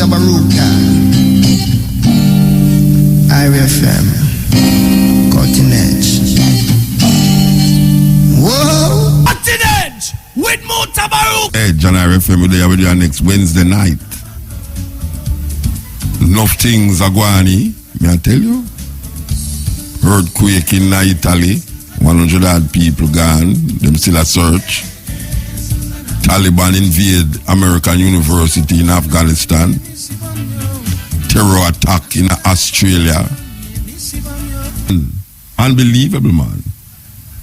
Mutabaruka, IFM, Cutting Edge. Whoa! Cutting Edge with Mutabaruka. Edge on IFM, we'll be there with you next Wednesday night. Enough things are going on, may I tell you? Earthquake in Italy, 100 odd people gone, them still a search. Taliban invade American University in Afghanistan. Terror attack in Australia. Unbelievable, man.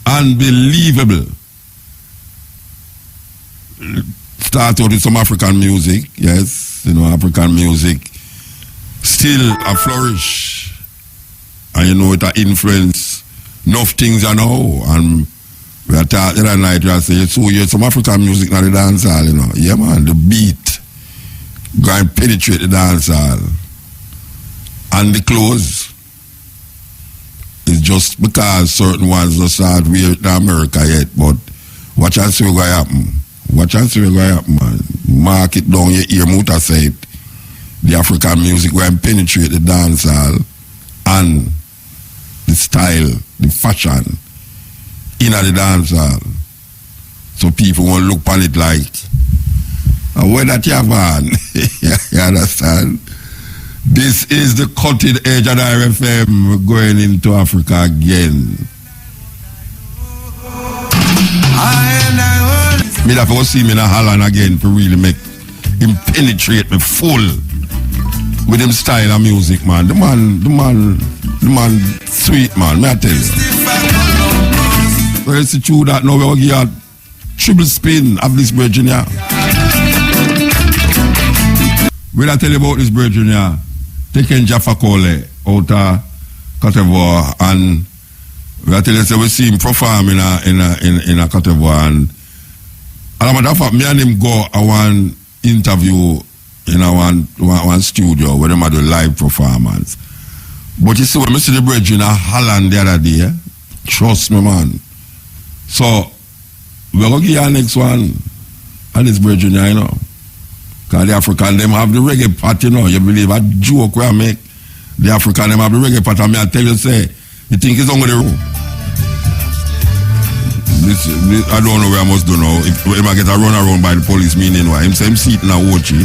Unbelievable. Start out with some African music, yes, you know, African music. Still a flourish. And you know, it influence enough things you know. And we are talking the other night, I say, so you hear some African music now the dance hall, you know. Yeah, man, the beat go and penetrate the dance hall. And the clothes is just because certain ones don't start weird in America yet, but watch and see what's going to happen. Watch and see what's going to happen, man. Mark it down, you hear Muta say it. The African music go and penetrate the dance hall and the style, the fashion in the dance hall. So people won't look on it like, where that you have on? You understand? This is the Cutting Edge at RFM going into Africa again. Me that for see me in Holland again to really make him penetrate me full with him style of music, man. The man sweet, man, may I tell you. Well, it's true that now we'll get a triple spin of this Virginia. Will I tell you about this Virginia? Taking Jaffa Cole out of Cote d'Ivoire, and we tell you, so we see him perform in a Cote d'Ivoire, and as a matter of fact, me and him go a one interview in a one studio where they do live performance. But you see, when I see the bridge in Holland the other day, trust me, man. So we're going to give you our next one, and this bridge, you know. Because the African, them have the reggae part, you know. You believe a joke where I make. The African, them have the reggae part, and I tell you, say, you think it's on the road. This, I don't know where I must do now. If I get a run around by the police, meaning what? Him say him seat in a Ochi.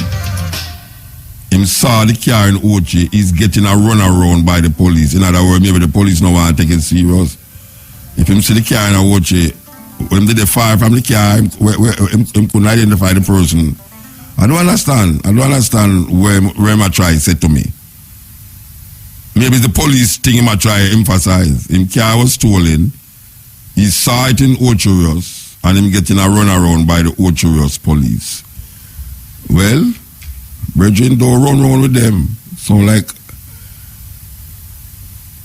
Him saw the car in Ochi, he's getting a run around by the police. In other words, maybe the police don't want to take it serious. If him see the car in a Ochi, when they did fire from the car, him couldn't identify the person. I don't understand where I try to say to me. Maybe the police thing him I try to emphasize. Him car was stolen. He saw it in Ochurios and him getting a run around by the Ochurios police. Well, Brethren, don't run around with them. So like,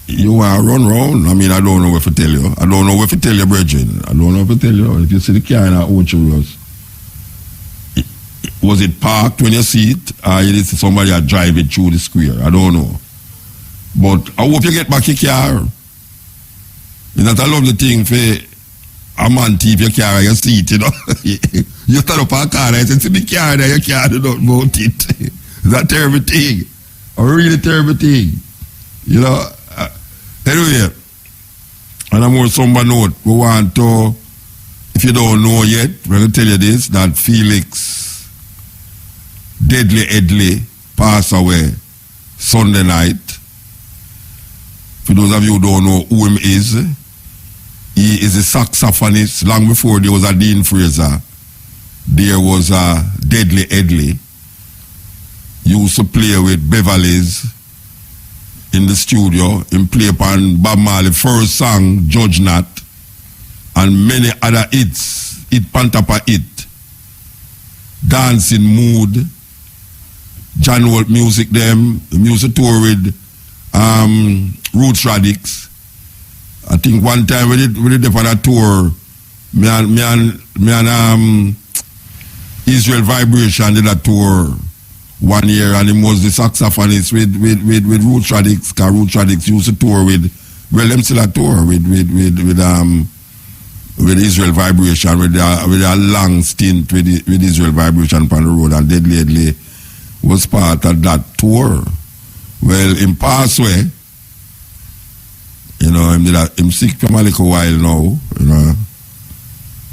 you want to run around? I mean, I don't know what to tell you. I don't know what to tell you, Brethren. I don't know what to tell you. If you see the car in Ochurios, was it parked when you see it? Or you see somebody drive it through the square? I don't know. But I hope you get back your car. It's not a lovely thing for a man thief your car and you see it, you know. You stand up a car and say, see the car there, you can't do nothing about it. It's a terrible thing. A really terrible thing. You know. Anyway, on a more somber note, we want to, if you don't know yet, we're going to tell you this, that Felix Deadly Edley passed away Sunday night. For those of you who don't know who him is, he is a saxophonist. Long before there was a Dean Fraser, there was a Deadly Edley. He used to play with Beverly's in the studio. He played upon Bob Marley's first song, Judge Not, and many other hits. Hit Pantapa Hit, Dancing Mood, John Holt Music them, the music tour with Roots Radix. I think one time we did on a tour, me and Israel Vibration did a tour 1 year, and he was the saxophonist with Roots Radix, because Roots Radix used to tour with, well, them still a tour with Israel Vibration, with a long stint with Israel Vibration on the road, and Deadly was part of that tour. Well, him pass away. You know, him sick from a little while now, you know.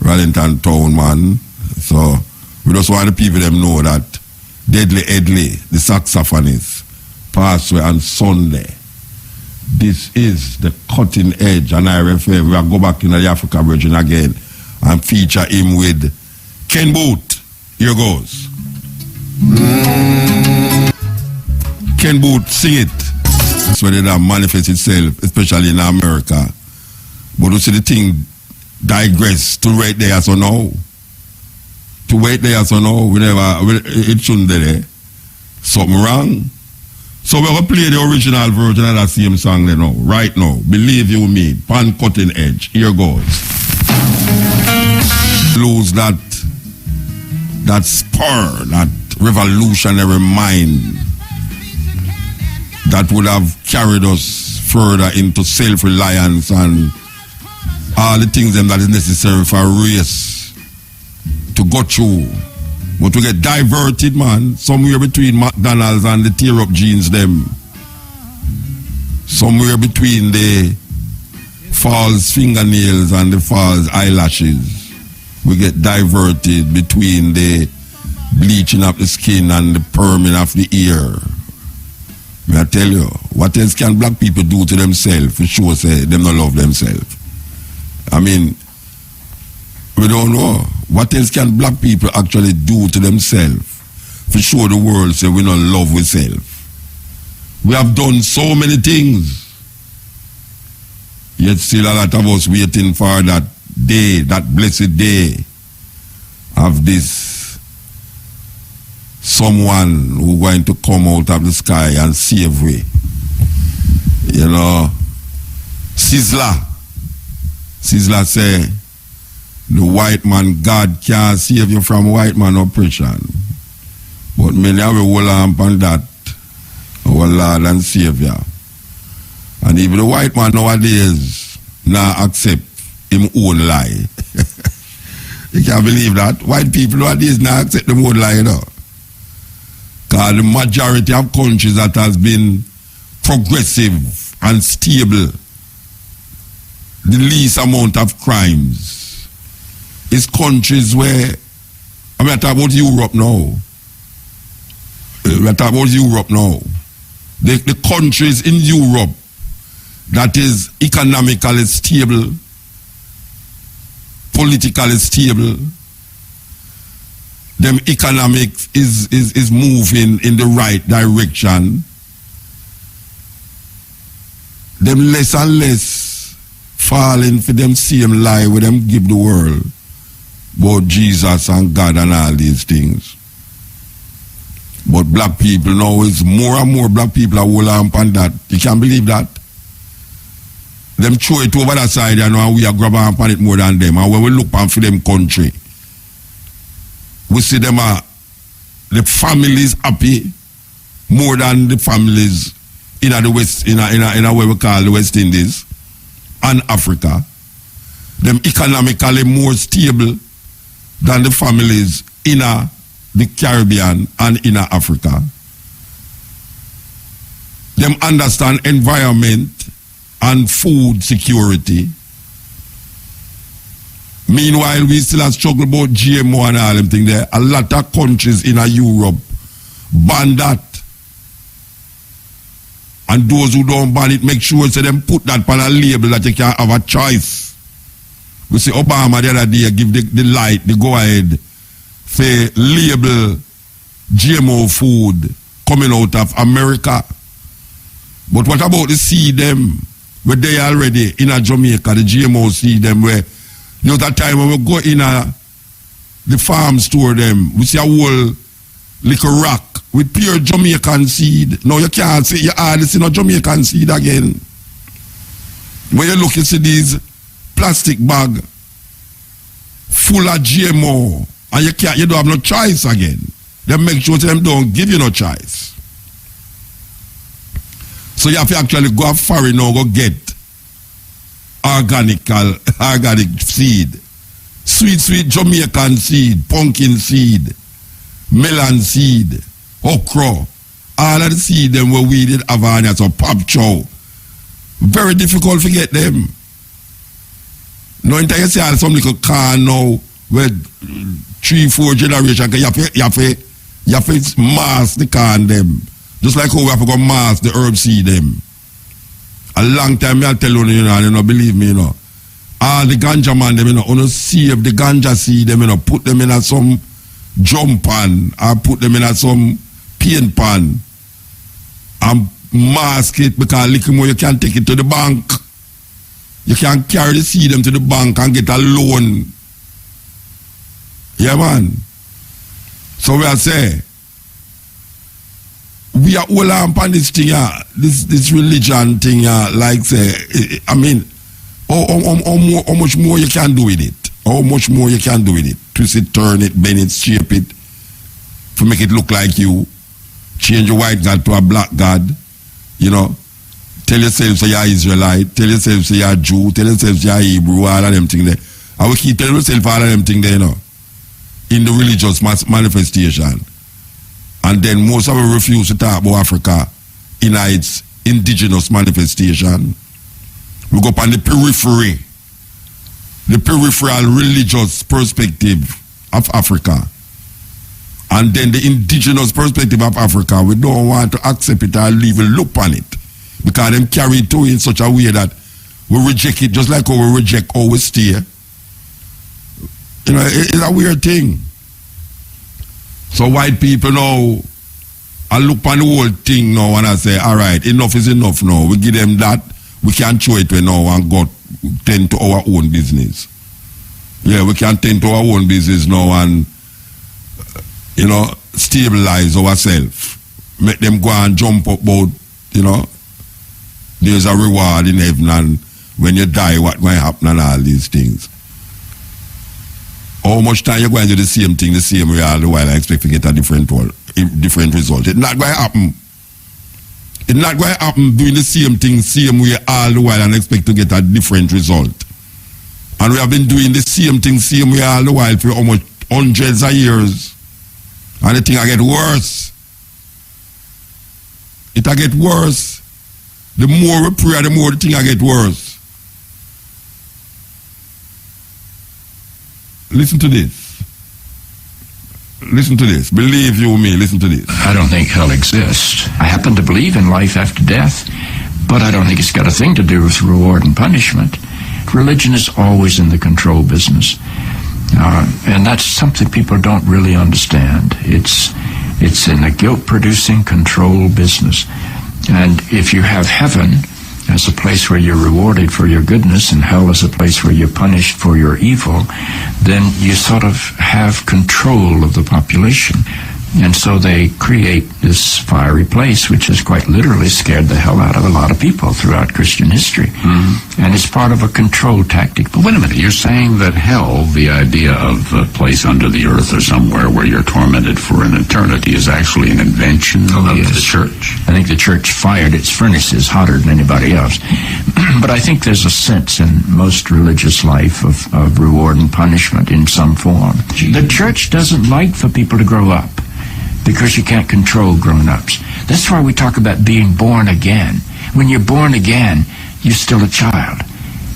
Rallington town man. So we just want the people them know that Deadly Edley, the saxophonist, passed away on Sunday. This is the cutting edge, and I refer, we will go back in the Africa region again and feature him with Ken Boot. Here goes. Ken Boot, sing it. That's where it manifests itself, especially in America. But you see the thing digress to right there, so now. To wait there, so now, it shouldn't be there. Something wrong. So we're going to play the original version of that same song there now, right now. Believe you me, pan cutting edge. Here goes. Lose that spur, that revolutionary mind that would have carried us further into self-reliance and all the things that is necessary for a race to go through. But we get diverted, man, somewhere between McDonald's and the tear-up jeans them. Somewhere between the false fingernails and the false eyelashes. We get diverted between the bleaching of the skin and the perming of the ear. May I tell you, what else can black people do to themselves for sure say them not love themselves? I mean, we don't know. What else can black people actually do to themselves for sure the world say we don't love ourselves? We have done so many things, yet still a lot of us waiting for that day, that blessed day of this someone who going to come out of the sky and save we. You know, Sizzla say, the white man, God can't save you from white man oppression. But many have a hold on that, our Lord and Savior. And even the white man nowadays now accept him own lie. You can't believe that. White people nowadays now accept them own lie, you know. Because the majority of countries that has been progressive and stable, the least amount of crimes, is countries where, I mean, I talk about Europe now. The countries in Europe that is economically stable, politically stable, them economics is moving in the right direction. Them less and less falling for them same lie where them give the world about Jesus and God and all these things. But black people now, is more and more black people are holding on that. You can't believe that. Them throw it over that side, you know, and we are grabbing on it more than them. And when we look on for them country, we see them the families happy more than the families in the West, in a way we call the West Indies and Africa. Them economically more stable than the families in the Caribbean and in Africa. Them understand environment and food security. Meanwhile, we still have struggle about GMO and all them things there. A lot of countries in Europe ban that. And those who don't ban it, make sure so them put that on a label that you can have a choice. We see Obama the other day give the light, the go ahead, for label GMO food coming out of America. But what about the seed them where they already in a Jamaica, the GMO seed them where you know that time when we go in the farm store them, we see a whole little rack with pure Jamaican seed. Now you can't see you hardly see no Jamaican seed again. When you look, you see these plastic bag full of GMO and you don't have no choice again. They make sure them don't give you no choice. So you have to actually go foreign now, go get organic seed. Sweet Jamaican seed, pumpkin seed, melon seed, okra, all of the seed them where we did have on as a pop chow. Very difficult to get them. No, until you see some little car now where 3-4 generations, you have to mask the can them. Just like how we have to go mask the herb seed them. A long time I tell you, you know, believe me, you know. All the ganja man them, you know, save the ganja seed them, you know, put them in some drum pan or put them in some paint pan and mask it, because little more you can take it to the bank. You can carry the seed them to the bank and get a loan. Yeah, man. So we are say, we are all on this thing, this religion thing, like say, I mean, how much more you can do with it? How much more you can do with it? Twist it, turn it, bend it, shape it, to make it look like you. Change your white God to a black God, you know. Tell yourself say you're Israelite, tell yourself say you're Jew, tell yourself say you're Hebrew, all of them things there. I will keep telling yourself all of them things there, you know, in the religious manifestation. And then most of them refuse to talk about Africa in its indigenous manifestation. We go up on the peripheral religious perspective of Africa. And then the indigenous perspective of Africa, we don't want to accept it or even look on it. Because them carry it to in such a way that we reject it just like how we reject how we stay. You know, it's a weird thing. So white people now, I look on the whole thing now and I say, all right, enough is enough now. We give them that, we can show it now and go tend to our own business. Yeah, we can tend to our own business now and, you know, stabilize ourselves. Make them go and jump up about, you know, there's a reward in heaven and when you die, what's going to happen and all these things. How much time you're going to do the same thing, the same way all the while, I expect to get a different result. It's not going to happen. It's not going to happen doing the same thing, same way all the while and expect to get a different result. And we have been doing the same thing, same way all the while for almost hundreds of years. And the thing will get worse. It will get worse. The more we pray, the more the thing will get worse. Listen to this. Listen to this. Believe you me, listen to this. I don't think hell exists. I happen to believe in life after death, but I don't think it's got a thing to do with reward and punishment. Religion is always in the control business. And that's something people don't really understand. It's in a guilt-producing control business. And if you have heaven as a place where you're rewarded for your goodness and hell as a place where you're punished for your evil, then you sort of have control of the population. And so they create this fiery place, which has quite literally scared the hell out of a lot of people throughout Christian history. Mm-hmm. And it's part of a control tactic. But wait a minute, you're saying that hell, the idea of a place under the earth or somewhere where you're tormented for an eternity, is actually an invention of the church? I think the church fired its furnaces hotter than anybody else. But I think there's a sense in most religious life of reward and punishment in some form. The church doesn't like for people to grow up, because you can't control grown-ups. That's why we talk about being born again. When you're born again, you're still a child.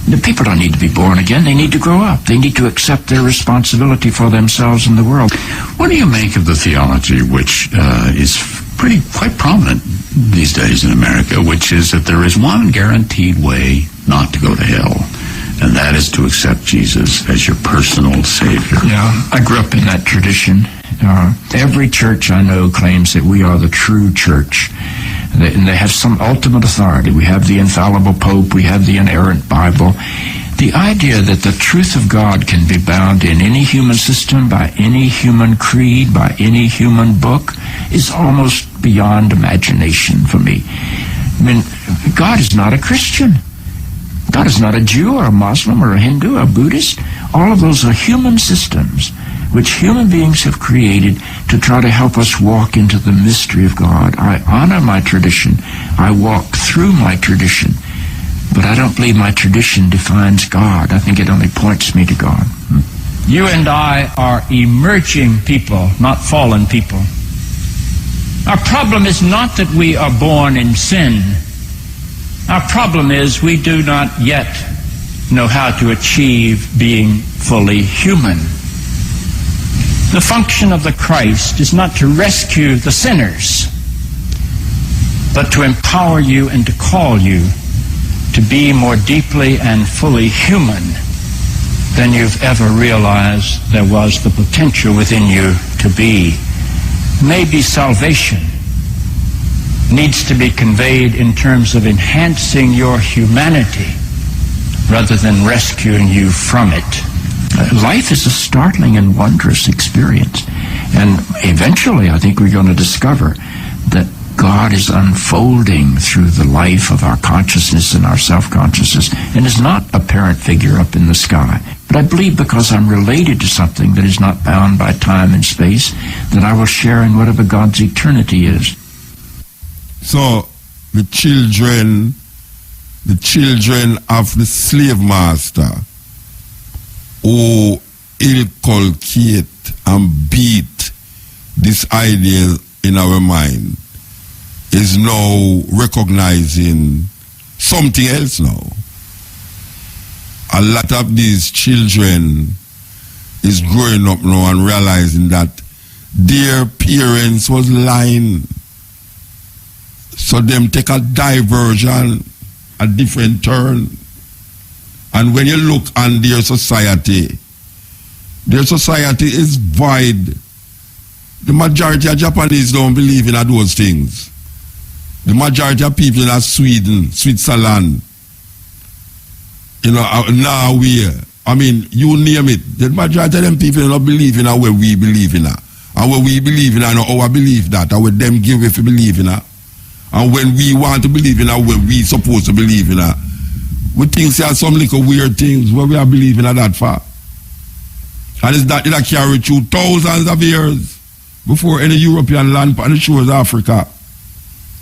The people don't need to be born again. They need to grow up. They need to accept their responsibility for themselves and the world. What do you make of the theology which is quite prominent these days in America, which is that there is one guaranteed way not to go to hell, and that is to accept Jesus as your personal Savior? Yeah, I grew up in that tradition. Every church I know claims that we are the true church. And they have some ultimate authority. We have the infallible Pope. We have the inerrant Bible. The idea that the truth of God can be bound in any human system, by any human creed, by any human book, is almost beyond imagination for me. I mean, God is not a Christian. God is not a Jew or a Muslim or a Hindu or a Buddhist. All of those are human systems which human beings have created to try to help us walk into the mystery of God. I honor my tradition. I walk through my tradition. But I don't believe my tradition defines God. I think it only points me to God. You and I are emerging people, not fallen people. Our problem is not that we are born in sin. Our problem is we do not yet know how to achieve being fully human. The function of the Christ is not to rescue the sinners, but to empower you and to call you to be more deeply and fully human than you've ever realized there was the potential within you to be. Maybe salvation needs to be conveyed in terms of enhancing your humanity rather than rescuing you from it. Life is a startling and wondrous experience. And eventually, I think we're going to discover that God is unfolding through the life of our consciousness and our self-consciousness, and is not a parent figure up in the sky. But I believe because I'm related to something that is not bound by time and space, that I will share in whatever God's eternity is. So, the children of the slave master who inculcate and beat this idea in our mind is now recognizing something else now. A lot of these children is growing up now and realizing that their parents was lying. So them take a diversion, a different turn. And when you look on their society is void. The majority of Japanese don't believe in those things. The majority of people in Sweden, Switzerland, Norway, I mean, you name it. The majority of them people don't believe in what we believe in. And what we believe in, our belief that, and what them give if we believe in. And when we want to believe in what we supposed to believe in, we think there are some little weird things where we are believing in that far. And it's that it carry through thousands of years before any European land on the shores of Africa.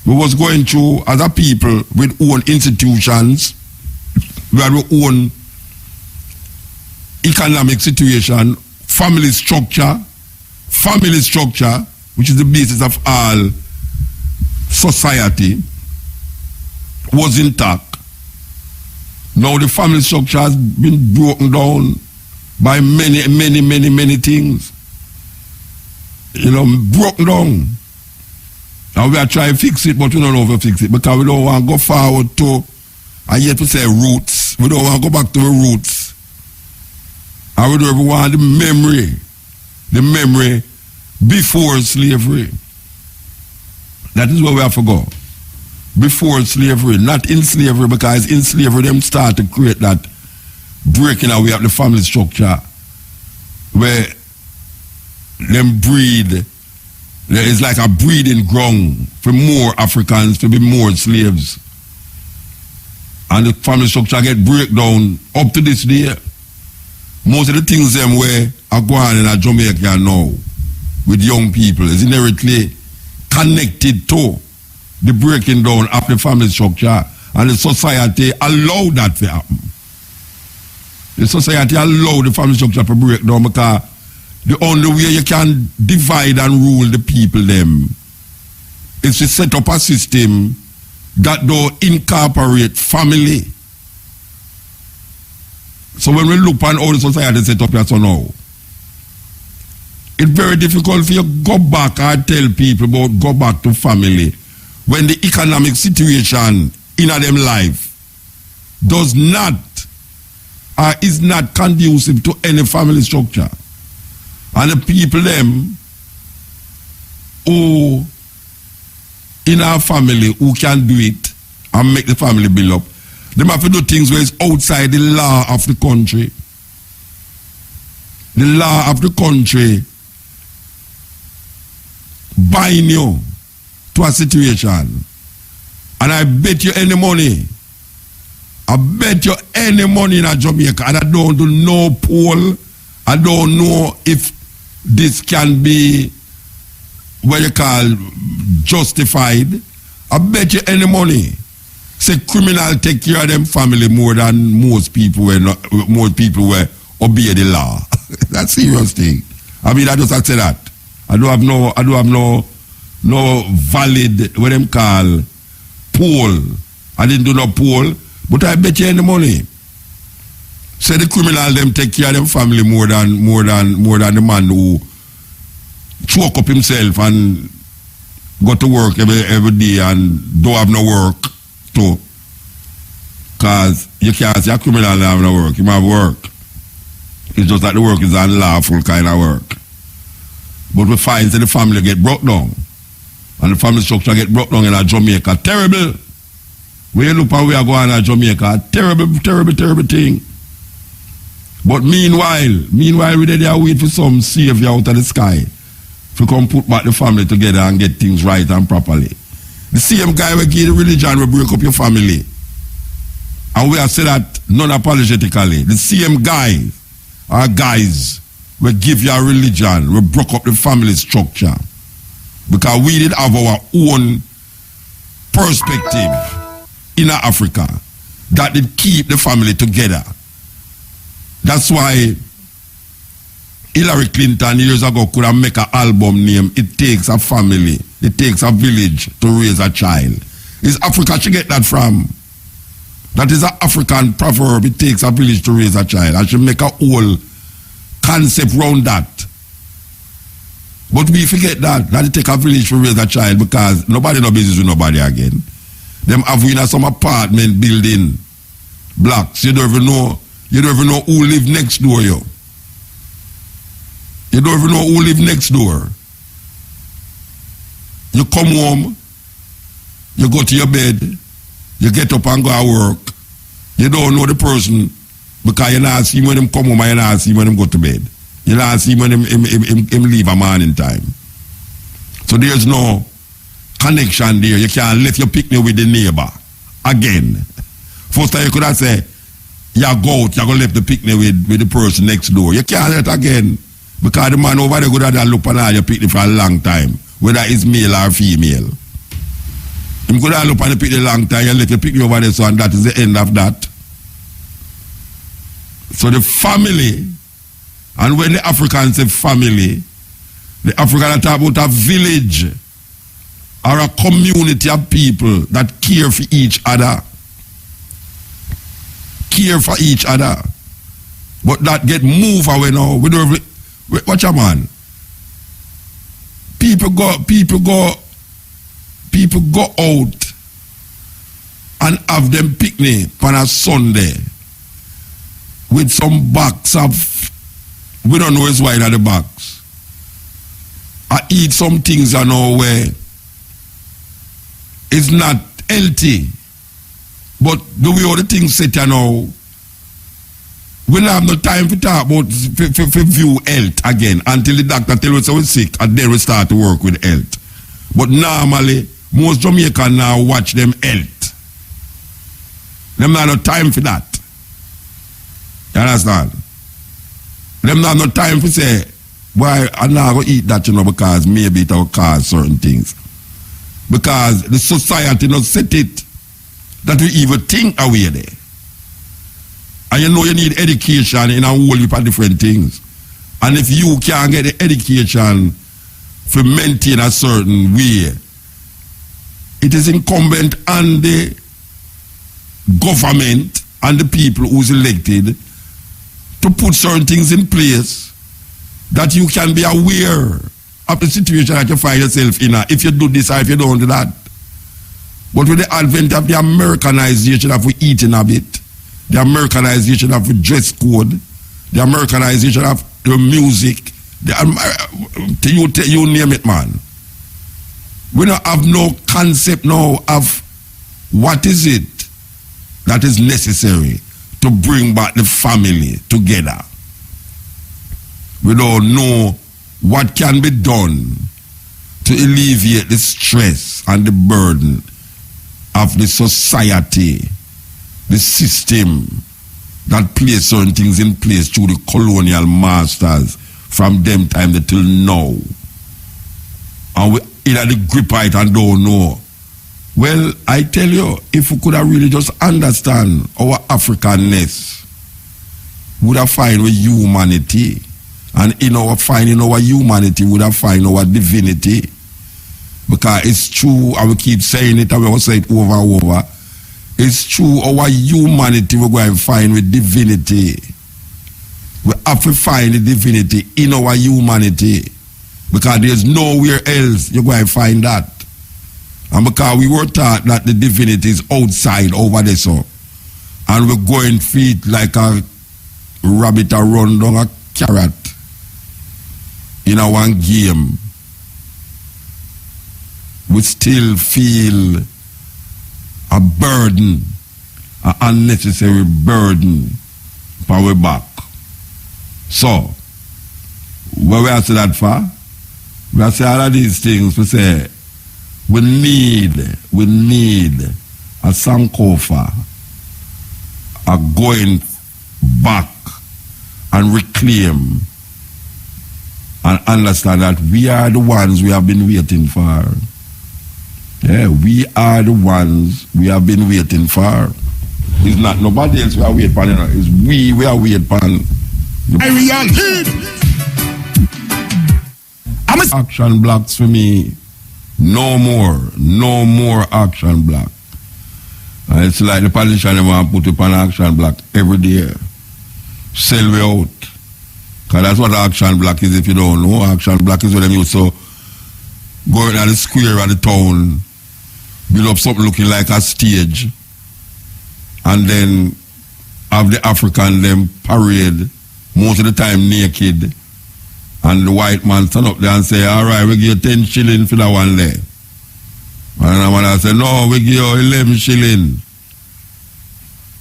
We was going through as a people with own institutions, we had our own economic situation, family structure, which is the basis of all society, was intact. Now the family structure has been broken down by many things. Broken down. And we are trying to fix it, but we don't know how to fix it because we don't want to go forward to, and yet we say roots. We don't want to go back to the roots. And we don't want the memory before slavery. That is where we have to go. Before slavery, not in slavery, because in slavery them start to create that breaking away of the family structure where them breed. It's like a breeding ground for more Africans to be more slaves. And the family structure get breakdown up to this day. Most of the things them where are going in Jamaica now with young people is inherently connected to the breaking down of the family structure, and the society allow that to happen. The society allow the family structure to break down because the only way you can divide and rule the people them is to set up a system that don't incorporate family. So when we look on how the society set up here so now, it's very difficult for you to go back and tell people about go back to family when the economic situation in them life does not or is not conducive to any family structure. And the people them who in our family who can do it and make the family build up, they have to do things where it's outside the law of the country. The law of the country bind you to a situation. And I bet you any money in Jamaica, and I don't do no poll, I don't know if this can be what you call justified. I bet you any money. Say criminal take care of them family more than most people were obey the law. That's a serious thing. I mean, I just have to say that. I don't have no no valid, what them call, poll. I didn't do no poll, but I bet you any money. Say the criminal them take care of them family more than the man who choke up himself and go to work every day and don't have no work too. Cause you can't say a criminal don't have no work, he have work. It's just that the work is unlawful kind of work. But we find that the family get broke down. And the family structure get broke down in Jamaica. Terrible. When you look at where we are going in Jamaica, terrible thing. But meanwhile, we there wait for some savior out of the sky to come put back the family together and get things right and properly. The same guy will give the religion will break up your family. And we have said that non-apologetically. The same guy or guys will give you a religion, will break up the family structure. Because we did have our own perspective in Africa that did keep the family together. That's why Hillary Clinton years ago could have made an album name, It Takes a Family, It Takes a Village to Raise a Child. Is Africa she get that from? That is an African proverb, it takes a village to raise a child. I should make a whole concept around that. But we forget that it take a village to raise a child because nobody no business with nobody again. Them have in some apartment building blocks. You don't even know who live next door, yo. You don't even know who live next door. You come home, you go to your bed, you get up and go to work. You don't know the person because you not see him when him come home and you not see him when him go to bed. You not see him when him leave a morning time. So there's no connection there. You can't let your picnic with the neighbor again. First time you could have said, you go out, you're going to leave the picnic with the person next door. You can't let again. Because the man over there could have look at all your picnic for a long time, whether it's male or female. Him could have look at the picnic a long time, you let your picnic over there, so and that is the end of that. So the family, and when the Africans say family, the Africans talk about a village or a community of people that care for each other. Care for each other. But that get moved away now. We don't watch a man. People go out and have them picnic on a Sunday with some box of, we don't know it's wide at the box. I eat some things I know where it's not healthy. But the way all the things set you now, we don't have no time to talk about for view health again until the doctor tell us we're sick and then we start to work with health. But normally, most Jamaicans now watch them health. Them not no time for that. You understand? Them not no time for say, why I'm not going to eat that, because maybe it will cause certain things. Because the society not set it that we even think away there. And you need education in a whole heap of different things. And if you can't get the education to maintain a certain way, it is incumbent on the government and the people who's elected to put certain things in place that you can be aware of the situation that you find yourself in, if you do this or if you don't do that. But with the advent of the Americanization of we eating a bit, the Americanization of the dress code, the Americanization of the music, you name it, man. We don't have no concept now of what is it that is necessary to bring back the family together. We don't know what can be done to alleviate the stress and the burden of the society, the system that place certain things in place through the colonial masters from them time till now. And we either the grip it and don't know. Well, I tell you, if we could have really just understand our Africanness, we would have found our humanity. And in our finding our humanity, we would have found our divinity. because it's true, I will keep saying it, I will say it over and over. It's true, our humanity we're going to find with divinity. We have to find the divinity in our humanity. Because there's nowhere else you're going to find that. And because we were taught that the divinity is outside over there, so. And we're going feet like a rabbit around down a carrot in a one game. We still feel a burden, an unnecessary burden for our back. So, where we are to that far? We are saying all of these things, we say, we need a Sankofa, a going back and reclaim and understand that we are the ones we have been waiting for. Yeah, we are the ones we have been waiting for. It's not nobody else we are waiting for, you know. It's we are waiting for. Action blocks for me. No more action block. And it's like the politician they want to put up an action block every day. Sell way out. Because that's what action block is if you don't know. Action block is what them used to go in the square of the town, build up something looking like a stage, and then have the African them parade, most of the time naked, and the white man stand up there and say, all right, we give you 10 shilling for that one there. And the man say, no, we give you 11 shilling.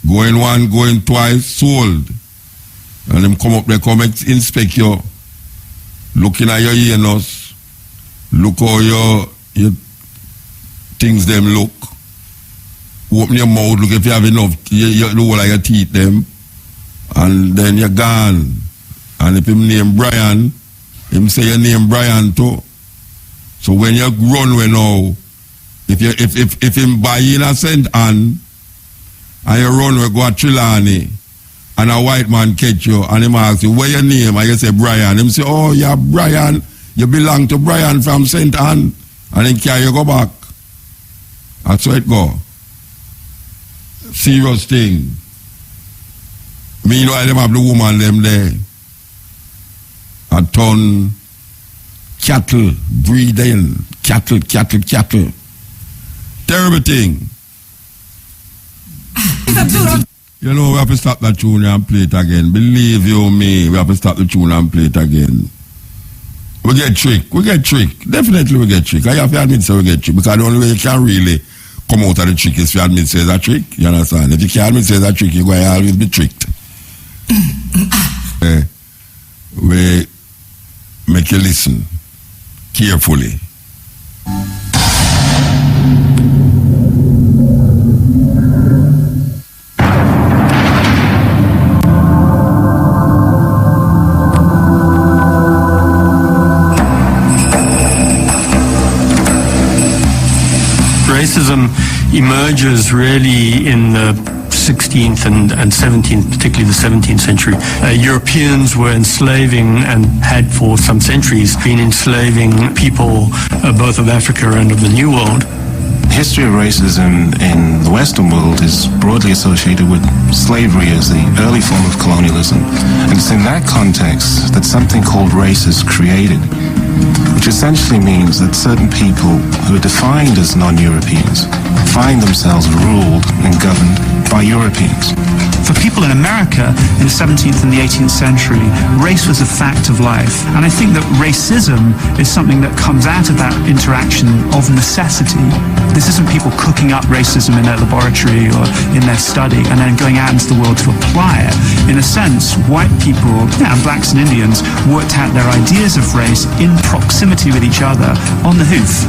Going one, going twice, sold. And them come up there, come inspect you, looking at your ears, look how your things them look. Open your mouth, look if you have enough, you look like your teeth them. And then you're gone. And if him name Brian, him say your name Brian too. So when you run away now, if him buy in a cent and you run away, go to Trelawney, and a white man catch you, and him ask you, where your name? And you say Brian. Him say, oh, yeah, Brian. You belong to Brian from St. Anne. And then carry you go back. That's how it go. Serious thing. Meanwhile, them have the woman them there. A ton cattle, breeding, cattle. Terrible thing. You know, we have to stop that tune and play it again. Believe you me, we have to stop the tune and play it again. We get tricked. Definitely we get tricked. I have to admit so we get tricked. Because the only way you can really come out of the trick is to admit say it's a trick. You understand? If you can't admit say it's a trick, you're going to always be tricked. We make you listen carefully. Racism emerges really in the 16th and 17th, particularly the 17th century. Europeans were enslaving and had for some centuries been enslaving people both of Africa and of the New World. The history of racism in the Western world is broadly associated with slavery as the early form of colonialism. And it's in that context that something called race is created, which essentially means that certain people who are defined as non-Europeans find themselves ruled and governed by Europeans. For people in America in the 17th and the 18th century, race was a fact of life. And I think that racism is something that comes out of that interaction of necessity. This isn't people cooking up racism in their laboratory or in their study and then going out into the world to apply it. In a sense, white people, and blacks and Indians, worked out their ideas of race in proximity with each other on the hoof.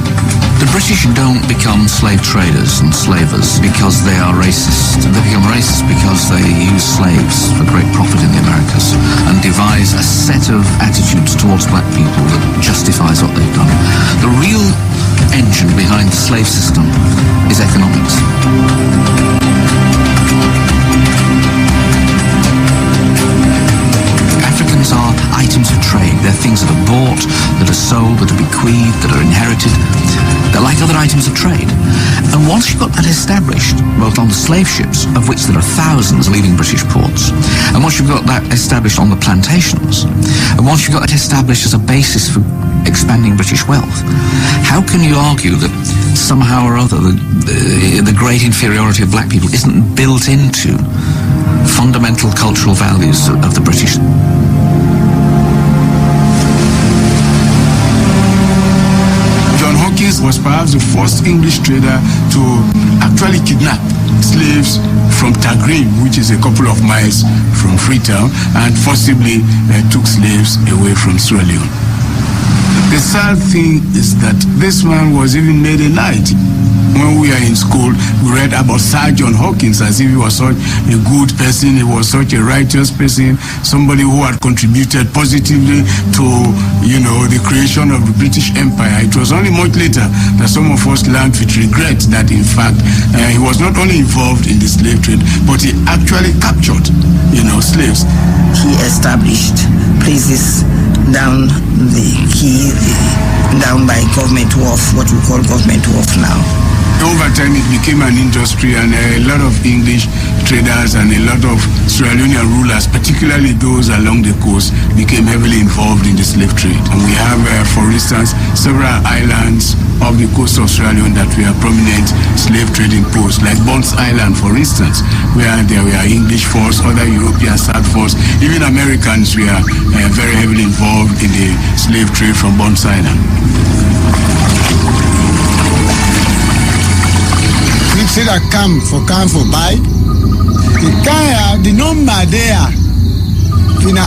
The British don't become slave traders and slavers because they are racist. They become racist because they use slaves for great profit in the Americas and devise a set of attitudes towards black people that justifies what they've done. The real engine behind the slave system is economics. Africans are items of trade. They're things that are bought, that are sold, that are bequeathed, that are inherited. They're like other items of trade. And once you've got that established, both on the slave ships, of which there are thousands leaving British ports, and once you've got that established on the plantations, and once you've got it established as a basis for expanding British wealth, how can you argue that somehow or other the great inferiority of black people isn't built into fundamental cultural values of the British? John Hawkins was perhaps the first English trader to actually kidnap slaves from Tagrin, which is a couple of miles from Freetown, and forcibly took slaves away from Sierra Leone. The sad thing is that this man was even made a knight. When we are in school, we read about Sir John Hawkins as if he was such a good person, he was such a righteous person, somebody who had contributed positively to, the creation of the British Empire. It was only much later that some of us learned with regret that, in fact, he was not only involved in the slave trade, but he actually captured, slaves. He established places down down by Government Wharf, what we call Government Wharf now. Over time, it became an industry, and a lot of English traders and a lot of Sierra Leonean rulers, particularly those along the coast, became heavily involved in the slave trade. And we have, for instance, several islands off the coast of Sierra Leone that were prominent slave trading posts, like Bonds Island, for instance, where there were English force, other European South force, even Americans were very heavily involved in the slave trade from Bonds Island. Say that come for buy. The number there, in a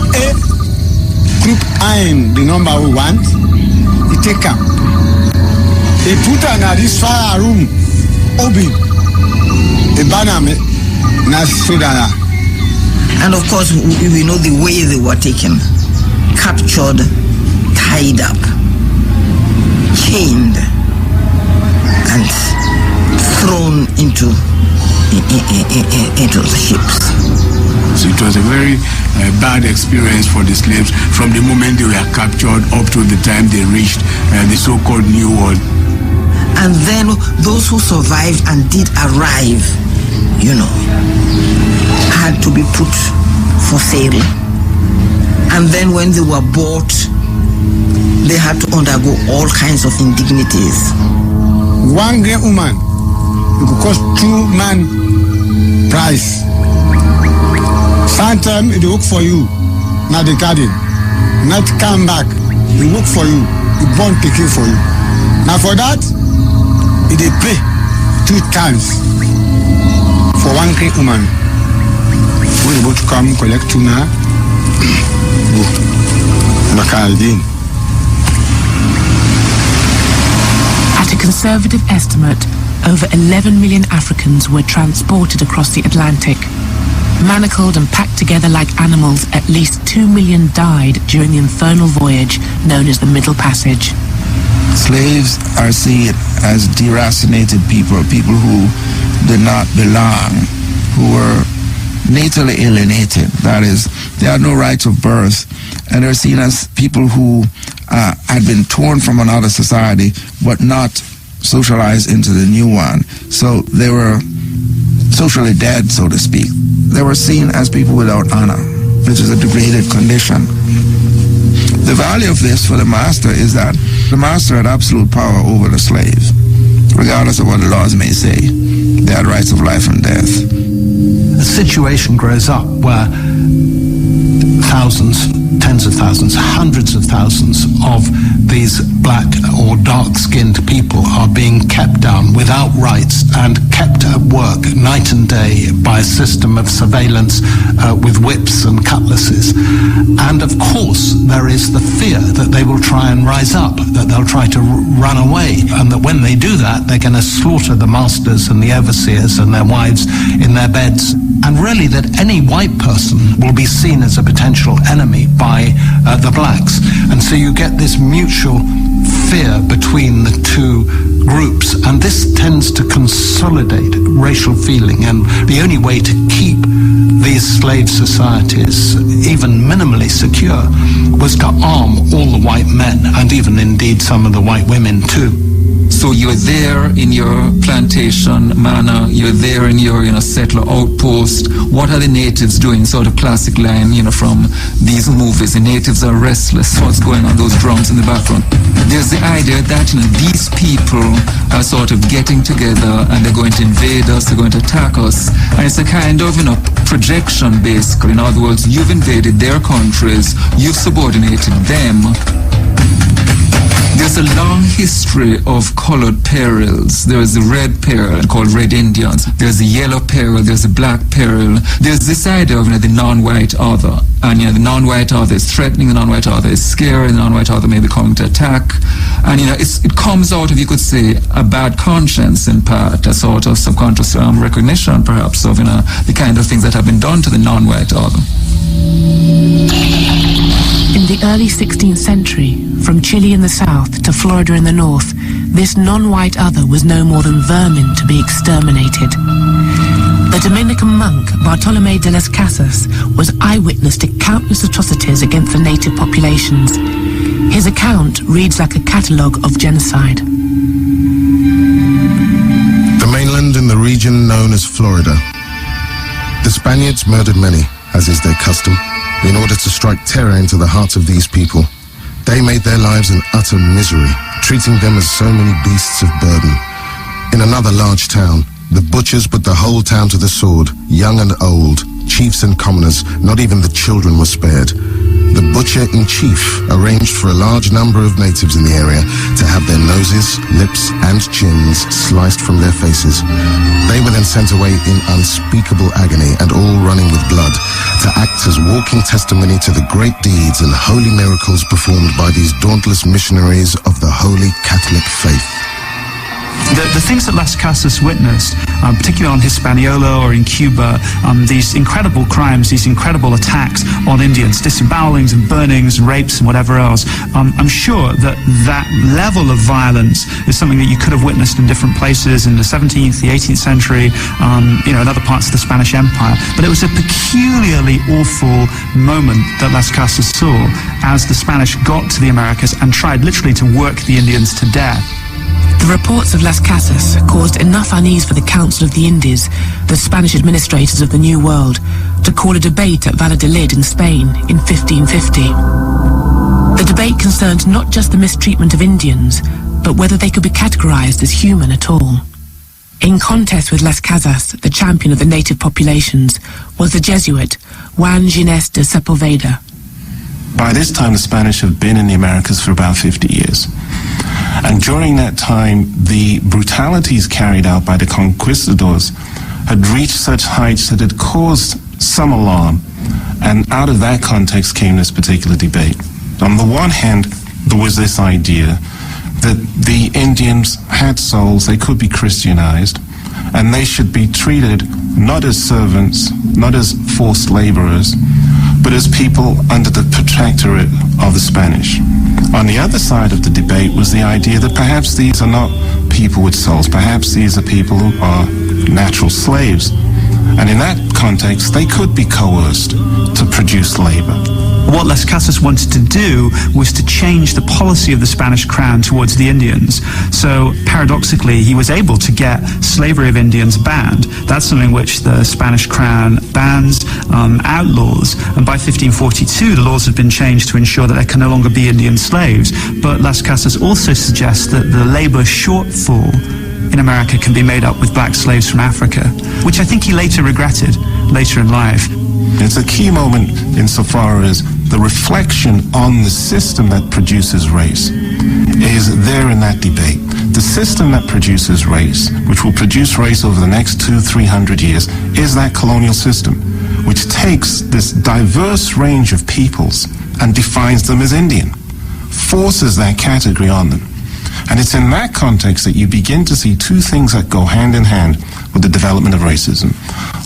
group iron, the number we want, you take up. He put on this fire room, open, a banner, and of course, we know the way they were taken, captured, tied up, chained, and thrown into the ships. So it was a very bad experience for the slaves from the moment they were captured up to the time they reached the so-called New World. And then those who survived and did arrive, had to be put for sale. And then when they were bought, they had to undergo all kinds of indignities. One great woman, it could cost 2 man price. Sometimes it work for you, not the garden. Not come back, it work for you, it born picking for you. Now for that, it they pay 2 times for one great woman. We able to come collect tuna, Macaldine. At a conservative estimate, over 11 million Africans were transported across the Atlantic. Manacled and packed together like animals, at least 2 million died during the infernal voyage known as the Middle Passage. Slaves are seen as deracinated people, people who did not belong, who were natally alienated. That is, they had no rights of birth, and they're seen as people who had been torn from another society, but not socialized into the new one. So they were socially dead, so to speak. They were seen as people without honor, which is a degraded condition. The value of this for the master is that the master had absolute power over the slaves, regardless of what the laws may say. They had rights of life and death. The situation grows up where thousands, tens of thousands, hundreds of thousands of these black or dark-skinned people are being kept down without rights and kept at work night and day by a system of surveillance with whips and cutlasses. And of course, there is the fear that they will try and rise up, that they'll try to run away, and that when they do that, they're going to slaughter the masters and the overseers and their wives in their beds. And really that any white person will be seen as a potential enemy by the blacks. And so you get this mutual fear between the two groups, and this tends to consolidate racial feeling. And the only way to keep these slave societies even minimally secure was to arm all the white men, and even indeed some of the white women too. So you're there in your plantation manor, you're there in your, settler outpost. What are the natives doing? Sort of classic line, from these movies. The natives are restless. What's going on? Those drums in the background. There's the idea that, these people are sort of getting together and they're going to invade us, they're going to attack us. And it's a kind of, projection basically. In other words, you've invaded their countries, you've subordinated them. There's a long history of colored perils. There's the red peril called Red Indians. There's the yellow peril. There's the black peril. There's this idea of the non-white other. And the non-white other is threatening, the non-white other is scary, the non-white other may be coming to attack. And it comes out of, you could say, a bad conscience in part, a sort of subconscious recognition perhaps of the kind of things that have been done to the non-white other. In the early 16th century, from Chile in the south to Florida in the north, this non-white other was no more than vermin to be exterminated. The Dominican monk Bartolomé de las Casas was eyewitness to countless atrocities against the native populations. His account reads like a catalogue of genocide. The mainland in the region known as Florida. The Spaniards murdered many, as is their custom, in order to strike terror into the hearts of these people. They made their lives an utter misery, treating them as so many beasts of burden. In another large town, the butchers put the whole town to the sword, young and old, chiefs and commoners, not even the children were spared. The butcher-in-chief arranged for a large number of natives in the area to have their noses, lips, and chins sliced from their faces. They were then sent away in unspeakable agony and all running with blood to act as walking testimony to the great deeds and holy miracles performed by these dauntless missionaries of the Holy Catholic faith. The things that Las Casas witnessed, particularly on Hispaniola or in Cuba, these incredible crimes, these incredible attacks on Indians, disembowelings and burnings and rapes and whatever else, I'm sure that that level of violence is something that you could have witnessed in different places in the 17th, the 18th century, in other parts of the Spanish Empire. But it was a peculiarly awful moment that Las Casas saw as the Spanish got to the Americas and tried literally to work the Indians to death. The reports of Las Casas caused enough unease for the Council of the Indies, the Spanish administrators of the New World, to call a debate at Valladolid in Spain in 1550. The debate concerned not just the mistreatment of Indians, but whether they could be categorized as human at all. In contest with Las Casas, the champion of the native populations was the Jesuit Juan Ginés de Sepulveda. By this time, the Spanish have been in the Americas for about 50 years. And during that time, the brutalities carried out by the conquistadors had reached such heights that it caused some alarm. And out of that context came this particular debate. On the one hand, there was this idea that the Indians had souls, they could be Christianized, and they should be treated not as servants, not as forced laborers, but as people under the protectorate of the Spanish. On the other side of the debate was the idea that perhaps these are not people with souls, perhaps these are people who are natural slaves. And in that context, they could be coerced to produce labor. What Las Casas wanted to do was to change the policy of the Spanish crown towards the Indians. So paradoxically, he was able to get slavery of Indians banned. That's something which the Spanish crown bans, outlaws. And by 1542, the laws have been changed to ensure that there can no longer be Indian slaves. But Las Casas also suggests that the labor shortfall in America can be made up with black slaves from Africa, which I think he later regretted, later in life. It's a key moment insofar as the reflection on the system that produces race is there in that debate. The system that produces race, which will produce race over the next 200-300 years, is that colonial system, which takes this diverse range of peoples and defines them as Indian, forces that category on them. And it's in that context that you begin to see two things that go hand in hand with the development of racism.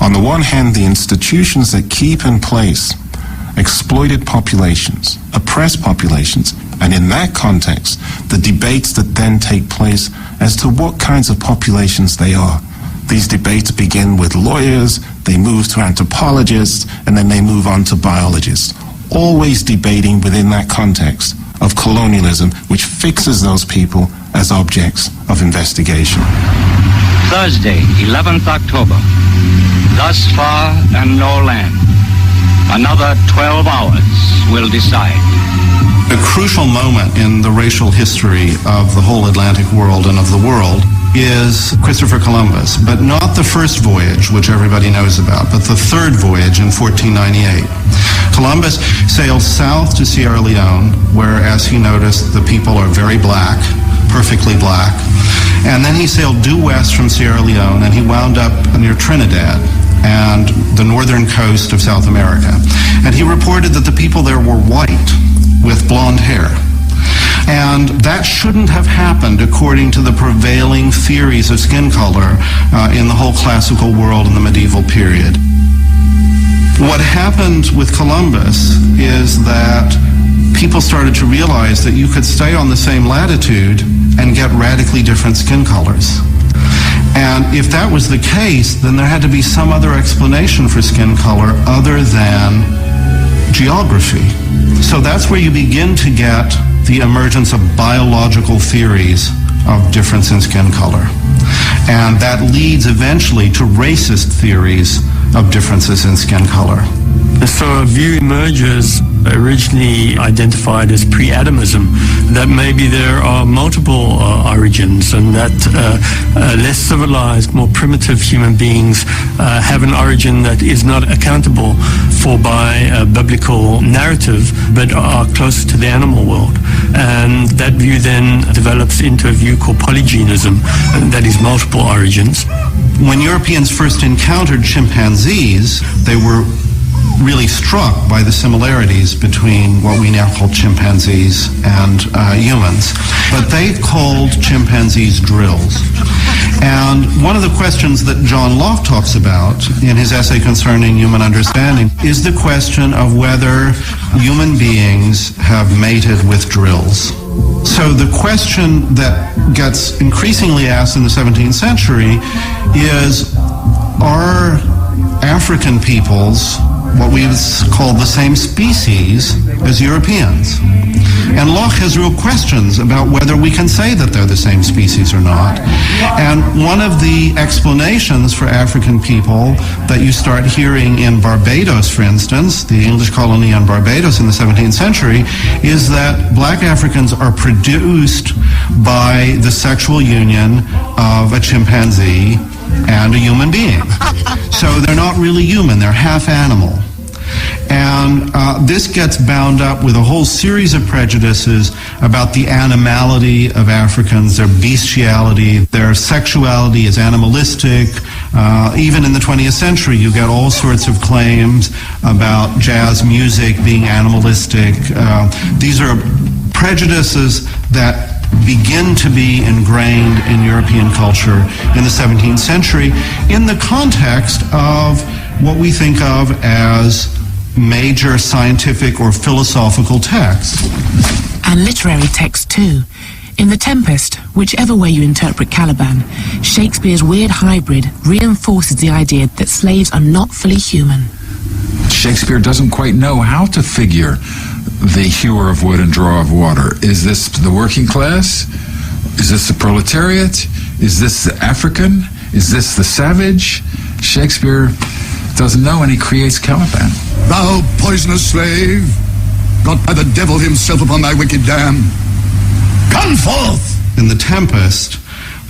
On the one hand, the institutions that keep in place exploited populations, oppressed populations, and in that context, the debates that then take place as to what kinds of populations they are. These debates begin with lawyers, they move to anthropologists, and then they move on to biologists, always debating within that context of colonialism, which fixes those people as objects of investigation. Thursday, 11th October. Thus far and no land. Another 12 hours will decide. A crucial moment in the racial history of the whole Atlantic world and of the world is Christopher Columbus, but not the first voyage, which everybody knows about, but the third voyage in 1498. Columbus sailed south to Sierra Leone, where, as he noticed, the people are very black, perfectly black. And then he sailed due west from Sierra Leone, and he wound up near Trinidad and the northern coast of South America. And he reported that the people there were white with blonde hair. And that shouldn't have happened according to the prevailing theories of skin color in the whole classical world in the medieval period. What happened with Columbus is that people started to realize that you could stay on the same latitude and get radically different skin colors. And if that was the case, then there had to be some other explanation for skin color other than geography. So that's where you begin to get the emergence of biological theories of difference in skin color. And that leads eventually to racist theories of differences in skin color. So a view emerges, originally identified as pre-Adamism, that maybe there are multiple origins, and that less civilized, more primitive human beings have an origin that is not accountable for by a biblical narrative, but are closer to the animal world. And that view then develops into a view called polygenism, that is multiple origins. When Europeans first encountered chimpanzees, they were really struck by the similarities between what we now call chimpanzees and humans. But they called chimpanzees drills. And one of the questions that John Locke talks about in his essay concerning human understanding is the question of whether human beings have mated with drills. So the question that gets increasingly asked in the 17th century is, are African peoples what we would call the same species as Europeans? And Locke has real questions about whether we can say that they're the same species or not. And one of the explanations for African people that you start hearing in Barbados, for instance, the English colony on Barbados in the 17th century, is that black Africans are produced by the sexual union of a chimpanzee and a human being. So they're not really human, they're half animal. And this gets bound up with a whole series of prejudices about the animality of Africans, their bestiality, their sexuality is animalistic. Even in the 20th century, you get all sorts of claims about jazz music being animalistic. These are prejudices that begin to be ingrained in European culture in the 17th century in the context of what we think of as major scientific or philosophical texts. And literary texts too. In The Tempest, whichever way you interpret Caliban, Shakespeare's weird hybrid reinforces the idea that slaves are not fully human. Shakespeare doesn't quite know how to figure the hewer of wood and drawer of water. Is this the working class? Is this the proletariat? Is this the African? Is this the savage? Shakespeare doesn't know, and he creates Caliban. Thou poisonous slave, got by the devil himself upon thy wicked dam, come forth! In The Tempest,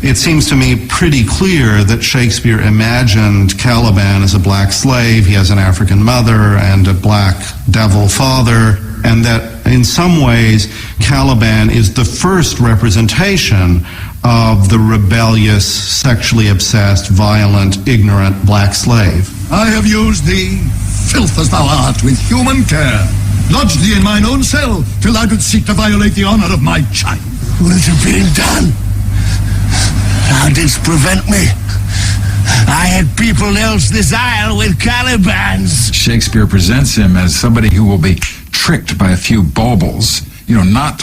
it seems to me pretty clear that Shakespeare imagined Caliban as a black slave. He has an African mother and a black devil father, and that in some ways Caliban is the first representation of the rebellious, sexually obsessed, violent, ignorant black slave. I have used thee, filth as thou art, with human care, lodged thee in mine own cell, till thou didst seek to violate the honor of my child. What has been done? Thou didst prevent me. I had people else this isle with Calibans. Shakespeare presents him as somebody who will be tricked by a few baubles, not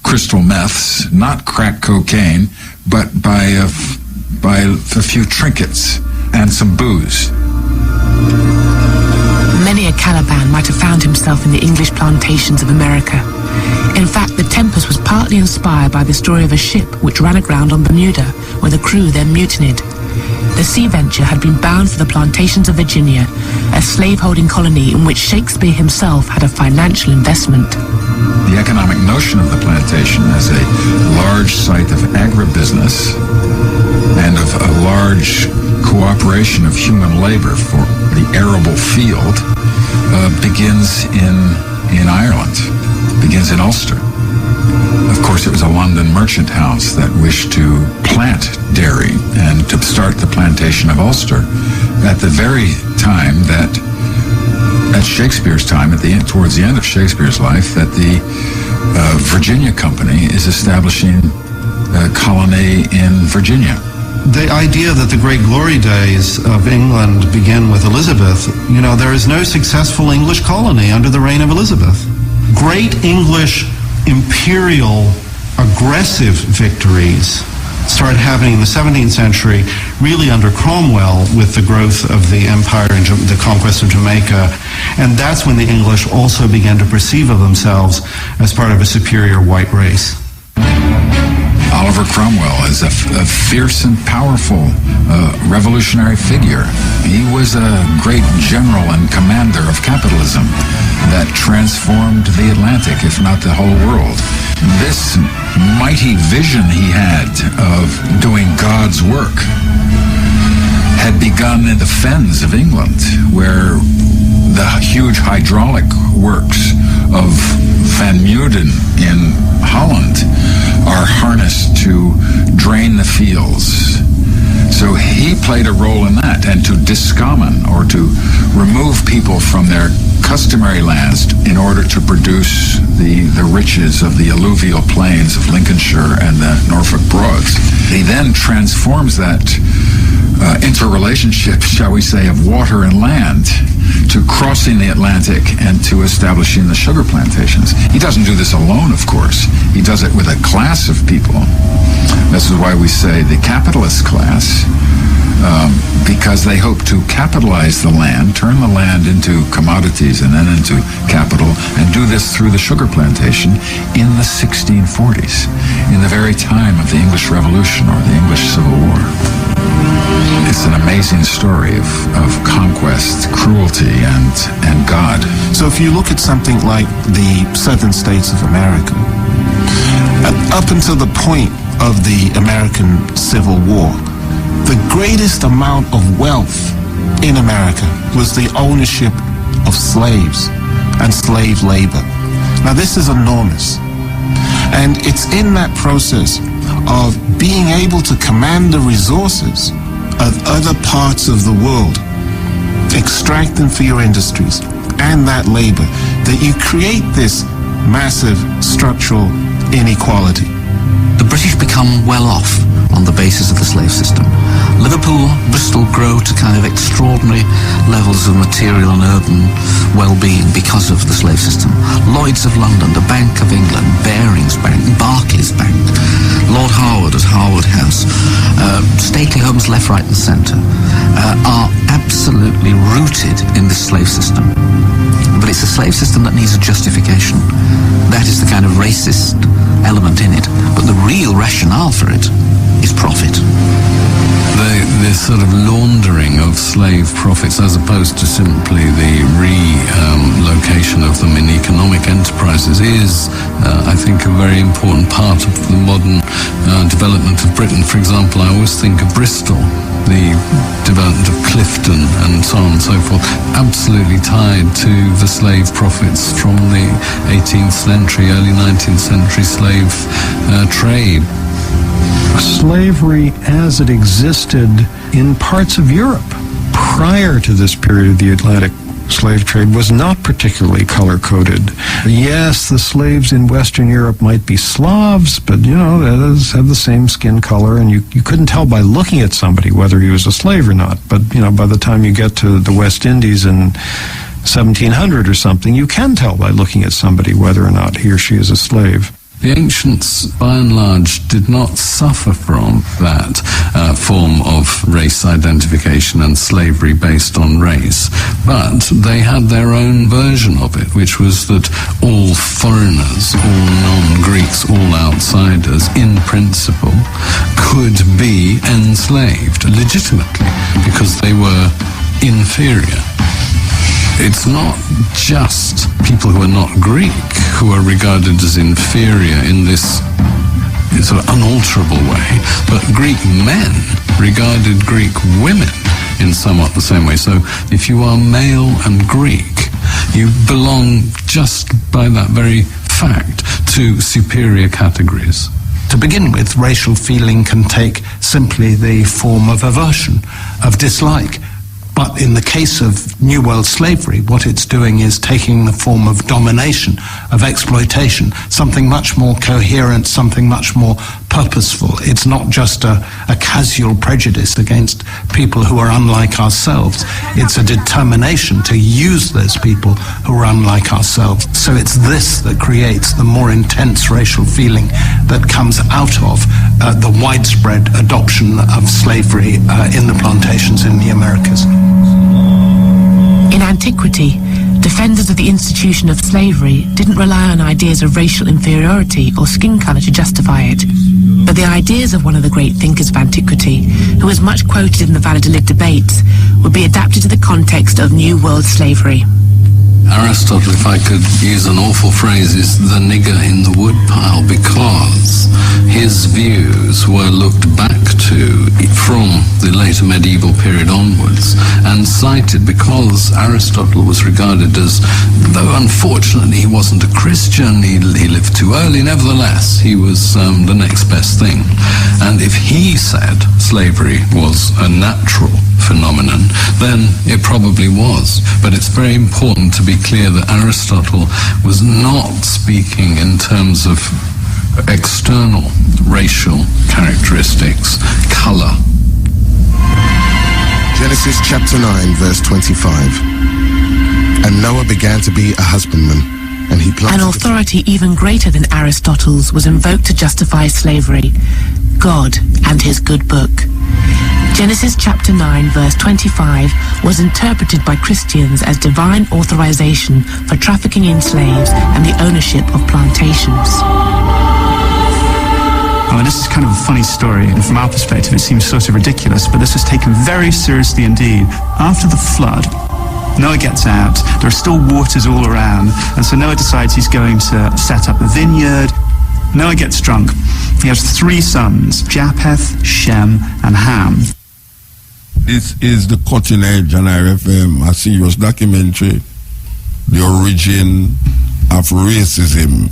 crystal meths, not crack cocaine, but by a few trinkets and some booze. Engineer Caliban might have found himself in the English plantations of America. In fact, the Tempest was partly inspired by the story of a ship which ran aground on Bermuda, where the crew then mutinied. The Sea Venture had been bound for the plantations of Virginia, a slaveholding colony in which Shakespeare himself had a financial investment. The economic notion of the plantation as a large site of agribusiness and of a large cooperation of human labor for the arable field begins in Ireland, begins in Ulster. Of course, it was a London merchant house that wished to plant dairy and to start the plantation of Ulster at the very time that, at Shakespeare's time, towards the end of Shakespeare's life, that the Virginia Company is establishing a colony in Virginia. The idea that the great glory days of England begin with Elizabeth, there is no successful English colony under the reign of Elizabeth. Great English imperial aggressive victories started happening in the 17th century, really under Cromwell with the growth of the empire and the conquest of Jamaica. And that's when the English also began to perceive of themselves as part of a superior white race. Oliver Cromwell is a fierce and powerful revolutionary figure. He was a great general and commander of capitalism that transformed the Atlantic, if not the whole world. This mighty vision he had of doing God's work had begun in the fens of England, where the huge hydraulic works of Van Muden in Holland are harnessed to drain the fields. So he played a role in that, and to discommon, or to remove people from their customary lands in order to produce the riches of the alluvial plains of Lincolnshire and the Norfolk Broads. He then transforms that interrelationship, shall we say, of water and land to crossing the Atlantic and to establishing the sugar plantations. He doesn't do this alone, of course. He does it with a class of people. This is why we say the capitalist class, because they hope to capitalize the land, turn the land into commodities and then into capital, and do this through the sugar plantation in the 1640s, in the very time of the English Revolution or the English Civil War. It's an amazing story of conquest, cruelty, and God. So if you look at something like the southern states of America, up until the point of the American Civil War, the greatest amount of wealth in America was the ownership of slaves and slave labor. Now this is enormous. And it's in that process of being able to command the resources of other parts of the world, extract them for your industries and that labor, that you create this massive structural inequality. The British become well off on the basis of the slave system. Liverpool, Bristol grow to kind of extraordinary levels of material and urban well-being because of the slave system. Lloyd's of London, the Bank of England, Barings Bank, Barclays Bank, Lord Harwood at Harwood House, stately homes left, right and centre, are absolutely rooted in this slave system. But it's a slave system that needs a justification. That is the kind of racist element in it. But the real rationale for it is profit. This sort of laundering of slave profits, as opposed to simply the relocation of them in economic enterprises, is, I think, a very important part of the modern development of Britain. For example, I always think of Bristol, the development of Clifton and so on and so forth, absolutely tied to the slave profits from the 18th century, early 19th century slave trade. Slavery as it existed in parts of Europe prior to this period of the Atlantic slave trade was not particularly color-coded. Yes, the slaves in Western Europe might be Slavs, but, they have the same skin color, and you couldn't tell by looking at somebody whether he was a slave or not. But, by the time you get to the West Indies in 1700 or something, you can tell by looking at somebody whether or not he or she is a slave. The ancients, by and large, did not suffer from that form of race identification and slavery based on race, but they had their own version of it, which was that all foreigners, all non-Greeks, all outsiders, in principle, could be enslaved legitimately because they were inferior. It's not just people who are not Greek who are regarded as inferior in this sort of unalterable way, but Greek men regarded Greek women in somewhat the same way. So if you are male and Greek, you belong just by that very fact to superior categories. To begin with, racial feeling can take simply the form of aversion, of dislike. But in the case of New World slavery, what it's doing is taking the form of domination, of exploitation, something much more coherent, something much more purposeful. It's not just a casual prejudice against people who are unlike ourselves. It's a determination to use those people who are unlike ourselves. So it's this that creates the more intense racial feeling that comes out of the widespread adoption of slavery in the plantations in the Americas. In antiquity, defenders of the institution of slavery didn't rely on ideas of racial inferiority or skin colour to justify it, but the ideas of one of the great thinkers of antiquity, who was much quoted in the Valladolid debates, would be adapted to the context of New World slavery. Aristotle, if I could use an awful phrase, is the nigger in the woodpile, because his views were looked back to from the later medieval period onwards and cited because Aristotle was regarded as, though unfortunately he wasn't a Christian, he lived too early, nevertheless he was the next best thing. And if he said slavery was a natural phenomenon, then it probably was. But it's very important to be clear that Aristotle was not speaking in terms of external racial characteristics, color. Genesis chapter 9, verse 25. And Noah began to be a husbandman, and he planted... An authority even greater than Aristotle's was invoked to justify slavery: God and his good book. Genesis chapter 9 verse 25 was interpreted by Christians as divine authorization for trafficking in slaves and the ownership of plantations. I mean, this is kind of a funny story, and from our perspective it seems sort of ridiculous, but this was taken very seriously indeed. After the flood, Noah gets out, there are still waters all around, and so Noah decides he's going to set up a vineyard. Noah gets drunk. He has 3 sons, Japheth, Shem, and Ham. This is the Cutting Edge on RFM, a serious documentary, The Origin of Racism.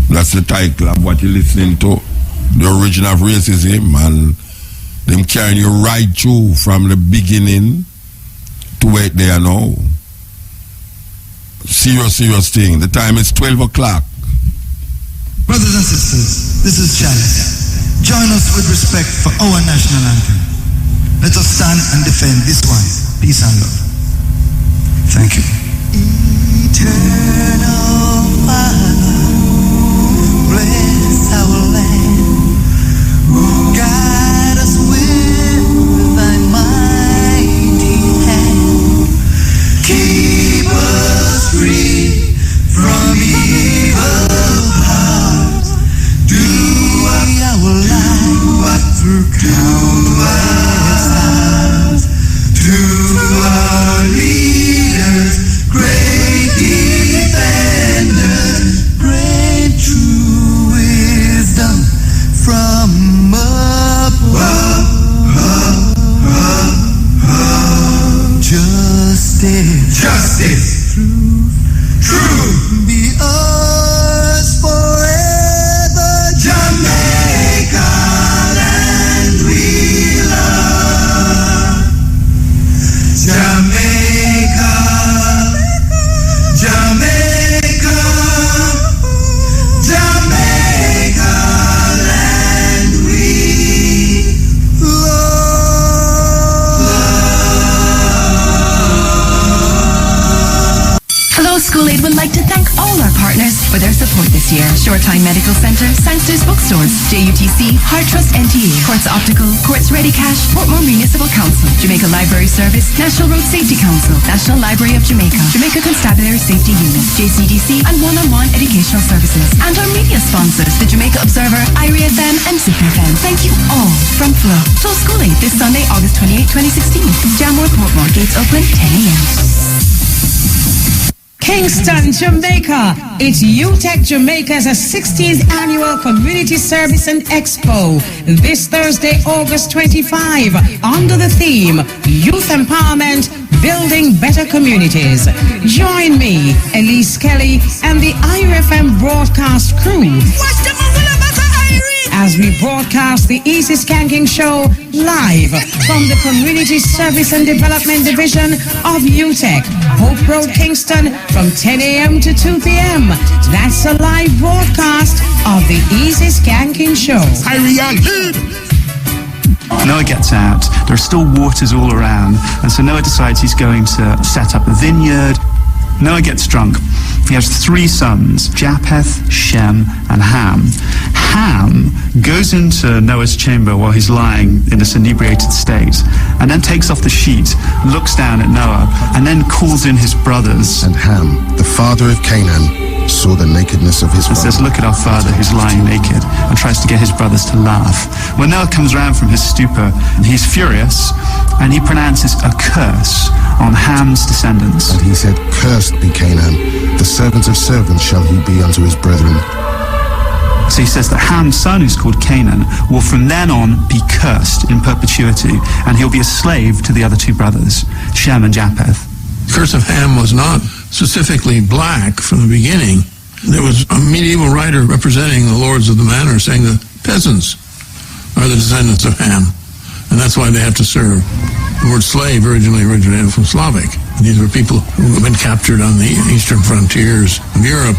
That's the title of what you're listening to. The Origin of Racism, and them carrying you right through from the beginning to where they are now. Serious thing. The time is 12 o'clock. Brothers and sisters, this is Chalice. Join us with respect for our national anthem. Let us stand and defend this one. Peace and love. Thank you. Eternal Father, bless our land. Guide us with thy mighty hand. Keep us free from evil powers. Do our life through countless stars. To our leaders, great defenders, pray true wisdom from above. Justice, truth, be ours forever. Jamaica, land we love. Jamaica, Jamaica, Jamaica, land we love. Hello, School Aid would like to thank all our partners partners for their support this year. Shoretime Medical Centre, Sangster's Bookstores, JUTC, Heart Trust NTA, Quartz Optical, Quartz Ready Cash, Portmore Municipal Council, Jamaica Library Service, National Road Safety Council, National Library of Jamaica, Jamaica Constabulary Safety Unit, JCDC, and one-on-one educational services. And our media sponsors, the Jamaica Observer, IRI FM, and Super FM. Thank you all from Flo. Flow School Aid this Sunday, August 28, 2016. Jamworth, Portmore, gates open 10 a.m. Kingston, Jamaica. It's UTech Jamaica's 16th annual Community Service and Expo. This Thursday, August 25, under the theme, Youth Empowerment, Building Better Communities. Join me, Elise Kelly, and the IRFM broadcast crew as we broadcast the Easy Skanking Show live from the Community Service and Development Division of UTech, Hope Road, Kingston, from 10 a.m. to 2 p.m. That's a live broadcast of the Easy Skanking Show. Noah gets out. There are still waters all around, and so Noah decides he's going to set up a vineyard. Noah gets drunk. He has 3 sons, Japheth, Shem, and Ham. Ham goes into Noah's chamber while he's lying in this inebriated state, and then takes off the sheet, looks down at Noah, and then calls in his brothers. And Ham, the father of Canaan, saw the nakedness of his father. And says, look at our father who's lying naked, and tries to get his brothers to laugh. When Noah comes around from his stupor, he's furious, and he pronounces a curse on Ham's descendants. And he said, cursed be Canaan, the servant of servants shall he be unto his brethren. So he says that Ham's son, who's called Canaan, will from then on be cursed in perpetuity, and he'll be a slave to the other 2 brothers, Shem and Japheth. The curse of Ham was not specifically black from the beginning. There was a medieval writer representing the lords of the manor saying the peasants are the descendants of Ham, and that's why they have to serve. The word slave originally originated from Slavic. These were people who had been captured on the eastern frontiers of Europe.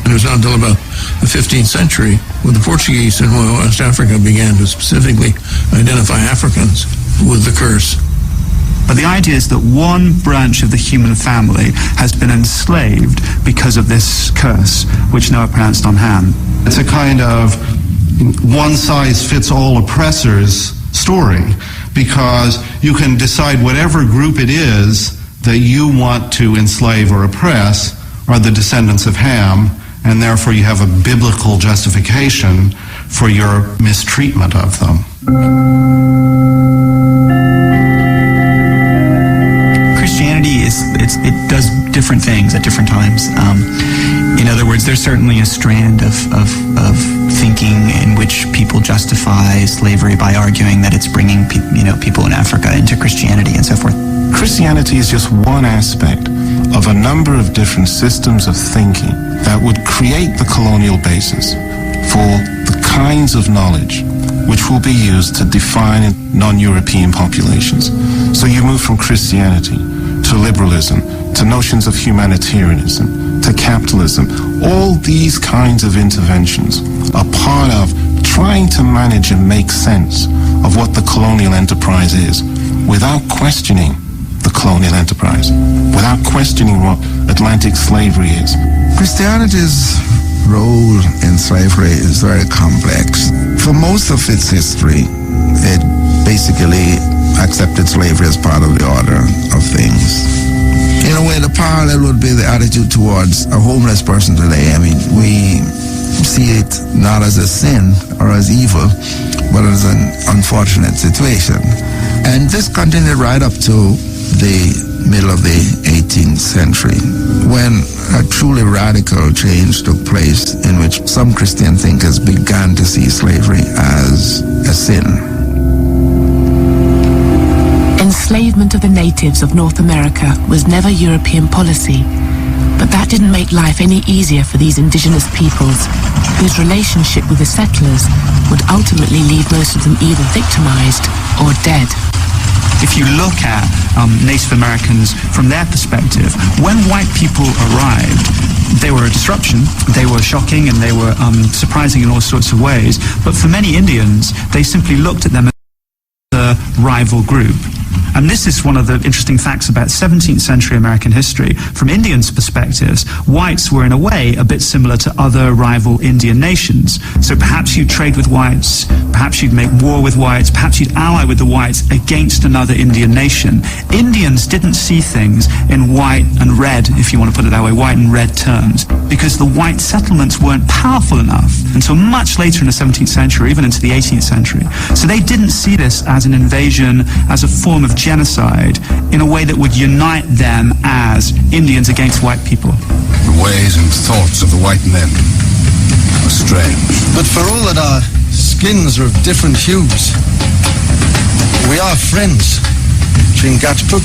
And it was not until about the 15th century when the Portuguese in West Africa began to specifically identify Africans with the curse. But the idea is that one branch of the human family has been enslaved because of this curse, which Noah pronounced on Ham. It's a kind of one-size-fits-all oppressors story, because you can decide whatever group it is that you want to enslave or oppress are the descendants of Ham, and therefore you have a biblical justification for your mistreatment of them. Christianity it does different things at different times. In other words, there's certainly a strand of thinking in which people justify slavery by arguing that it's bringing people in Africa into Christianity and so forth. Christianity is just one aspect of a number of different systems of thinking that would create the colonial basis for the kinds of knowledge which will be used to define non-European populations. So you move from Christianity to liberalism, to notions of humanitarianism, to capitalism. All these kinds of interventions are part of trying to manage and make sense of what the colonial enterprise is without questioning the colonial enterprise, without questioning what Atlantic slavery is. Christianity's role in slavery is very complex. For most of its history, it basically accepted slavery as part of the order of things. In a way, the parallel would be the attitude towards a homeless person today. I mean, we see it not as a sin or as evil, but as an unfortunate situation. And this continued right up to the middle of the 18th century, when a truly radical change took place in which some Christian thinkers began to see slavery as a sin. Enslavement of the natives of North America was never European policy, but that didn't make life any easier for these indigenous peoples, whose relationship with the settlers would ultimately leave most of them either victimized or dead. If you look at Native Americans from their perspective, when white people arrived, they were a disruption, they were shocking, and they were surprising in all sorts of ways. But for many Indians, they simply looked at them as a rival group. And this is one of the interesting facts about 17th century American history. From Indians' perspectives, whites were in a way a bit similar to other rival Indian nations. So perhaps you'd trade with whites, perhaps you'd make war with whites, perhaps you'd ally with the whites against another Indian nation. Indians didn't see things in white and red, if you want to put it that way, white and red terms, because the white settlements weren't powerful enough until much later in the 17th century, even into the 18th century. So they didn't see this as an invasion, as a form of genocide, in a way that would unite them as Indians against white people. The ways and thoughts of the white men are strange. But for all that our skins are of different hues, we are friends. Chingatpuk.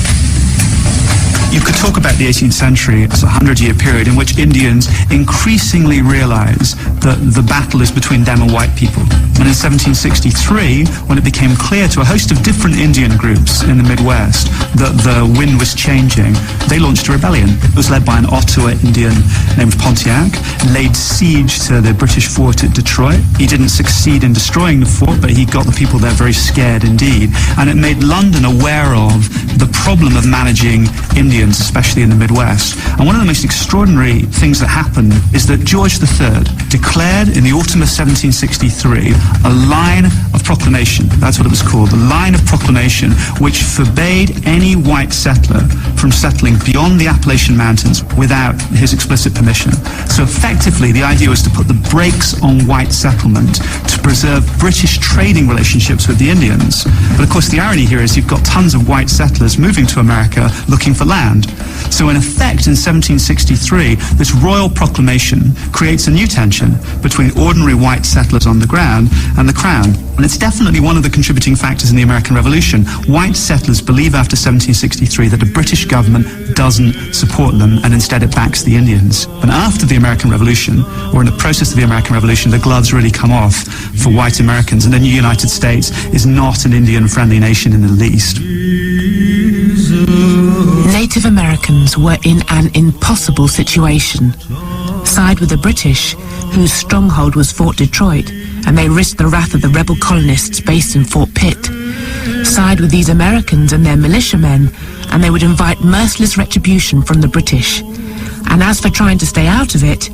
You could talk about the 18th century as a 100-year period in which Indians increasingly realize that the battle is between them and white people. And in 1763, when it became clear to a host of different Indian groups in the Midwest that the wind was changing, they launched a rebellion. It was led by an Ottawa Indian named Pontiac, laid siege to the British fort at Detroit. He didn't succeed in destroying the fort, but he got the people there very scared indeed. And it made London aware of the problem of managing Indians, especially in the Midwest. And one of the most extraordinary things that happened is that George III declared in the autumn of 1763 a line of proclamation. That's what it was called, the line of proclamation, which forbade any white settler from settling beyond the Appalachian Mountains without his explicit permission. So effectively, the idea was to put the brakes on white settlement to preserve British trading relationships with the Indians. But of course, the irony here is you've got tons of white settlers moving to America looking for land. So in effect, in 1763, this royal proclamation creates a new tension between ordinary white settlers on the ground and the Crown. And it's definitely one of the contributing factors in the American Revolution. White settlers believe after 1763 that the British government doesn't support them and instead it backs the Indians. And after the American Revolution, or in the process of the American Revolution, the gloves really come off for white Americans, and the new United States is not an Indian-friendly nation in the least. Native Americans were in an impossible situation. Side with the British, whose stronghold was Fort Detroit, and they risked the wrath of the rebel colonists based in Fort Pitt. Side with these Americans and their militiamen, and they would invite merciless retribution from the British. And as for trying to stay out of it,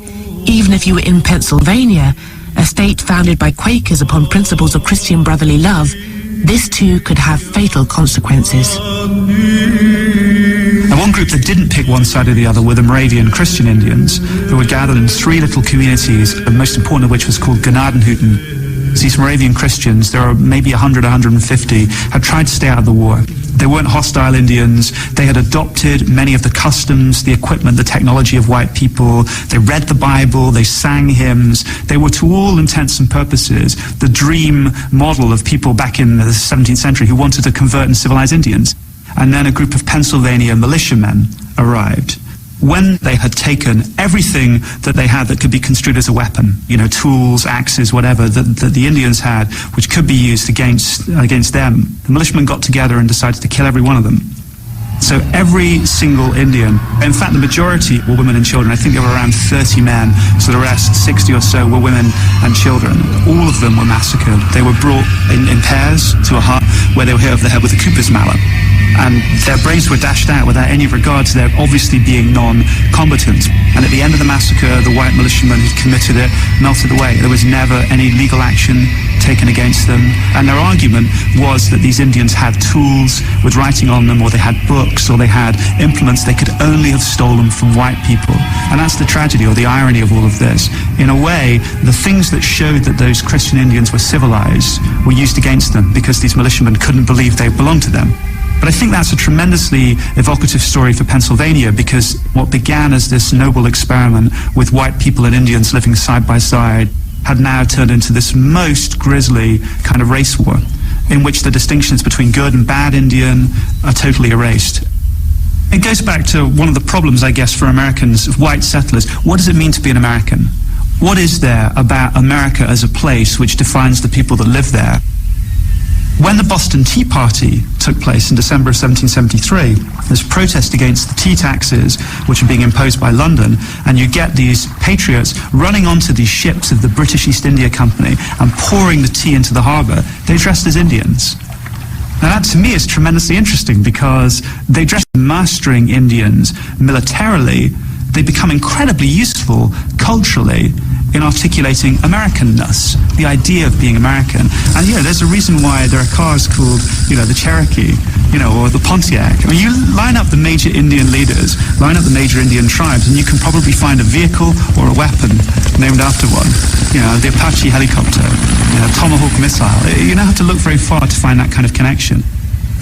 even if you were in Pennsylvania, a state founded by Quakers upon principles of Christian brotherly love, this too could have fatal consequences. And one group that didn't pick one side or the other were the Moravian Christian Indians, who were gathered in three little communities, the most important of which was called Gnadenhutten. These Moravian Christians, there are maybe 100, 150, had tried to stay out of the war. They weren't hostile Indians. They had adopted many of the customs, the equipment, the technology of white people. They read the Bible. They sang hymns. They were, to all intents and purposes, the dream model of people back in the 17th century who wanted to convert and civilize Indians. And then a group of Pennsylvania militiamen arrived. When they had taken everything that they had that could be construed as a weapon, tools, axes, whatever, that the Indians had, which could be used against them, the militiamen got together and decided to kill every one of them. So every single Indian, in fact the majority were women and children. I think there were around 30 men, so the rest, 60 or so, were women and children. All of them were massacred. They were brought in pairs to a hut where they were hit over the head with a cooper's mallet. And their brains were dashed out without any regard to their obviously being non-combatants. And at the end of the massacre, the white militiamen who committed it melted away. There was never any legal action taken against them. And their argument was that these Indians had tools with writing on them, or they had books, or they had implements they could only have stolen from white people. And that's the tragedy or the irony of all of this. In a way, the things that showed that those Christian Indians were civilized were used against them because these militiamen couldn't believe they belonged to them. But I think that's a tremendously evocative story for Pennsylvania, because what began as this noble experiment with white people and Indians living side by side had now turned into this most grisly kind of race war, in which the distinctions between good and bad Indian are totally erased. It goes back to one of the problems, I guess, for Americans, white settlers. What does it mean to be an American? What is there about America as a place which defines the people that live there? When the Boston Tea Party took place in December of 1773, there's protest against the tea taxes which are being imposed by London, and you get these patriots running onto these ships of the British East India Company and pouring the tea into the harbour. They're dressed as Indians. Now that to me is tremendously interesting because they just mastering Indians militarily, they become incredibly useful culturally in articulating Americanness, the idea of being American. And there's a reason why there are cars called, the Cherokee, or the Pontiac. I mean, you line up the major Indian leaders, line up the major Indian tribes, and you can probably find a vehicle or a weapon named after one. The Apache helicopter, Tomahawk missile. You don't have to look very far to find that kind of connection.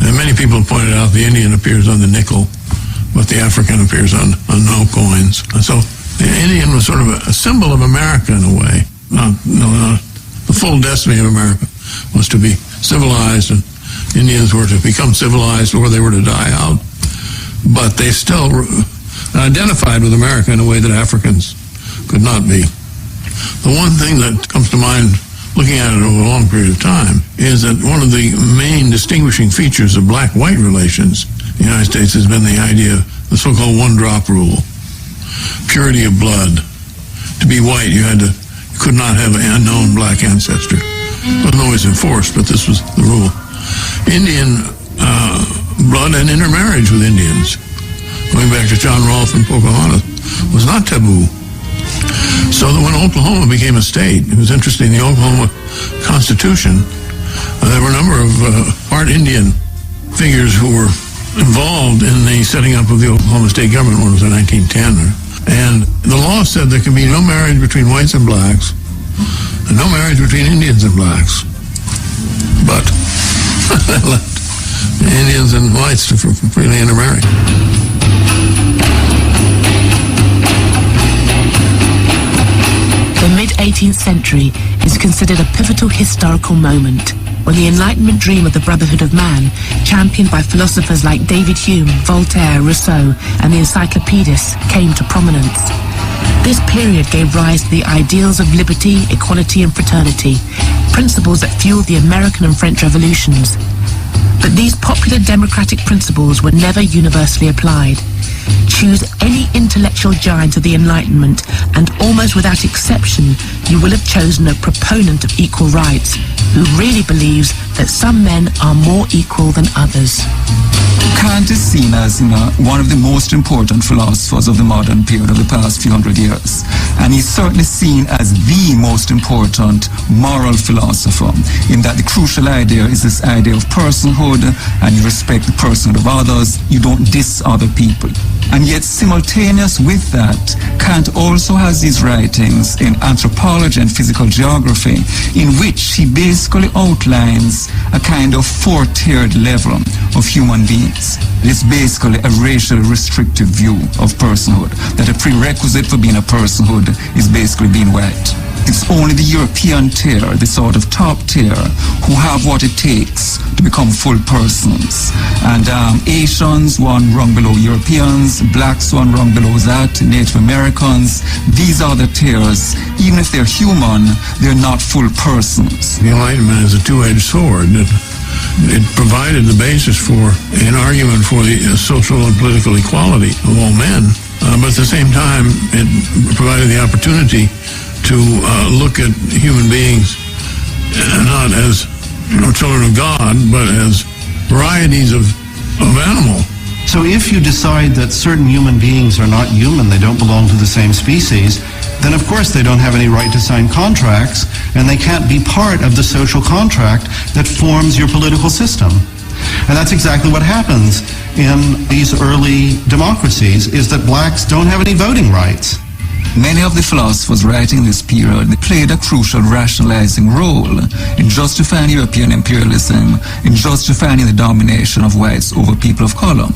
And many people pointed out the Indian appears on the nickel, but the African appears on no coins. And so the Indian was sort of a symbol of America in a way. Not the full destiny of America was to be civilized, and Indians were to become civilized or they were to die out. But they still identified with America in a way that Africans could not be. The one thing that comes to mind looking at it over a long period of time is that one of the main distinguishing features of black-white relations in the United States has been the idea of the so-called one-drop rule. Purity of blood. To be white, you could not have an unknown black ancestry. It wasn't always enforced, but this was the rule. Indian blood and intermarriage with Indians, going back to John Rolfe and Pocahontas, was not taboo. So that when Oklahoma became a state, it was interesting, the Oklahoma Constitution, there were a number of part Indian figures who were involved in the setting up of the Oklahoma state government when it was in 1910. And the law said there can be no marriage between whites and blacks, and no marriage between Indians and blacks. But that left the Indians and whites to freely intermarry. The mid-18th century is considered a pivotal historical moment when the Enlightenment dream of the brotherhood of man, championed by philosophers like David Hume, Voltaire, Rousseau, and the encyclopedists, came to prominence. This period gave rise to the ideals of liberty, equality, and fraternity, principles that fueled the American and French revolutions. But these popular democratic principles were never universally applied. Choose any intellectual giant of the Enlightenment, and almost without exception, you will have chosen a proponent of equal rights, who really believes that some men are more equal than others. Kant is seen as one of the most important philosophers of the modern period of the past few hundred years. And he's certainly seen as the most important moral philosopher, in that the crucial idea is this idea of personhood, and you respect the personhood of others, you don't diss other people. And yet simultaneous with that, Kant also has these writings in anthropology and physical geography, in which he basically outlines a kind of four-tiered level of human beings. It's basically a racially restrictive view of personhood, that a prerequisite for being a personhood is basically being white. It's only the European tier, the sort of top tier, who have what it takes to become full persons. And Asians, one rung below Europeans, blacks, one rung below that, Native Americans. These are the tiers. Even if they're human, they're not full persons. The Enlightenment is a two-edged sword. It provided the basis for an argument for the social and political equality of all men. But at the same time, it provided the opportunity to look at human beings not as children of God, but as varieties of animal. So if you decide that certain human beings are not human, they don't belong to the same species, then of course they don't have any right to sign contracts, and they can't be part of the social contract that forms your political system. And that's exactly what happens in these early democracies, is that blacks don't have any voting rights. Many of the philosophers writing this period played a crucial rationalizing role in justifying European imperialism, in justifying the domination of whites over people of color.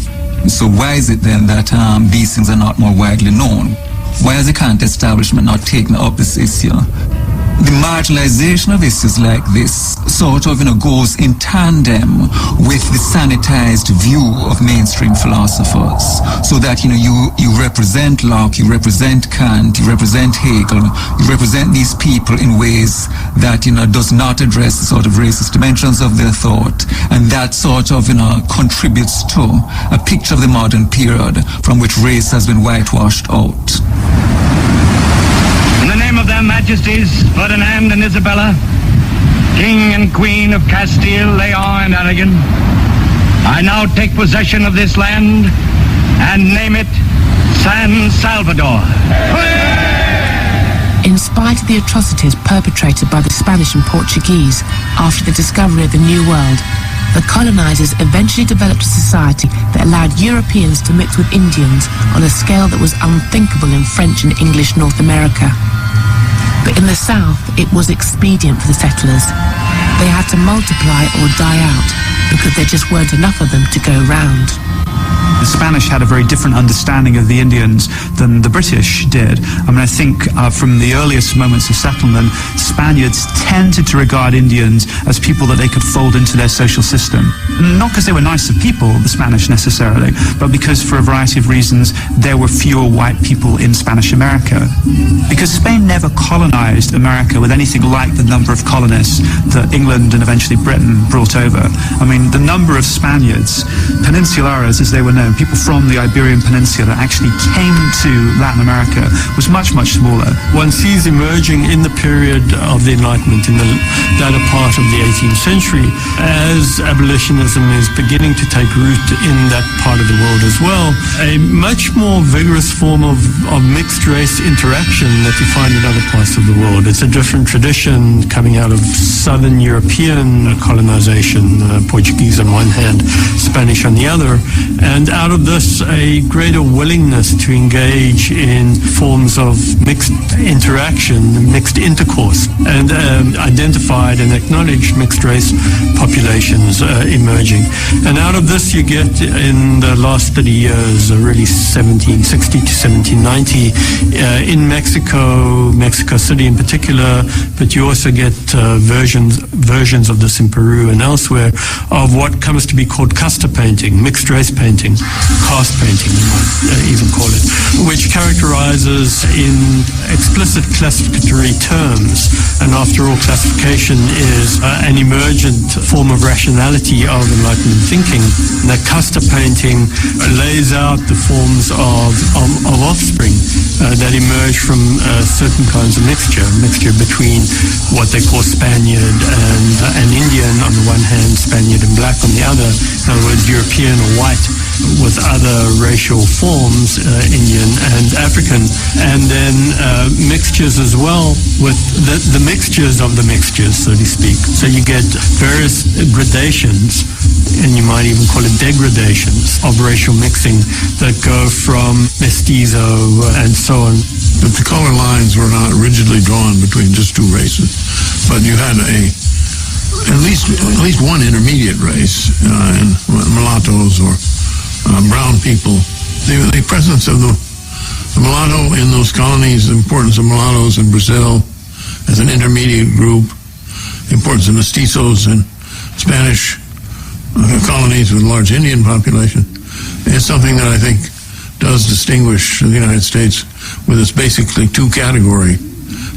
So why is it then that these things are not more widely known? Why has the Kant establishment not taken up this issue? The marginalization of issues like this sort of goes in tandem with the sanitized view of mainstream philosophers. So that you represent Locke, you represent Kant, you represent Hegel, you represent these people in ways that does not address the sort of racist dimensions of their thought, and that sort of contributes to a picture of the modern period from which race has been whitewashed out. In the name of their Majesties, Ferdinand and Isabella, King and Queen of Castile, Leon, and Aragon, I now take possession of this land and name it San Salvador. In spite of the atrocities perpetrated by the Spanish and Portuguese after the discovery of the New World, the colonizers eventually developed a society that allowed Europeans to mix with Indians on a scale that was unthinkable in French and English North America. But in the South, it was expedient for the settlers. They had to multiply or die out because there just weren't enough of them to go round. The Spanish had a very different understanding of the Indians than the British did. I mean, I think from the earliest moments of settlement, Spaniards tended to regard Indians as people that they could fold into their social system. Not because they were nicer people, the Spanish necessarily, but because for a variety of reasons, there were fewer white people in Spanish America. Because Spain never colonized America with anything like the number of colonists that England and eventually Britain brought over. I mean, the number of Spaniards, peninsulares as they were known, people from the Iberian Peninsula that actually came to Latin America, was much, much smaller. One sees emerging in the period of the Enlightenment, in the latter part of the 18th century, as abolitionism is beginning to take root in that part of the world as well, a much more vigorous form of mixed race interaction that you find in other parts of the world. It's a different tradition coming out of Southern European colonization, Portuguese on one hand, Spanish on the other, and out of this a greater willingness to engage in forms of mixed interaction, mixed intercourse, and identified and acknowledged mixed race populations emerging. And out of this you get, in the last 30 years, really 1760 to 1790, in Mexico City in particular, but you also get versions of this in Peru and elsewhere, of what comes to be called casta painting, mixed race painting, caste painting you might even call it, which characterizes in explicit classificatory terms, and after all, classification is an emergent form of rationality of Enlightenment thinking. The casta painting lays out the forms of offspring that emerge from certain kinds of mixture between what they call Spaniard and Indian on the one hand, Spaniard and black on the other, in other words, European or white with other racial forms, Indian and African, and then mixtures as well with the mixtures of the mixtures, so to speak. So you get various gradations, and you might even call it degradations of racial mixing that go from mestizo and so on. But the color lines were not rigidly drawn between just two races, but you had at least one intermediate race, mulattoes or brown people. The presence of the mulatto in those colonies, the importance of mulattoes in Brazil as an intermediate group, the importance of mestizos in Spanish colonies with a large Indian population, is something that I think does distinguish the United States with its basically two-category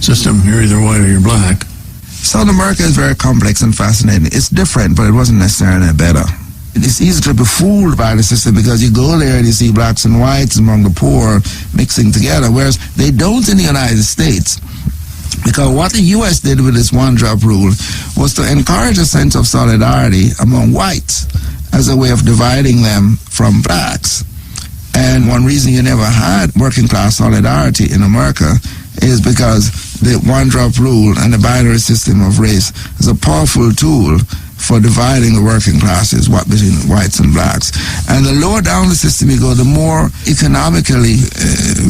system. You're either white or you're black. South America is very complex and fascinating. It's different, but it wasn't necessarily better. It's easy to be fooled by the system because you go there and you see blacks and whites among the poor mixing together, whereas they don't in the United States. Because what the U.S. did with this one-drop rule was to encourage a sense of solidarity among whites as a way of dividing them from blacks. And one reason you never had working-class solidarity in America is because the one-drop rule and the binary system of race is a powerful tool for dividing the working classes, between whites and blacks. And the lower down the system you go, the more economically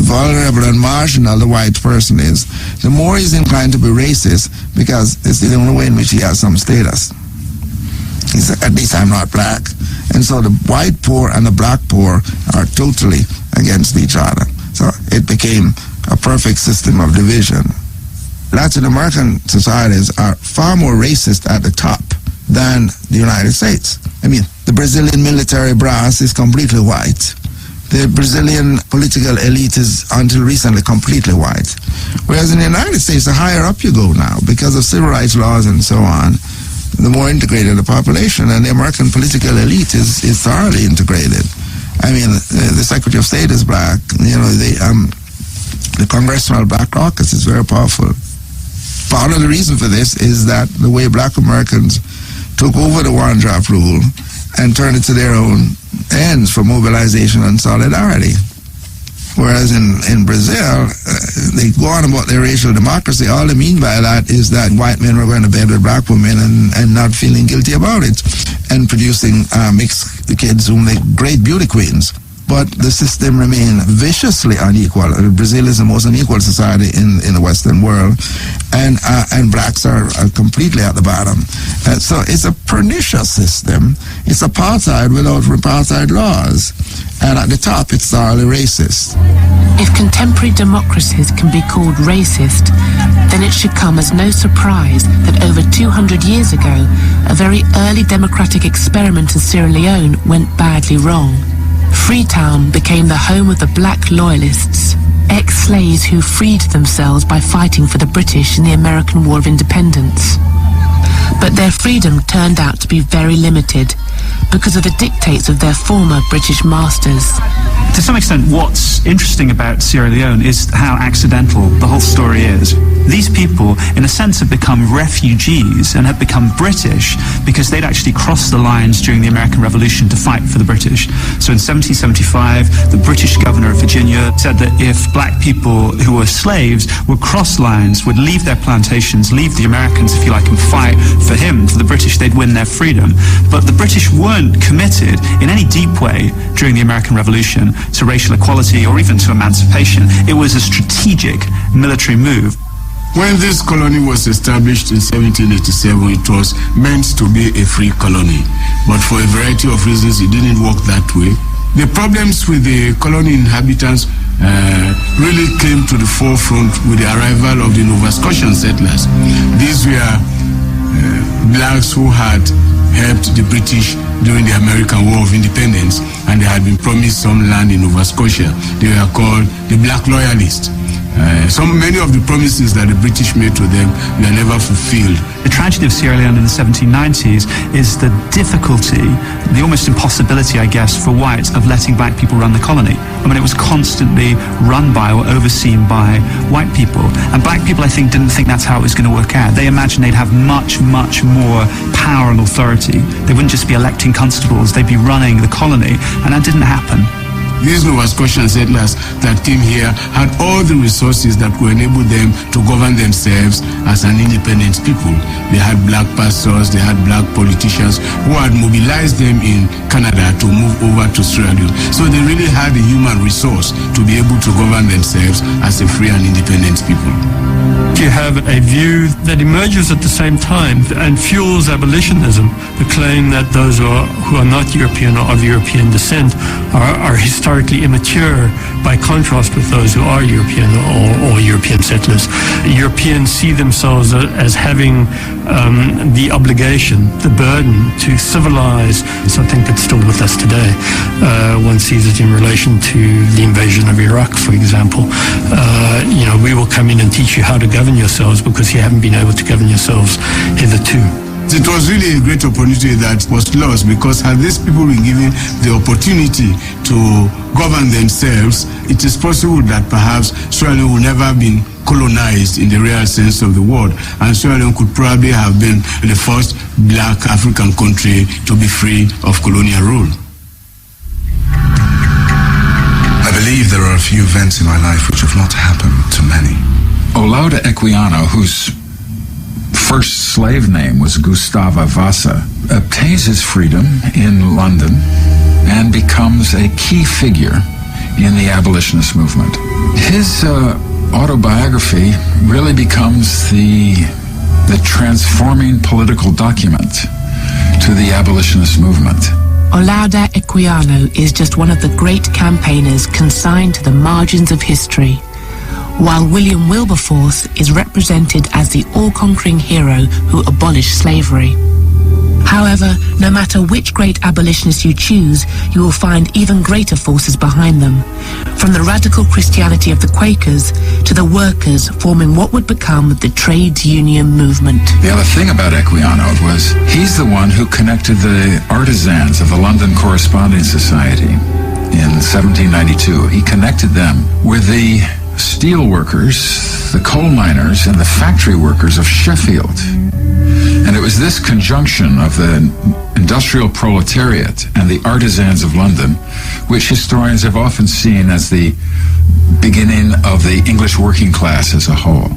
vulnerable and marginal the white person is, the more he's inclined to be racist, because it's the only way in which he has some status. He said, at least I'm not black. And so the white poor and the black poor are totally against each other. So it became a perfect system of division. Latin American societies are far more racist at the top than the United States. I mean, the Brazilian military brass is completely white. The Brazilian political elite is, until recently, completely white. Whereas in the United States, the higher up you go now, because of civil rights laws and so on, the more integrated the population, and the American political elite is thoroughly integrated. I mean, the Secretary of State is black. You know, the Congressional Black Caucus is very powerful. part of the reason for this is that the way black Americans took over the one-draft rule and turned it to their own ends for mobilization and solidarity. Whereas in Brazil, they go on about their racial democracy. All they mean by that is that white men were going to bed with black women and not feeling guilty about it, and producing mixed kids whom they great beauty queens. But the system remained viciously unequal. Brazil is the most unequal society in the Western world, and blacks are completely at the bottom. So it's a pernicious system. It's apartheid without apartheid laws. And at the top, it's thoroughly racist. If contemporary democracies can be called racist, then it should come as no surprise that over 200 years ago, a very early democratic experiment in Sierra Leone went badly wrong. Freetown became the home of the black loyalists, ex-slaves who freed themselves by fighting for the British in the American War of Independence. But their freedom turned out to be very limited because of the dictates of their former British masters. To some extent, what's interesting about Sierra Leone is how accidental the whole story is. These people, in a sense, have become refugees and have become British because they'd actually crossed the lines during the American Revolution to fight for the British. So in 1775, the British governor of Virginia said that if black people who were slaves would cross lines, would leave their plantations, leave the Americans, if you like, and fight for him, for the British, they'd win their freedom. But the British weren't committed in any deep way during the American Revolution to racial equality or even to emancipation. It was a strategic military move. When this colony was established in 1787, it was meant to be a free colony. But for a variety of reasons, it didn't work that way. The problems with the colony inhabitants really came to the forefront with the arrival of the Nova Scotian settlers. These were blacks who had helped the British during the American War of Independence, and they had been promised some land in Nova Scotia. They were called the Black Loyalists. Many of the promises that the British made to them were never fulfilled. The tragedy of Sierra Leone in the 1790s is the difficulty, the almost impossibility, I guess, for whites of letting black people run the colony. I mean, it was constantly run by or overseen by white people. And black people, I think, didn't think that's how it was going to work out. They imagined they'd have much, much more power and authority. They wouldn't just be electing constables, they'd be running the colony. And that didn't happen. These Nova Scotian settlers that came here had all the resources that would enable them to govern themselves as an independent people. They had black pastors, they had black politicians who had mobilized them in Canada to move over to Sierra Leone. So they really had the human resource to be able to govern themselves as a free and independent people. You have a view that emerges at the same time and fuels abolitionism, the claim that those who are not European or of European descent are historically immature by contrast with those who are European or European settlers. Europeans see themselves as having the obligation, the burden to civilize, something that's still with us today. One sees it in relation to the invasion of Iraq, for example. We will come in and teach you how to govern yourselves because you haven't been able to govern yourselves hitherto. It was really a great opportunity that was lost, because had these people been given the opportunity to govern themselves, it is possible that perhaps Sierra Leone would never have been colonized in the real sense of the word, and Sierra Leone could probably have been the first black African country to be free of colonial rule. I believe there are a few events in my life which have not happened to many. Olaudah Equiano, whose first slave name was Gustavo Vassa, obtains his freedom in London and becomes a key figure in the abolitionist movement. His autobiography really becomes the transforming political document to the abolitionist movement. Olaudah Equiano is just one of the great campaigners consigned to the margins of history, while William Wilberforce is represented as the all-conquering hero who abolished slavery. However, no matter which great abolitionist you choose, you will find even greater forces behind them, from the radical Christianity of the Quakers to the workers forming what would become the trades union movement. The other thing about Equiano was he's the one who connected the artisans of the London Corresponding Society in 1792. He connected them with the steel workers, the coal miners, and the factory workers of Sheffield. And it was this conjunction of the industrial proletariat and the artisans of London, which historians have often seen as the beginning of the English working class as a whole.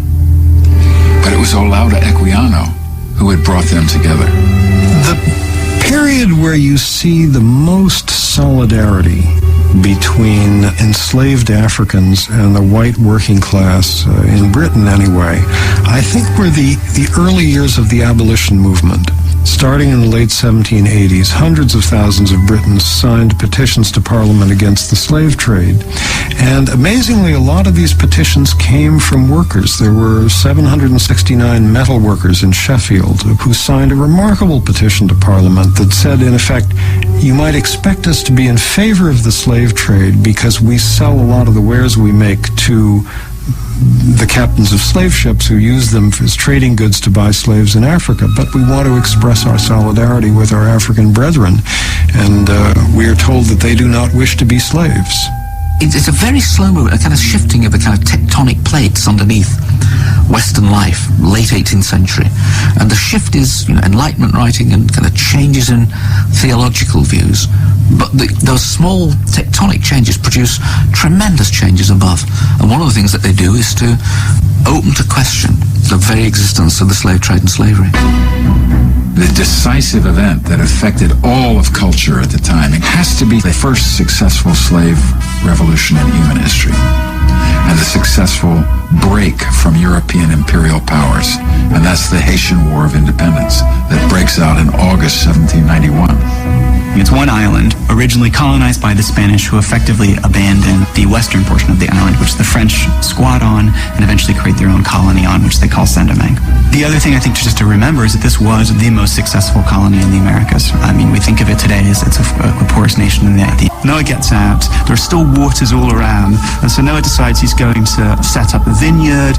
But it was Olaudah Equiano who had brought them together. The period where you see the most solidarity between enslaved Africans and the white working class, in Britain anyway, I think were the early years of the abolition movement. Starting in the late 1780s, hundreds of thousands of Britons signed petitions to Parliament against the slave trade. And amazingly, a lot of these petitions came from workers. There were 769 metal workers in Sheffield who signed a remarkable petition to Parliament that said, in effect, you might expect us to be in favor of the slave trade because we sell a lot of the wares we make to the captains of slave ships who use them as trading goods to buy slaves in Africa, but we want to express our solidarity with our African brethren, and we are told that they do not wish to be slaves. It's a very slow movement, a kind of shifting of the kind of tectonic plates underneath Western life, late 18th century. And the shift is, Enlightenment writing and kind of changes in theological views. But those small tectonic changes produce tremendous changes above. And one of the things that they do is to open to question the very existence of the slave trade and slavery. The decisive event that affected all of culture at the time, it has to be the first successful slave revolution in human history, and the successful break from European imperial powers. And that's the Haitian War of Independence that breaks out in August 1791. It's one island, originally colonized by the Spanish, who effectively abandoned the western portion of the island, which the French squat on and eventually create their own colony on, which they call Saint-Domingue. The other thing I think just to remember is that this was the most successful colony in the Americas. I mean, we think of it today as it's the poorest nation in the earth. Noah gets out, there are still waters all around, and so Noah decides he's going to set up a vineyard.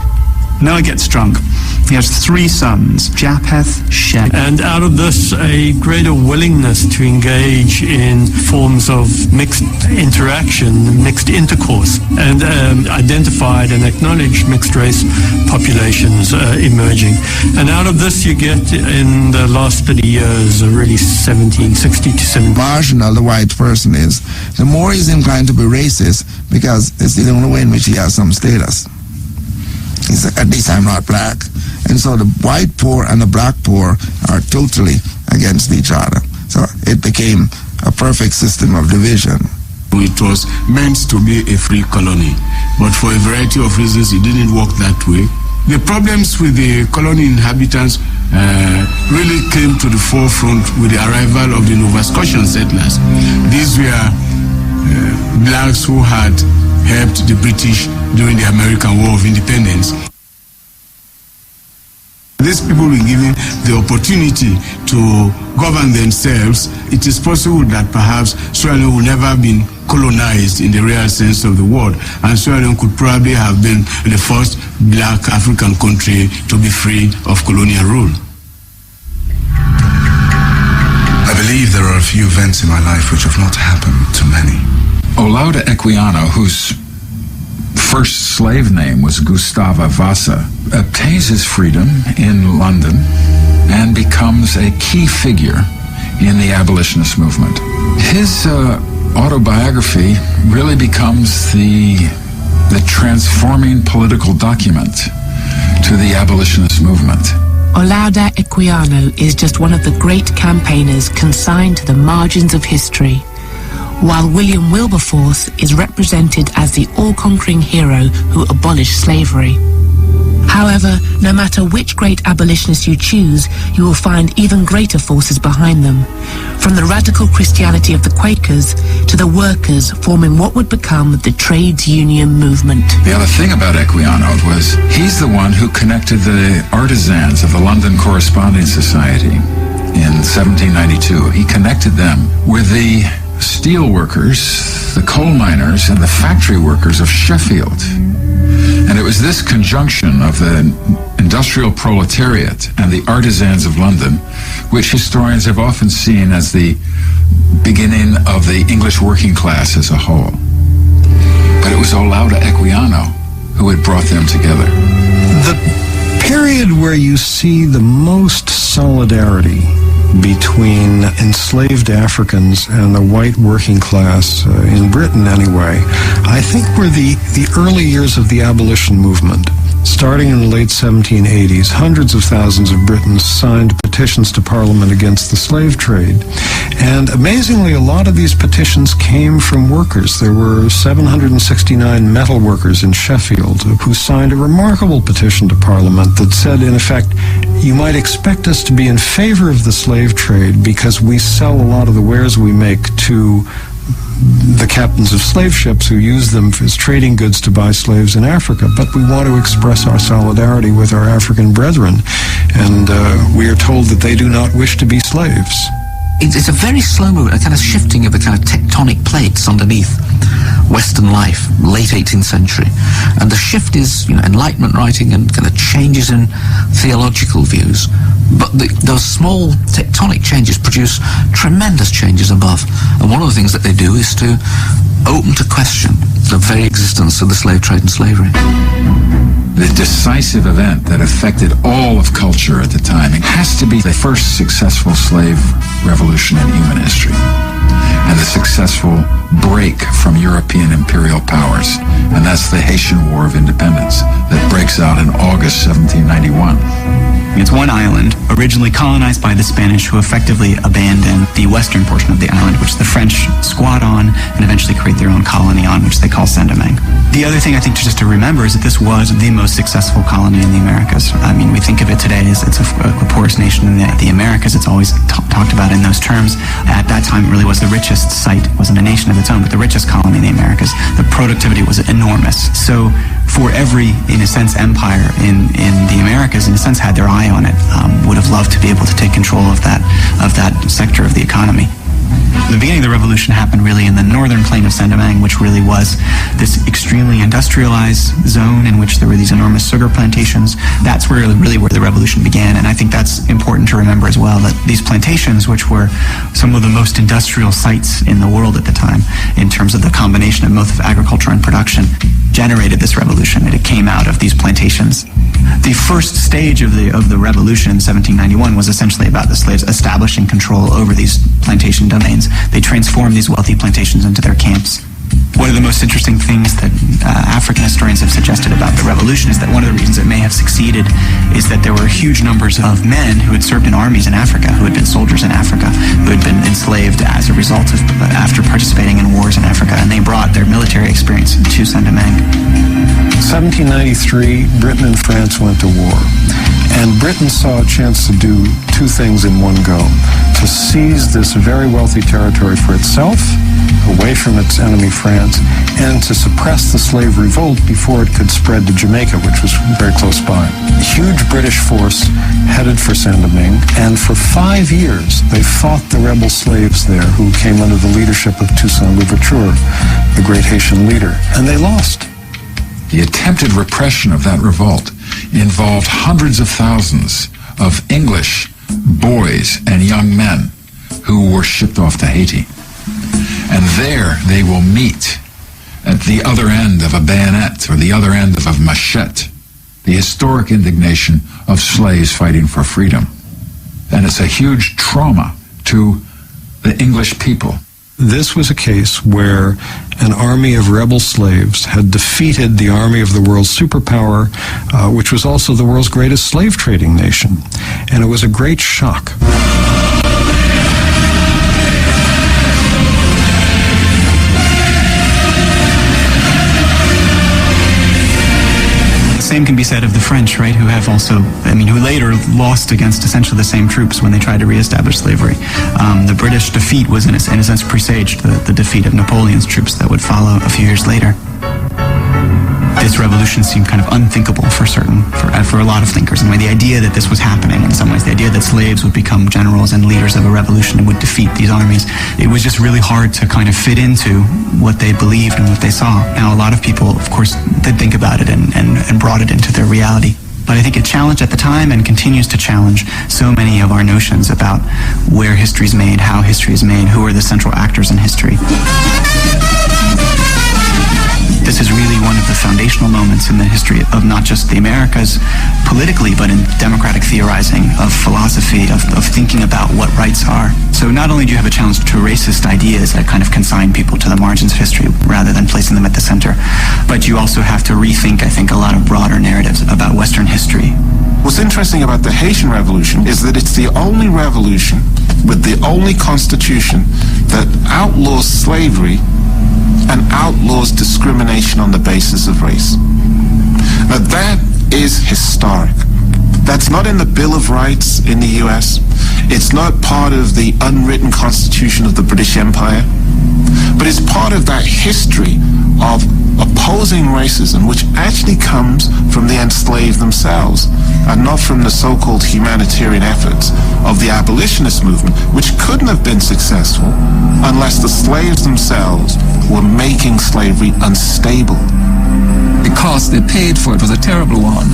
Noah gets drunk. He has 3 sons, Japheth, Shem. And out of this, a greater willingness to engage in forms of mixed interaction, mixed intercourse, and identified and acknowledged mixed race populations emerging. And out of this, you get, in the last 30 years, really 1760 to 70. Marginal the white person is, the more he's inclined to be racist, because it's the only way in which he has some status. He's like, at least I'm not black. And so the white poor and the black poor are totally against each other. So it became a perfect system of division. It was meant to be a free colony, but for a variety of reasons it didn't work that way. The problems with the colony inhabitants really came to the forefront with the arrival of the Nova Scotian settlers. These were blacks who had helped the British during the American War of Independence. These people were given the opportunity to govern themselves. It is possible that perhaps Sierra Leone would never have been colonized in the real sense of the word, and Sierra Leone could probably have been the first black African country to be free of colonial rule. I believe there are a few events in my life which have not happened to many. Olaudah Equiano, whose first slave name was Gustava Vasa, obtains his freedom in London and becomes a key figure in the abolitionist movement. His autobiography really becomes the transforming political document to the abolitionist movement. Olaudah Equiano is just one of the great campaigners consigned to the margins of history, while William Wilberforce is represented as the all-conquering hero who abolished slavery. However, no matter which great abolitionist you choose, you will find even greater forces behind them, from the radical Christianity of the Quakers to the workers forming what would become the trades union movement. The other thing about Equiano was he's the one who connected the artisans of the London Corresponding Society in 1792. He connected them with the steel workers, the coal miners, and the factory workers of Sheffield. And it was this conjunction of the industrial proletariat and the artisans of London, which historians have often seen as the beginning of the English working class as a whole. But it was Olaudah Equiano who had brought them together. The period where you see the most solidarity between enslaved Africans and the white working class, in Britain anyway, I think were the early years of the abolition movement. Starting in the late 1780s, hundreds of thousands of Britons signed petitions to Parliament against the slave trade. And amazingly, a lot of these petitions came from workers. There were 769 metal workers in Sheffield who signed a remarkable petition to Parliament that said, in effect, you might expect us to be in favor of the slave trade because we sell a lot of the wares we make to the captains of slave ships who use them as trading goods to buy slaves in Africa, but we want to express our solidarity with our African brethren, and we are told that they do not wish to be slaves. It's a very slow movement, a kind of shifting of the kind of tectonic plates underneath Western life, late 18th century. And the shift is, Enlightenment writing and kind of changes in theological views. But those small tectonic changes produce tremendous changes above. And one of the things that they do is to open to question the very existence of the slave trade and slavery. The decisive event that affected all of culture at the time, it has to be the first successful slave revolution in human history, and the successful break from European imperial powers. And that's the Haitian War of Independence that breaks out in August 1791. It's one island, originally colonized by the Spanish, who effectively abandoned the western portion of the island, which the French squat on and eventually create their own colony on, which they call Saint-Domingue. The other thing I think just to remember is that this was the most successful colony in the Americas. I mean, we think of it today as it's a poorest nation in the Americas. It's always talked about in those terms. At that time, it really was the richest site. It wasn't a nation of its own, but the richest colony in the Americas. The productivity was enormous. So for every, in a sense, empire in the Americas, in a sense, had their eye on it, would have loved to be able to take control of that sector of the economy. The beginning of the revolution happened really in the northern plain of Saint-Domingue, which really was this extremely industrialized zone in which there were these enormous sugar plantations. That's really where the revolution began, and I think that's important to remember as well, that these plantations, which were some of the most industrial sites in the world at the time, in terms of the combination of both agriculture and production, generated this revolution, and it came out of these plantations. The first stage of the revolution in 1791 was essentially about the slaves establishing control over these plantation domains. They transformed these wealthy plantations into their camps. One of the most interesting things that African historians have suggested about the revolution is that one of the reasons it may have succeeded is that there were huge numbers of men who had served in armies in Africa, who had been soldiers in Africa, who had been enslaved as a result of after participating in wars in Africa, and they brought their military experience to Saint-Domingue. 1793, Britain and France went to war, and Britain saw a chance to do two things in one go: to seize this very wealthy territory for itself, away from its enemy France, and to suppress the slave revolt before it could spread to Jamaica, which was very close by. A huge British force headed for Saint-Domingue, and for 5 years they fought the rebel slaves there who came under the leadership of Toussaint Louverture, the great Haitian leader, and they lost. The attempted repression of that revolt involved hundreds of thousands of English boys and young men who were shipped off to Haiti. And there they will meet at the other end of a bayonet or the other end of a machete, the historic indignation of slaves fighting for freedom. And it's a huge trauma to the English people. This was a case where an army of rebel slaves had defeated the army of the world's superpower, which was also the world's greatest slave trading nation. And it was a great shock. Same can be said of the French, right, who have also, who later lost against essentially the same troops when they tried to reestablish slavery. The British defeat was, in a sense, presaged the defeat of Napoleon's troops that would follow a few years later. This revolution seemed kind of unthinkable for a lot of thinkers. And the idea that this was happening, in some ways, the idea that slaves would become generals and leaders of a revolution and would defeat these armies, it was just really hard to kind of fit into what they believed and what they saw. Now, a lot of people, of course, did think about it and brought it into their reality. But I think it challenged at the time and continues to challenge so many of our notions about where history is made, how history is made, who are the central actors in history. This is really one of the foundational moments in the history of not just the Americas politically, but in democratic theorizing of philosophy, of thinking about what rights are. So not only do you have a challenge to racist ideas that kind of consign people to the margins of history rather than placing them at the center, but you also have to rethink, I think, a lot of broader narratives about Western history. What's interesting about the Haitian Revolution is that it's the only revolution with the only constitution that outlaws slavery and outlaws discrimination on the basis of race. Now that is historic. That's not in the Bill of Rights in the US. It's not part of the unwritten constitution of the British Empire. But it's part of that history of opposing racism, which actually comes from the enslaved themselves, and not from the so-called humanitarian efforts of the abolitionist movement, which couldn't have been successful unless the slaves themselves were making slavery unstable. The cost they paid for it was a terrible one,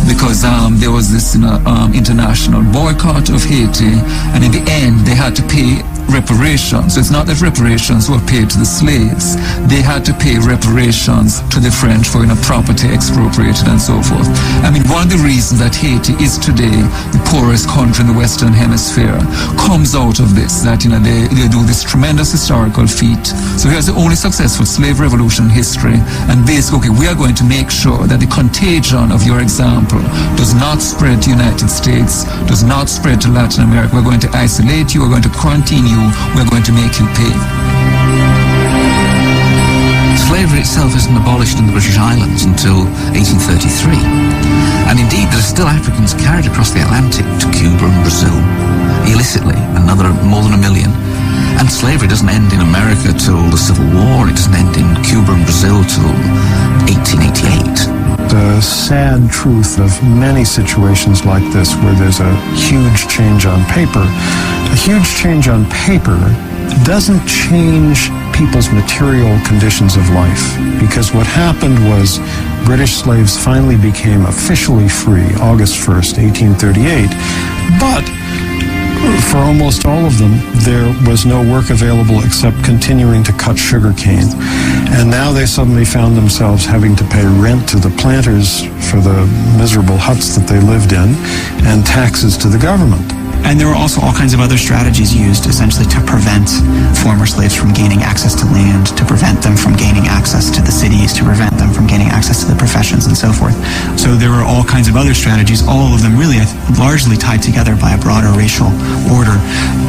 because there was this international boycott of Haiti, and in the end they had to pay reparations. So it's not that reparations were paid to the slaves. They had to pay reparations to the French for property expropriated and so forth. I mean, one of the reasons that Haiti is today the poorest country in the Western Hemisphere comes out of this, that they do this tremendous historical feat. So here's the only successful slave revolution in history, and basically, okay, we are going to make sure that the contagion of your example does not spread to the United States, does not spread to Latin America. We're going to isolate you, we're going to quarantine you, we're going to make you pay. Slavery itself isn't abolished in the British Islands until 1833. And indeed, there are still Africans carried across the Atlantic to Cuba and Brazil, illicitly, another more than 1 million. And slavery doesn't end in America till the Civil War. It doesn't end in Cuba and Brazil till 1888. The sad truth of many situations like this, where there's a huge change on paper, a huge change on paper doesn't change people's material conditions of life. Because what happened was British slaves finally became officially free August 1st, 1838, but for almost all of them, there was no work available except continuing to cut sugarcane. And now they suddenly found themselves having to pay rent to the planters for the miserable huts that they lived in, and taxes to the government. And there were also all kinds of other strategies used essentially to prevent former slaves from gaining access to land, to prevent them from gaining access to the cities, to prevent them from gaining access to the professions and so forth. So there were all kinds of other strategies, all of them really largely tied together by a broader racial order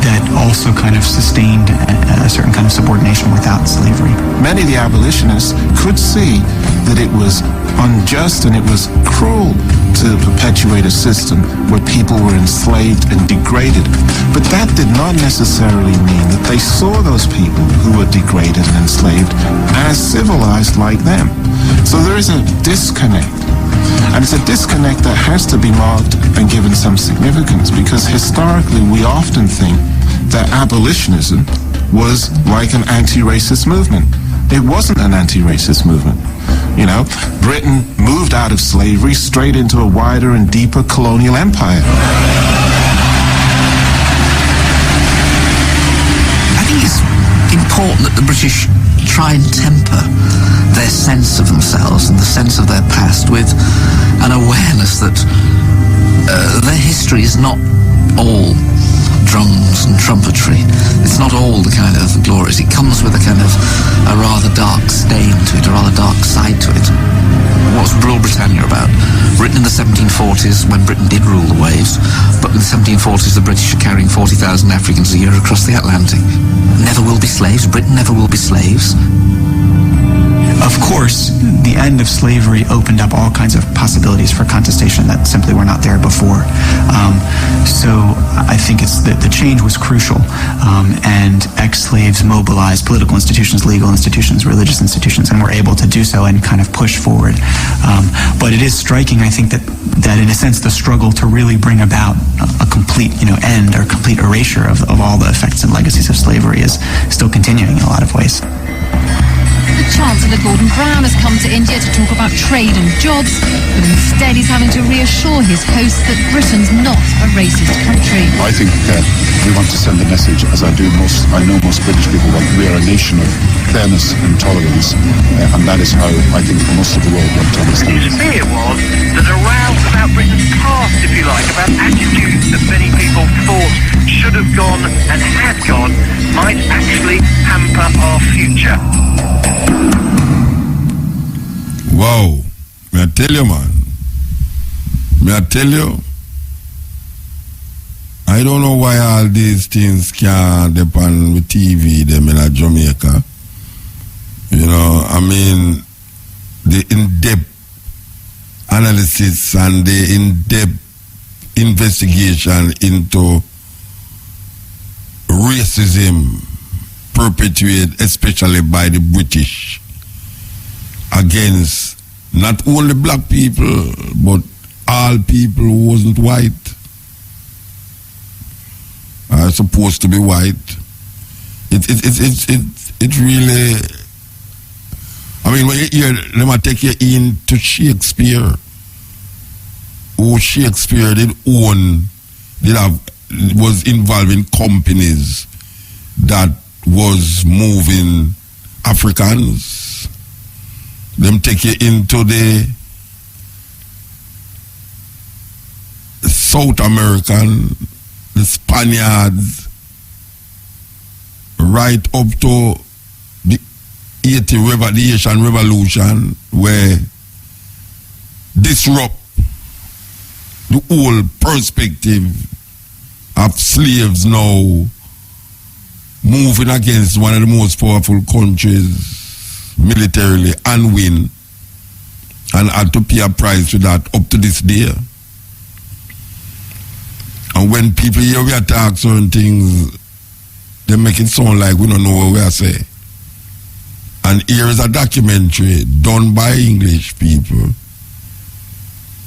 that also kind of sustained a certain kind of subordination without slavery. Many of the abolitionists could see that it was unjust and it was cruel to perpetuate a system where people were enslaved and degraded. But that did not necessarily mean that they saw those people who were degraded and enslaved as civilized like them. So there is a disconnect. And it's a disconnect that has to be marked and given some significance, because historically we often think that abolitionism was like an anti-racist movement. It wasn't an anti-racist movement. Britain moved out of slavery straight into a wider and deeper colonial empire. I think it's important that the British try and temper their sense of themselves and the sense of their past with an awareness that their history is not all drums and trumpetry. It's not all the kind of glories. It comes with a kind of a rather dark stain to it, a rather dark side to it. What's Rule Britannia about? Written in the 1740s when Britain did rule the waves, but in the 1740s the British are carrying 40,000 Africans a year across the Atlantic. Never will be slaves. Britain never will be slaves. Of course, the end of slavery opened up all kinds of possibilities for contestation that simply were not there before. So I think the change was crucial, and ex-slaves mobilized political institutions, legal institutions, religious institutions, and were able to do so and kind of push forward. But it is striking, I think, that in a sense the struggle to really bring about a complete end or complete erasure of all the effects and legacies of slavery is still continuing in a lot of ways. Chancellor Gordon Brown has come to India to talk about trade and jobs, but instead he's having to reassure his hosts that Britain's not a racist country. I think we want to send a message, as I know most British people want. We are a nation of fairness and tolerance, and that is how I think most of the world want to understand it. His fear was that a row about Britain's past, if you like, about attitudes that many people thought should have gone and had gone, might actually hamper our future. Wow. May I tell you, man? May I tell you? I don't know why all these things can't depend with TV them in Jamaica. You know, I mean, the in-depth analysis and the in-depth investigation into racism perpetuated especially by the British against not only black people but all people who wasn't white, are supposed to be white. It really, I mean, when you hear them take you into Shakespeare, who Shakespeare was involved in companies that was moving Africans. Them take you into the South American, the Spaniards, right up to the Haitian Revolution, where disrupt the whole perspective of slaves now moving against one of the most powerful countries militarily and win, and had to pay a price for that up to this day. And when people hear we attack certain things, they make it sound like we don't know what we are saying. And here is a documentary done by English people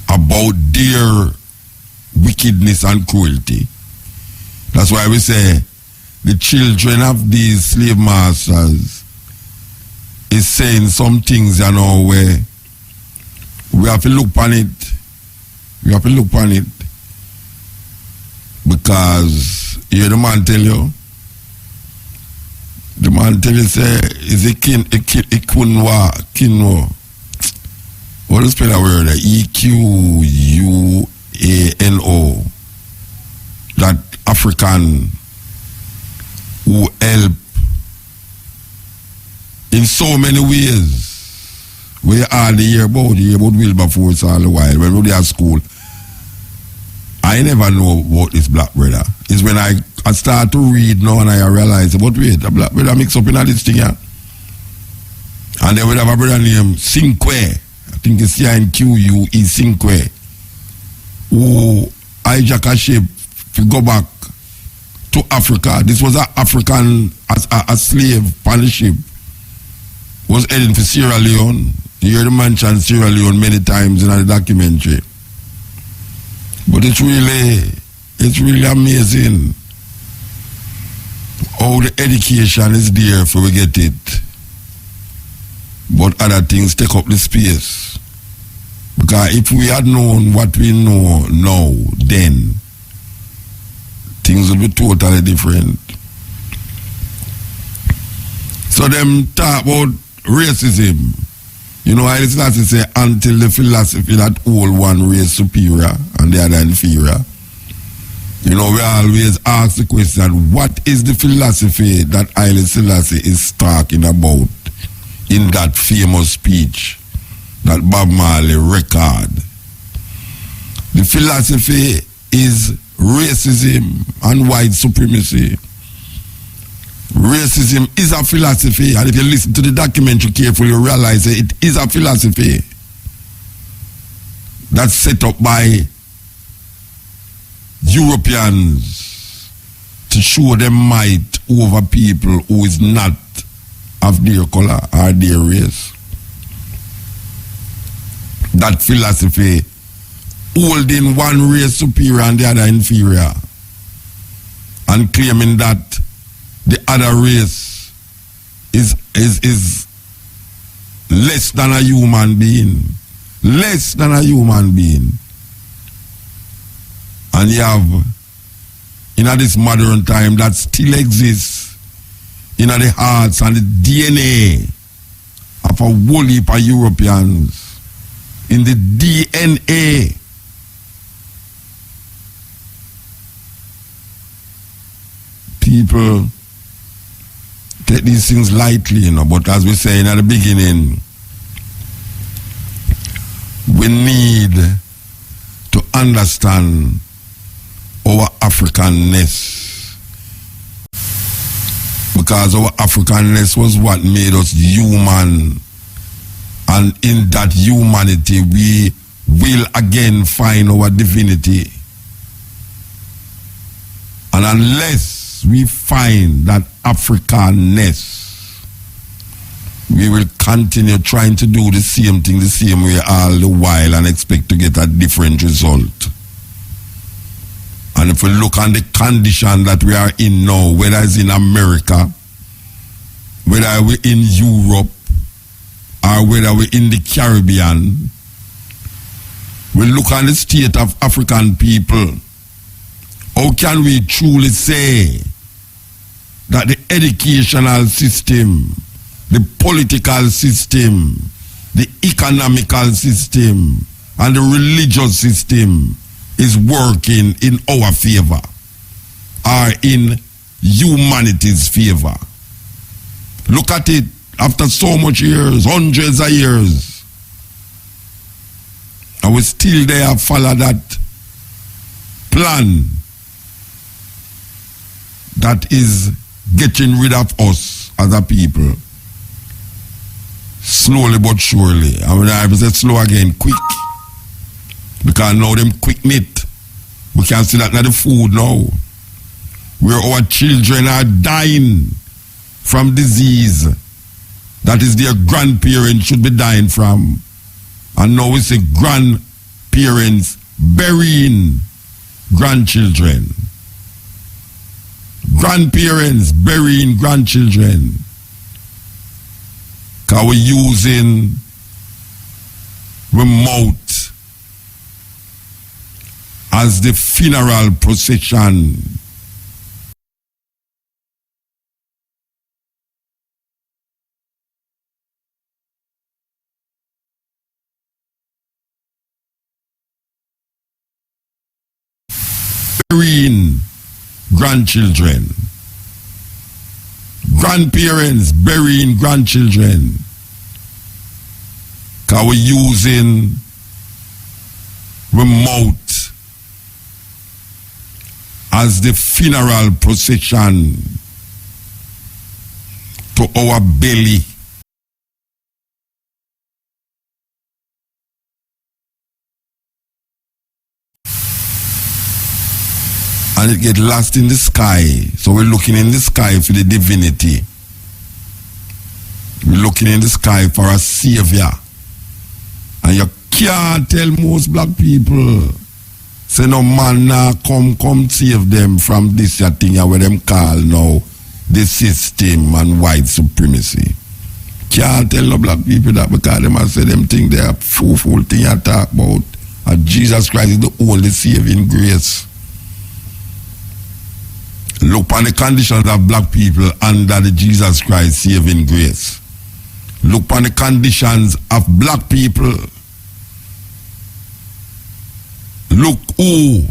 about their wickedness and cruelty. That's why we say the children of these slave masters is saying some things, you know, where we have to look on it. We have to look on it. Because you the man tell you, say, is it kinwa, what do you spell that word? EQUANO. That African who help in so many ways. We hardly hear about Wilberforce all the while. When we were at school, I never know about this black brother. It's when I start to read now and I realize, but wait, the black brother mix up in all this thing here. And then we have a brother named Cinque. I think it's CINQUE, Cinque, who hijack a ship to go back to Africa. This was an African, a slave on the ship. Was heading for Sierra Leone. You hear the mention Sierra Leone many times in the documentary. But it's really amazing how the education is there for we get it. But other things take up the space. Because if we had known what we know now, then things would be totally different. So them talk about racism. You know, I listen to say until the philosophy that all one race superior and the other inferior. You know, we always ask the question, what is the philosophy that Haile Selassie is talking about in that famous speech that Bob Marley record? The philosophy is racism and white supremacy. Racism is a philosophy, and if you listen to the documentary carefully, you realize it is a philosophy that's set up by Europeans to show them might over people who is not of their color or their race. That philosophy holding one race superior and the other inferior, and claiming that the other race is less than a human being. Less than a human being. And you have, in this modern time that still exists, in the hearts and the DNA of a whole heap of Europeans. In the DNA. People take these things lightly, you know, but as we say in the beginning, we need to understand our Africanness, because our Africanness was what made us human, and in that humanity we will again find our divinity. And unless we find that Africanness, we will continue trying to do the same thing the same way all the while and expect to get a different result. And if we look on the condition that we are in now, whether it's in America, whether we're in Europe, or whether we're in the Caribbean, we look on the state of African people, how can we truly say that the educational system, the political system, the economical system, and the religious system is working in our favor, or in humanity's favor? Look at it after so much years, hundreds of years, and we still there follow that plan that is getting rid of us as a people. Slowly but surely. And when I say slow again, quick. Because now them quick knit. We can see that in the food now. Where our children are dying from disease that is their grandparents should be dying from. And now we say grandparents burying grandchildren. Grandparents burying grandchildren. Because we're using remote as the funeral procession. Burying grandchildren. Grandparents burying grandchildren. Because we're using remote as the funeral procession to our belly. And it get lost in the sky. So we're looking in the sky for the divinity. We're looking in the sky for a savior. And you can't tell most black people, say no man now come save them from this thing where them call now the system and white supremacy. Can't tell no black people that, because them have said them think they are fool thing you talk about. And Jesus Christ is the only saving grace. Look on the conditions of black people under the Jesus Christ saving grace. Look on the conditions of black people. Look who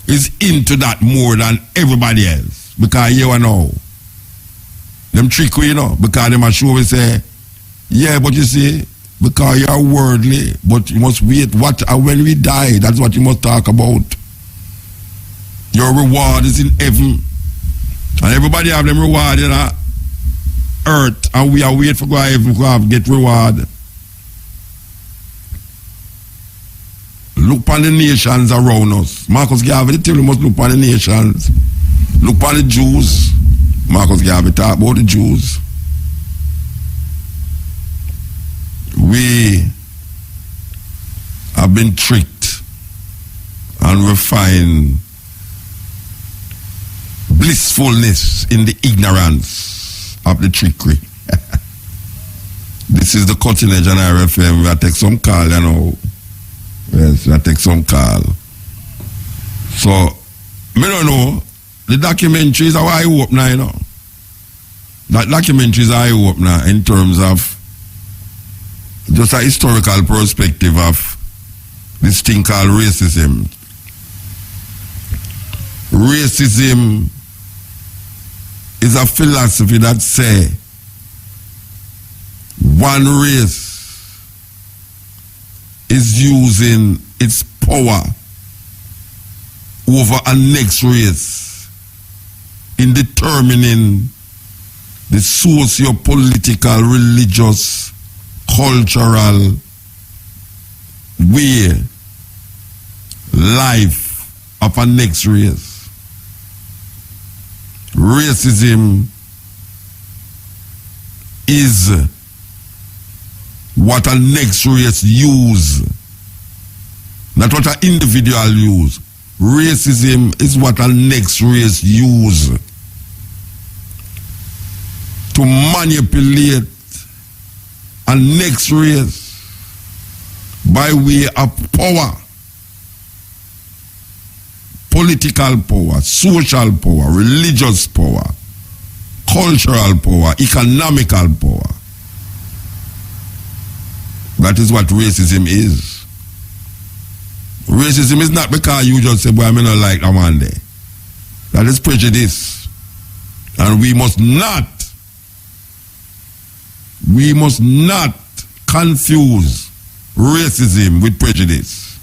is into that more than everybody else. Because you know, them trick you know, because them are sure we say, yeah, but you see, because you are worldly, but you must wait when we die, that's what you must talk about. Your reward is in heaven. And everybody have them reward in earth. And we are waiting for God heaven to get reward. Look on the nations around us. Marcus Garvey tell you must look on the nations. Look on the Jews. Marcus Garvey talk about the Jews. We have been tricked and refined. Blissfulness in the ignorance of the trickery. This is the cutting edge on RFM. I take some call, you know. Yes, I take some call. So, me don't know. The documentary is how I hope now, you know. that documentary is eye-opener in terms of just a historical perspective of this thing called racism. Racism is a philosophy that say one race is using its power over a next race in determining the socio-political, religious, cultural way, life of a next race. Racism is what a next race use, not what an individual use. Racism is what a next race use to manipulate a next race by way of power, political power, social power, religious power, cultural power, economical power. That is what racism is. Racism is not because you just say, boy, I don't like that one day. That is prejudice. And we must not confuse racism with prejudice.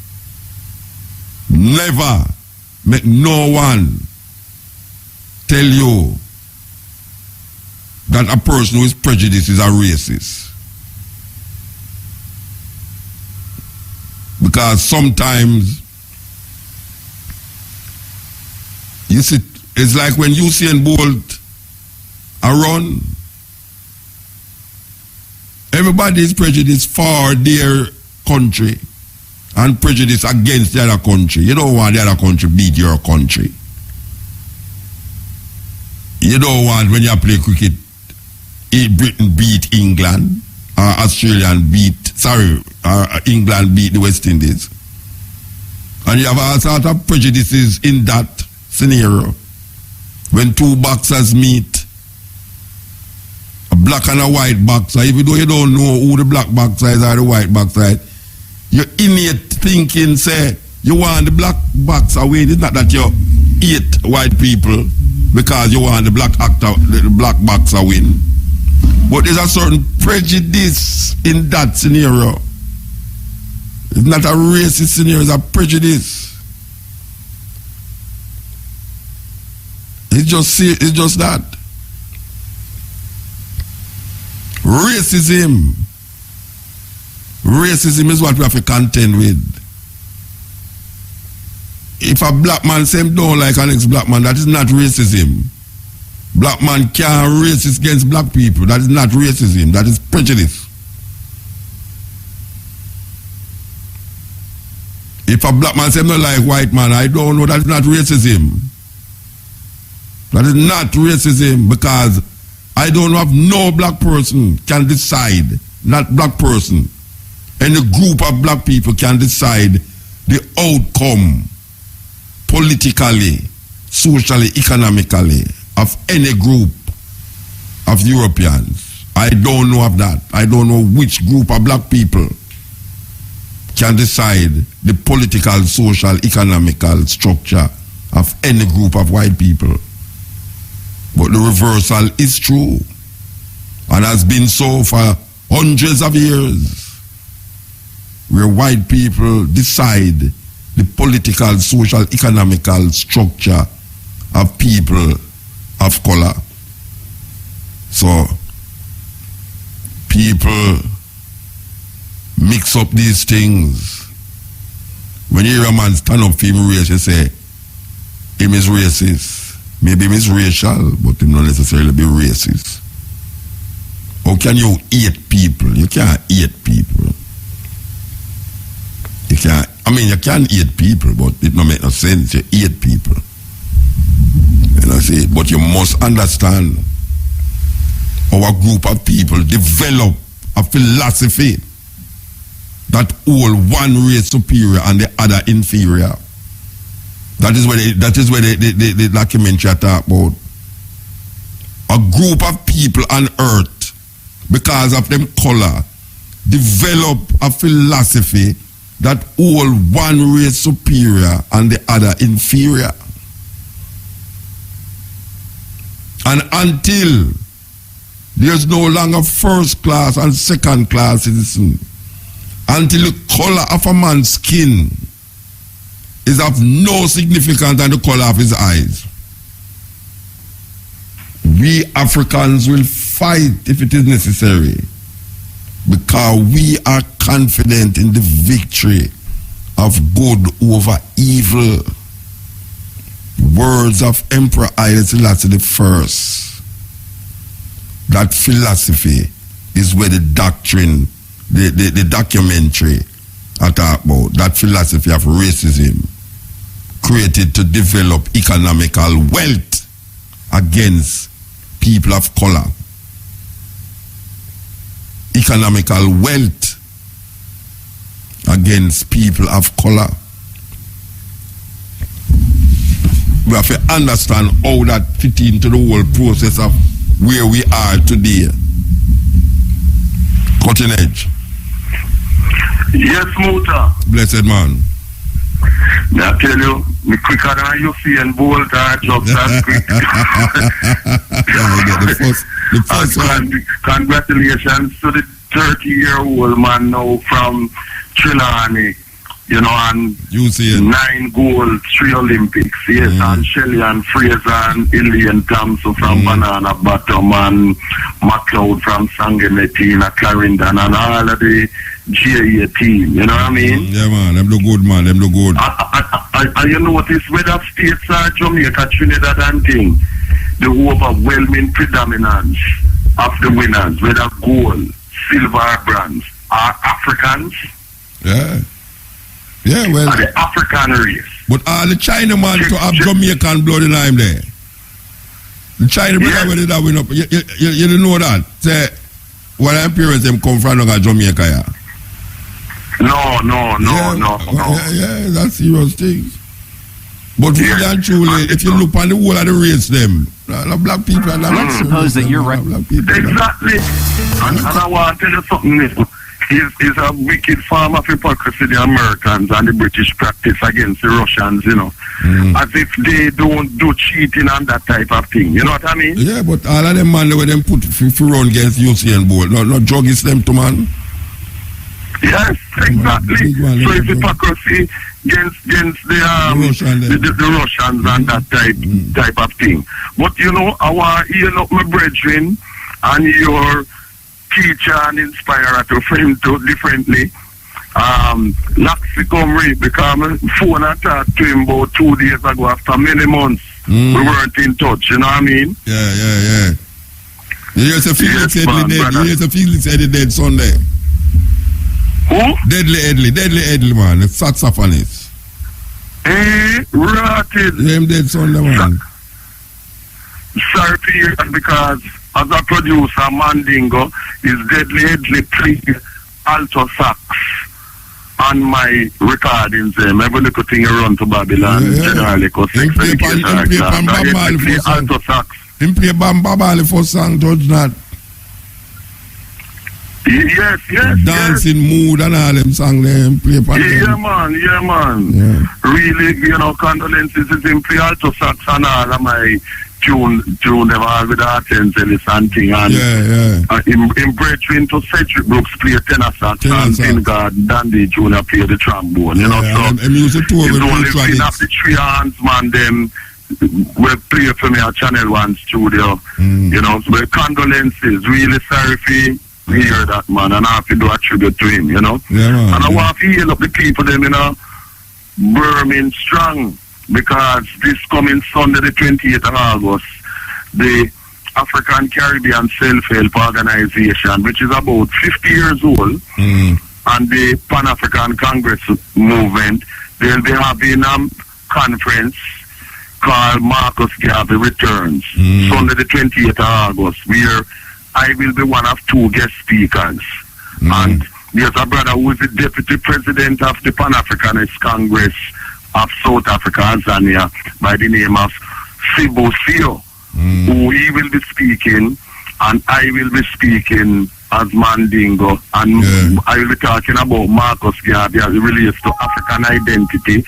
Never make no one tell you that a person who is prejudiced is a racist. Because sometimes you see, it's like when Usain Bolt run, everybody is prejudiced for their country and prejudice against the other country. You don't want the other country beat your country. You don't want, when you play cricket, Britain beat England, or England beat the West Indies. And you have all sorts of prejudices in that scenario. When two boxers meet, a black and a white boxer, even though you don't know who the black boxer is or the white boxer is, your innate thinking say you want the black boxer win. It's not that you hate white people because you want the black boxer win. But there's a certain prejudice in that scenario. It's not a racist scenario, it's a prejudice. It's just that. Racism is what we have to contend with. If a black man says him don't like an ex-black man, that is not racism. Black man can't racist against black people. That is not racism. That is prejudice. If a black man says him don't like white man, I don't know, that is not racism. That is not racism because I don't have no black person can decide, not black person. Any group of black people can decide the outcome politically, socially, economically of any group of Europeans. I don't know of that. I don't know which group of black people can decide the political, social, economical structure of any group of white people. But the reversal is true and has been so for hundreds of years, where white people decide the political, social, economical structure of people of color. So people mix up these things. When you hear a man stand up for him race, you say him is racist. Maybe him is racial, but him not necessarily be racist. How can you hate people? You can't hate people. You can't. I mean, you can hate people, but it don't make no sense. You hate people. You know, see, but you must understand our group of people develop a philosophy that all one race superior and the other inferior. That is where the documentary talk about. a group of people on earth, because of them color, develop a philosophy that all one race superior and the other inferior. And until there's no longer first class and second class citizen, until the color of a man's skin is of no significance than the color of his eyes, we Africans will fight if it is necessary, because we are confident in the victory of good over evil. Words of Emperor Haile Selassie I. That philosophy is where the doctrine, the documentary I talk about, that philosophy of racism created to develop economical wealth against people of color. Economical wealth against people of color. We have to understand how that fit into the whole process of where we are today. Cutting edge. Yes, Muta. Blessed man. I tell you, me quicker than you see and bolt and jobs that quick. Yeah, you get the first one. Congratulations to the 30-year-old man now from Trelawney, you know, and 9 gold, 3 Olympics, yes, and Shelley and Fraser and Ilian Thompson from Banana Bottom and McLeod from Sanganetina, Clarendon, and all of the GA team, you know what I mean? Yeah, man, them look good, man, them look good. And you notice whether states are Jamaica, Trinidad and thing, the overwhelming predominance of the winners, whether gold, silver, bronze, are Africans. Yeah. Yeah, well. Are the African race. But all the Chinaman to have Jamaican blood in him there. The China brother where that win up. You didn't know that? Say, when our parents them come from Jamaica, yeah. No. Yeah, that's serious things. But really and truly, if you look on the whole of the race, them, black people are not suppose that you're right. Exactly. And I want to tell you something. Is a wicked form of hypocrisy the Americans and the British practice against the Russians, you know. As if they don't do cheating and that type of thing. You know what I mean? Yeah, but all of them man, where them put run against Usain Bolt, not druggists them to man. Yes, exactly. So it's hypocrisy against the Russians and that type of thing. But you know, I want to hear up my brethren and your teacher and inspirer to frame to differently. Laxi Comrie, because my phone I talked to him about 2 days ago after many months. We weren't in touch, you know what I mean? Yeah. You used to feel it's Eddie dead Sunday. Who? Deadly Edley, man, the saxophonist. Rotted. Him dead Sunday, man. Sorry to hear that, because as a producer, Mandingo is Deadly playing alto sax on my recordings. Every little thing run to Babylon, generally, because sex education like that. He play alto sax. He play Bamba Bali for song, Judge Nat. Yes. Dancing mood and all them songs them play for Yeah, man. Yeah. Really, you know, condolences is in play alto sax and all of my tune them all with Artens and thing, and in brethren to Cedric Brooks play tenor sax and Vingard Dandy Jr. play the trombone, you know, so it's only been up the 3 hands man them we play for me at Channel 1 studio, you know, so condolences, really sorry for hear that man, and I have to do a tribute to him, you know, and I want to heal up the people them, you know, Birmingham strong. Because this coming Sunday, the 28th of August, the African Caribbean Self-Help Organization, which is about 50 years old, and the Pan-African Congress movement, they'll be having a conference called Marcus Garvey Returns, Sunday the 28th of August, where I will be one of 2 guest speakers. And there's a brother who is the Deputy President of the Pan-Africanist Congress of South Africa and Zambia by the name of Sibosio. who he will be speaking, and I will be speaking as Mandingo, and I will be talking about Marcus Garvey as it relates to African identity,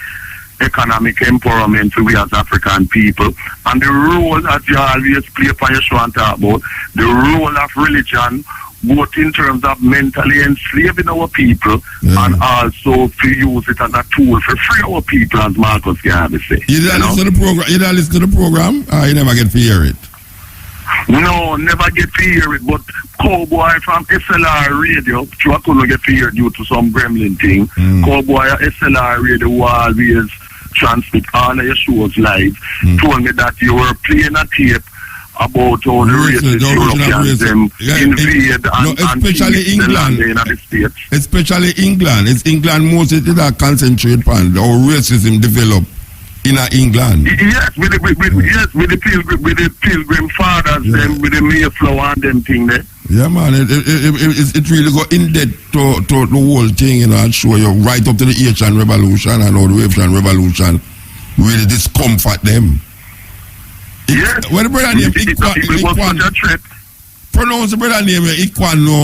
economic empowerment for we as African people, and the role that you always play upon your show and talk about, the role of religion, both in terms of mentally enslaving our people and also to use it as a tool for free our people, as Marcus Garvey say. You didn't listen to the program? You didn't listen to the program? You never get to hear it? No, never get to hear it, but Cowboy from SLR Radio, I couldn't get to hear it due to some gremlin thing. Cowboy at SLR Radio who always transmit all of your shows live, told me that you were playing a tape about how the racist Europeans them invade and especially England. In the States. Especially England. It's England mostly that concentrate on how racism develop in England. Yes, with the pilgrim fathers, them with the Mayflower and them thing there. Yeah, man, it really go in depth to the whole thing, you know, and show you right up to the Haitian Revolution and how the Haitian Revolution really discomfort them. Yes. What the brother name? Pronounce the brother name Iquano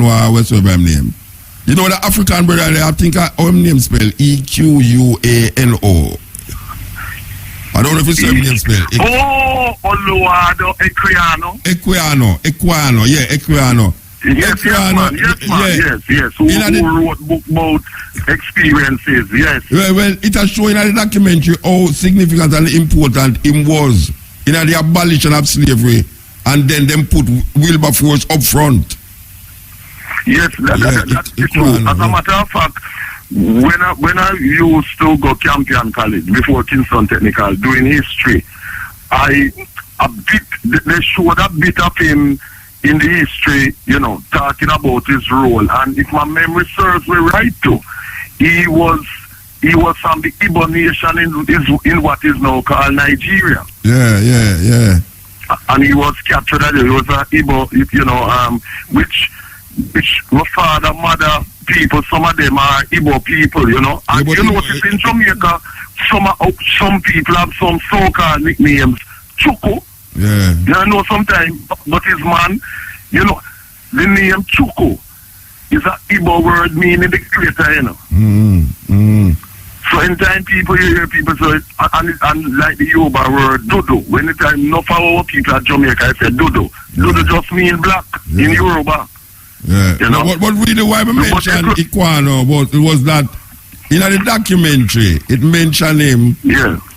or whatsoever his name. You know the African brother there, I think how his name spell Equano. I don't know if it's the name spell. Oluwado Equiano. Equiano, yeah, Equiano. Yes, yes. Who wrote book about experiences, yes. Well, it has shown in the documentary how significant and important it was in the abolition of slavery, and then them put Wilberforce up front. Yes, that's true. As a matter of fact, when I used to go Campion College before Kingston Technical doing history, they showed a bit of him in the history, you know, talking about his role. And if my memory serves me right too, he was from the Igbo nation in what is now called Nigeria. Yeah. And he was captured. He was an Igbo, you know, which my father, mother people, some of them are Igbo people, you know. And you notice in Jamaica, some people have some so-called nicknames. Chuku. Yeah. You know, sometimes, but his man, you know, the name Chuku is an Igbo word meaning the creator, you know. So in time people hear people say, and like the Yoruba word dodo, when the time enough of our people at Jamaica I say dodo. Dodo just mean black in Yoruba. Yeah. You know? But really why we mentioned Iquano was that in the documentary it mentioned him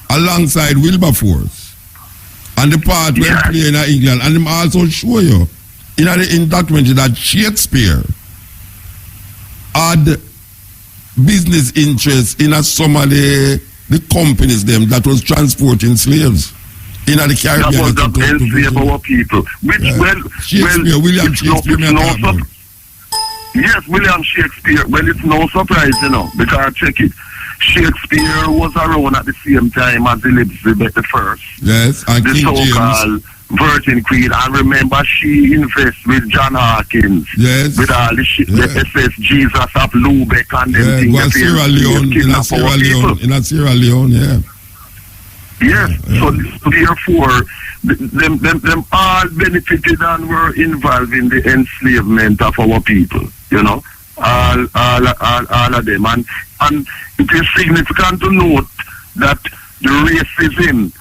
alongside Wilberforce. And the part when playing in England, and him also show you in the documentary that Shakespeare had business interests in some of the companies them that was transporting slaves in the Caribbean. That was to enslave our people. William Shakespeare. Yes, William Shakespeare. Well, it's no surprise, you know, because check it. Shakespeare was around at the same time as Elizabeth I. Yes, and the King so-called Virgin Queen. And remember, she invests with John Hawkins. Yes. With all the SS Jesus of Lubeck and them things. In Sierra Leone, yeah. Yes, so therefore, them all benefited and were involved in the enslavement of our people, you know. All of them. And it is significant to note that the racism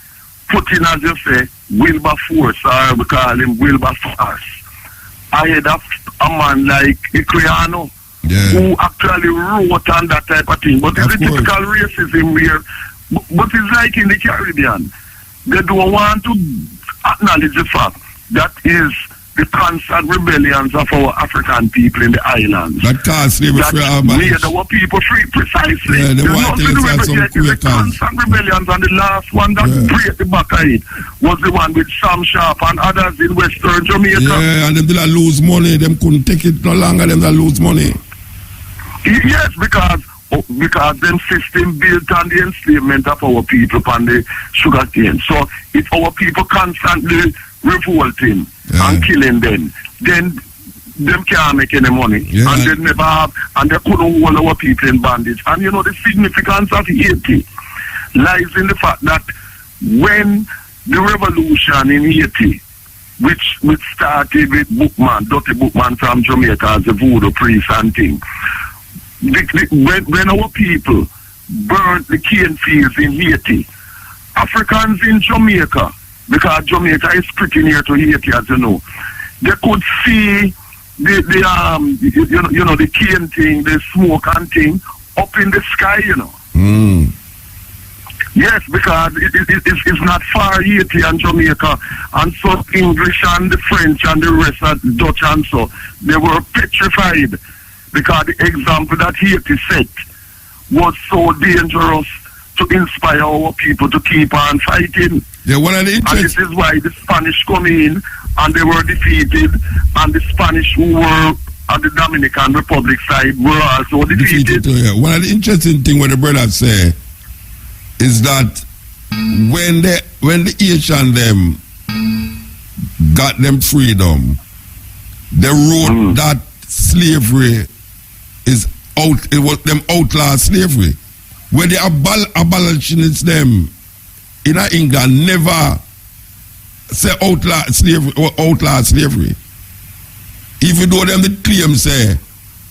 put in, as you say, Wilberforce, or we call him Wilberforce, ahead of a man like Equiano, who actually wrote on that type of thing. But it's a typical racism where, but it's like in the Caribbean, they don't want to acknowledge the fact that is the constant rebellions of our African people in the islands. That caused slavery for our made our people free, precisely. Yeah, they want to the constant rebellions, and the last one that break the back of it was the one with Sam Sharp and others in Western Jamaica. Yeah, and them did lose money. Them couldn't take it no longer. Them did lose money. Yes, because them system built on the enslavement of our people on the sugar cane. So if our people constantly revolting and killing them, then them can't make any money. And they never have, and they couldn't hold our people in bondage. And you know, the significance of Haiti lies in the fact that when the revolution in Haiti, which started with Bookman, Dirty Bookman from Jamaica as a voodoo priest and thing. When our people burnt the cane fields in Haiti, Africans in Jamaica, because Jamaica is pretty near to Haiti, as you know, they could see the cane thing, the smoke and thing up in the sky, you know. Yes, because it's not far Haiti and Jamaica, and so English and the French and the rest of Dutch and so, they were petrified because the example that Haiti set was so dangerous to inspire our people to keep on fighting. Yeah, and this is why the Spanish come in and they were defeated, and the Spanish who were on the Dominican Republic side were also defeated. One of the interesting things what the brothers say is that when the Asian them got them freedom, they wrote that slavery is out. It was them outlaw slavery. When the abolitionists them in England never say outlaw slavery. Even though them the claim say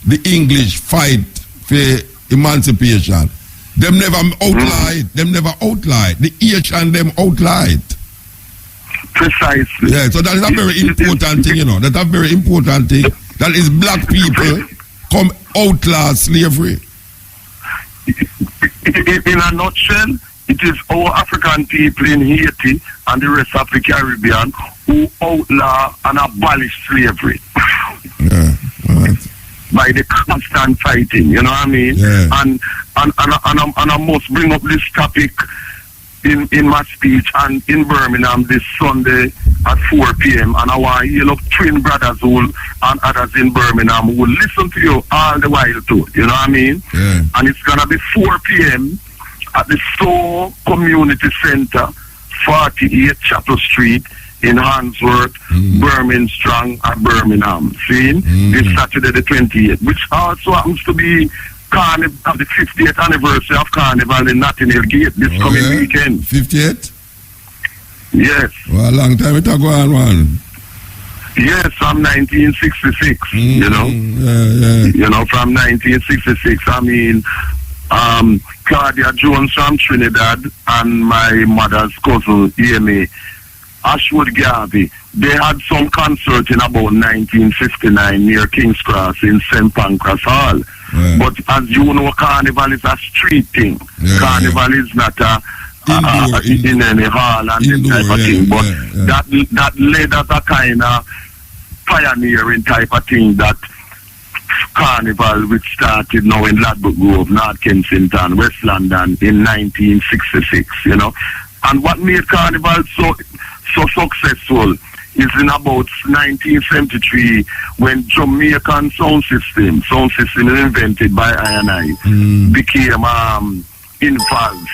the English fight for emancipation, them never outlaw it. Them never outlaw it. The Asian them outlaw it. Precisely. Yeah, so that is a very important thing, you know. That's a very important thing. That is black people come outlaw slavery. In a nutshell, it is our African people in Haiti and the rest of the Caribbean who outlaw and abolish slavery. Yeah, right. By the constant fighting, you know what I mean? Yeah. And I must bring up this topic in my speech and in Birmingham this Sunday at 4 p.m. And I want to heal up twin brothers and others in Birmingham who will listen to you all the while too, you know what I mean? Yeah. And it's going to be 4 p.m. at the Soul Community Center, 48 Chapel Street in Handsworth, Birmingham and Birmingham. See? This Saturday the 28th, which also happens to be Carnival, the 50th anniversary of Carnival in Notting Hill Gate this coming weekend. 58? Yes. Well, a long time it go on, man. Yes, from 1966, you know. Yeah. You know, from 1966. I mean, Claudia Jones from Trinidad and my mother's cousin, Amy Ashwood Garvey, they had some concert in about 1959 near King's Cross in St. Pancras Hall. Yeah. But as you know, Carnival is a street thing. Yeah, Carnival is not in any hall and this type of thing. But that led as a kind of pioneering type of thing, that Carnival which started now in Ladbroke Grove, North Kensington, West London in 1966, you know. And what made Carnival so successful is in about 1973 when Jamaican sound system invented by I&I, became involved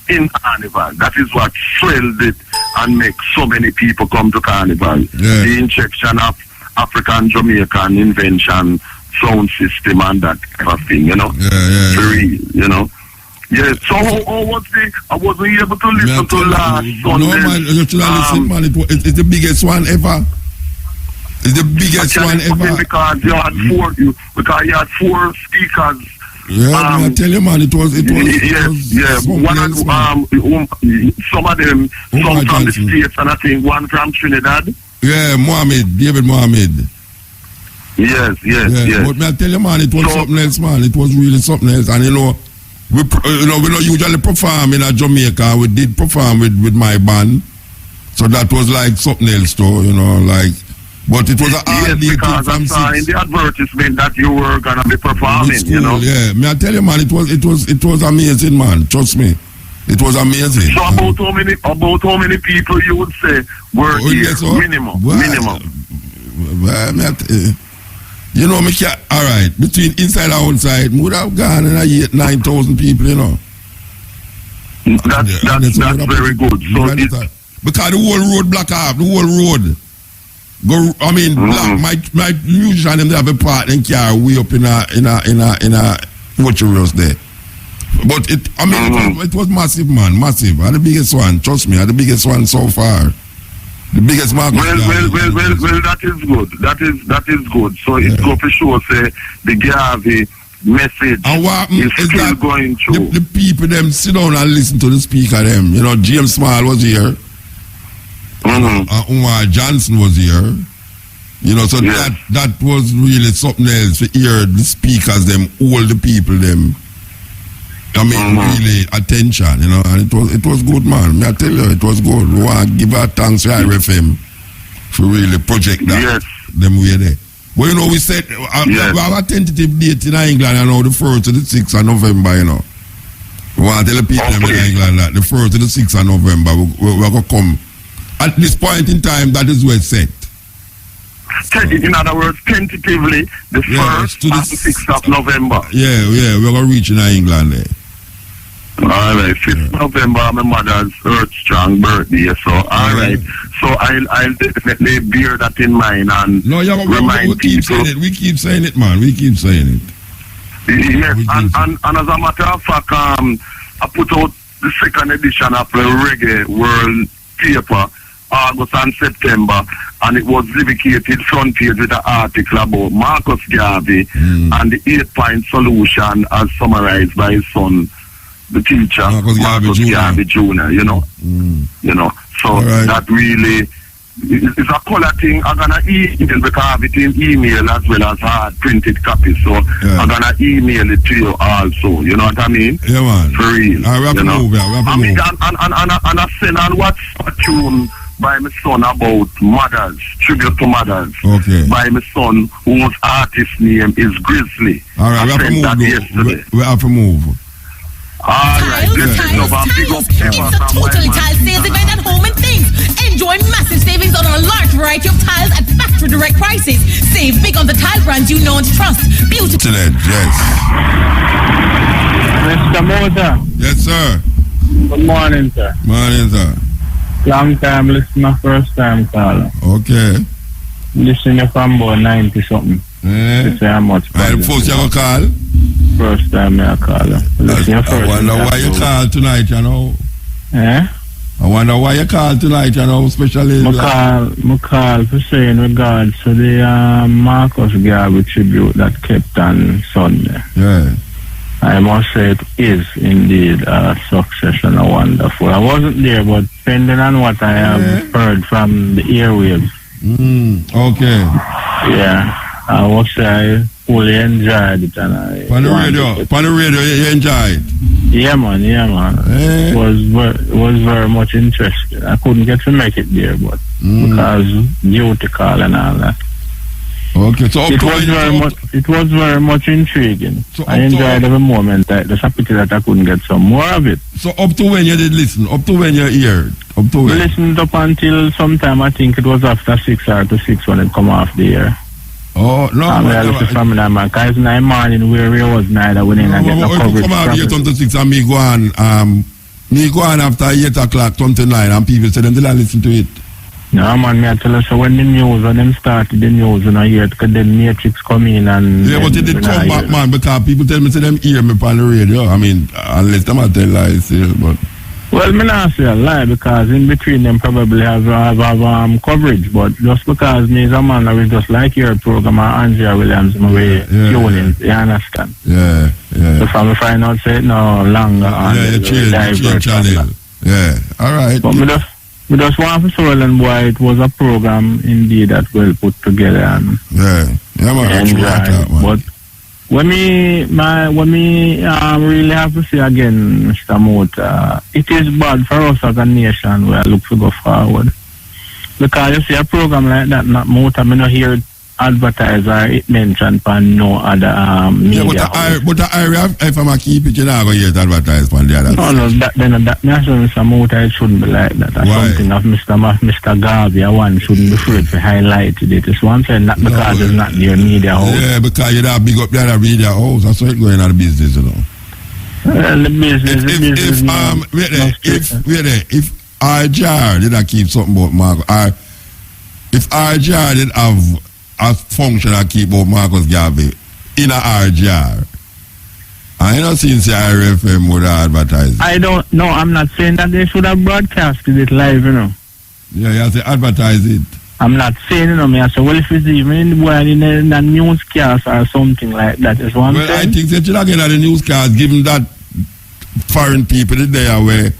in Carnival. That is what thrilled it and make so many people come to Carnival. Yeah. The injection of African Jamaican invention sound system and that kind of thing, you know. Very, you know. Yeah, so how was I wasn't able to listen to last Sunday. No, man, you should have listened, man. It's the biggest one ever. It's the biggest one ever. Because you had four speakers. Yeah, I tell you, man, it was. Some of them, some from the States, and I think one from Trinidad. Yeah, David Mohammed. Yes. But I tell you, man, it was something else, man. It was really something else, and you know. We don't usually perform in Jamaica. We did perform with my band, so that was like something else, though, you know, like. But it was a hard day because I saw in the advertisement that you were gonna be performing, school, you know. Yeah, I tell you, man, it was amazing, man. Trust me, it was amazing. So about how many people you would say were here? So, minimum. You know, all right, between inside and outside, would have gone and 9,000 people, you know. That's very good. So because the whole road block off, the whole road. Black, my musician, them they have a part and car way up in a fortress there. But it was massive, man, massive. The biggest one, trust me, the biggest one so far. The biggest Marcus Garvey. Well, that is good. That is good. So it's go for sure say the Garvey message and what is still going through. The people them sit down and listen to the speaker them. You know, James Small was here. Umar Johnson was here. You know, so that was really something else to hear the speakers them, all the people them. I mean, really attention, you know, and it was good, man. I tell you, it was good. We want to give our thanks to RFM for really project that them way there. But you know, we said we have a tentative date in England, you know, the 1st to the 6th of November, you know. We want to tell the people in England that the 1st to the 6th of November we're going to come. At this point in time, that is where it's set. In other words, tentatively, the 1st to the 6th of November. Yeah, we're going to reach in England there. Alright, 5th November, my mother's Earth Strong birthday, so alright. So I'll definitely bear that in mind and remind people. We keep saying it, man. We keep saying it. Yes, and as a matter of fact, I put out the 2nd edition of the Reggae World paper, August and September, and it was dedicated front page with an article about Marcus Garvey and the 8-point solution as summarized by his son, the teacher, Marcus Garvey Jr., you know. You know, so that really is a color thing. I'm gonna email because I have it in email as well as hard printed copy. So I'm gonna email it to you also. You know what I mean? Yeah, man. For real. We have to move. I mean, and I send on WhatsApp a tune by my son about mothers, tribute to mothers. Okay. By my son whose artist name is Grizzly. All right, we have to move. Alright, Tiles. It's a totally tile sales event at Home and Things. Enjoy massive savings on a large variety of tiles at factory direct prices. Save big on the tile brands you know and trust. Beautiful. Excellent, yes. Mr. Motor. Yes, sir. Good morning, sir. Morning, sir. Long time listener, first time caller. Okay. Listening from about 90 something. To say how much. And first you have a call? First time I call. I wonder why you call tonight, you know. Eh? I wonder why you call tonight, you know, especially. I call for saying regards to the Marcus Garvey tribute that kept on Sunday. Yeah. I must say it is indeed a success and a wonderful. I wasn't there, but depending on what I have heard from the airwaves. Okay. Yeah. I must say I fully enjoyed it. And on the radio, you enjoyed it? Yeah, man. It was very much interesting. I couldn't get to make it there, but because duty call and all that. Okay, so it was very much intriguing. So I enjoyed every moment. There's a pity that I couldn't get some more of it. So up to when you did listen? Up to when you heard? Up to when? We listened up until sometime, I think it was after 6 or to 6 when it come off the air. Oh, no. I listened from that, man. Because in the morning where we was neither we didn't get no coverage. Come out here 26 and me go on after 8 o'clock, 29 and people say them did not listen to it. No, man, me I tell you, so when the news, when them started the news, you know, here, because then Matrix come in and... Yeah, but it did come back, man, because people tell me, say them hear me on the radio. I mean, unless them I tell lies still, but... Well, me not say a lie, because in between them probably have coverage, but just because me as a man, I was just like your program, Andrea Williams, my way, tuning, you understand? Yeah. So from me find out, say, no, longer on change channel. Yeah, all right. But we just want to show them why it was a program indeed that well put together and man. But when me really have to say again, Mr. Mota, it is bad for us as a nation where I look to go forward. Because you see a program like that, not Mota, I don't hear it advertised or it mentioned by no other media. Yeah, but the area, if I'm a keep it, you're not going to hear it advertised by the other. No, that Mr. Mota, it shouldn't be like that. That's something of Mr. Garvey, one shouldn't be afraid to highlight it. It's one thing, not because it's not their media house. Yeah, because you don't big up the other media house. That's why it's going on the business, you know. Well, the business. If RJR did not keep something about Marcus, if RJR did have a function that keep about Marcus Garvey in a RJR, I don't see RFM would advertise. I don't know. I'm not saying that they should have broadcasted it live, you know. Yeah, you have to advertise it. I'm not saying, you know, me. I say, well, if it's even in a newscast or something like that, is what I'm saying. Well, I think they should have get the newscast, given that foreign people there where.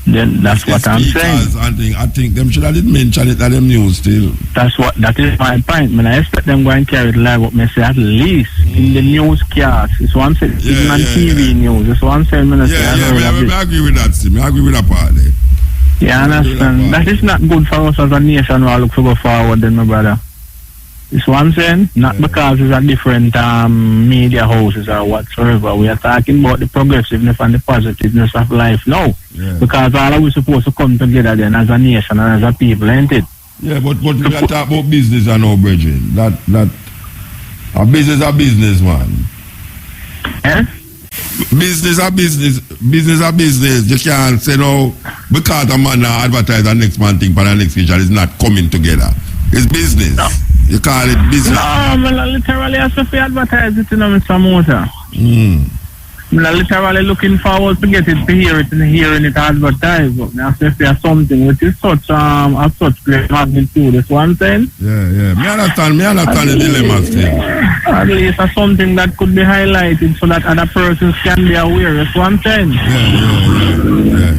Then that's what I'm saying. I think them should have mentioned it at the news still. That is my point. When I expect them going to carry it live, what me say at least in the newscast. It's one saying even on TV news. It's one saying. I agree with that. I agree with that part there. Yeah, I understand. That is not good for us as a nation who look to go forward then, my brother. It's one saying, not because it's a different media houses or whatsoever. We are talking about the progressiveness and the positiveness of life now. Yeah. Because all of we supposed to come together then as a nation and as a people, ain't it? Yeah, but we are talking about business and no bridging. That a business, man. Eh? Business a business. You can't say no because a man advertise the next man thing for the next feature is not coming together. It's business. No. You call it business? No, I'm literally have to advertise it in Mr. Motor. I'm literally looking forward to get it, to hear it and hearing it advertised. But now if there's something which is such of such great magnitude, that's one thing. Yeah. Me understand the dilemma still. At least it's something that could be highlighted so that other persons can be aware. That's one thing. Yeah.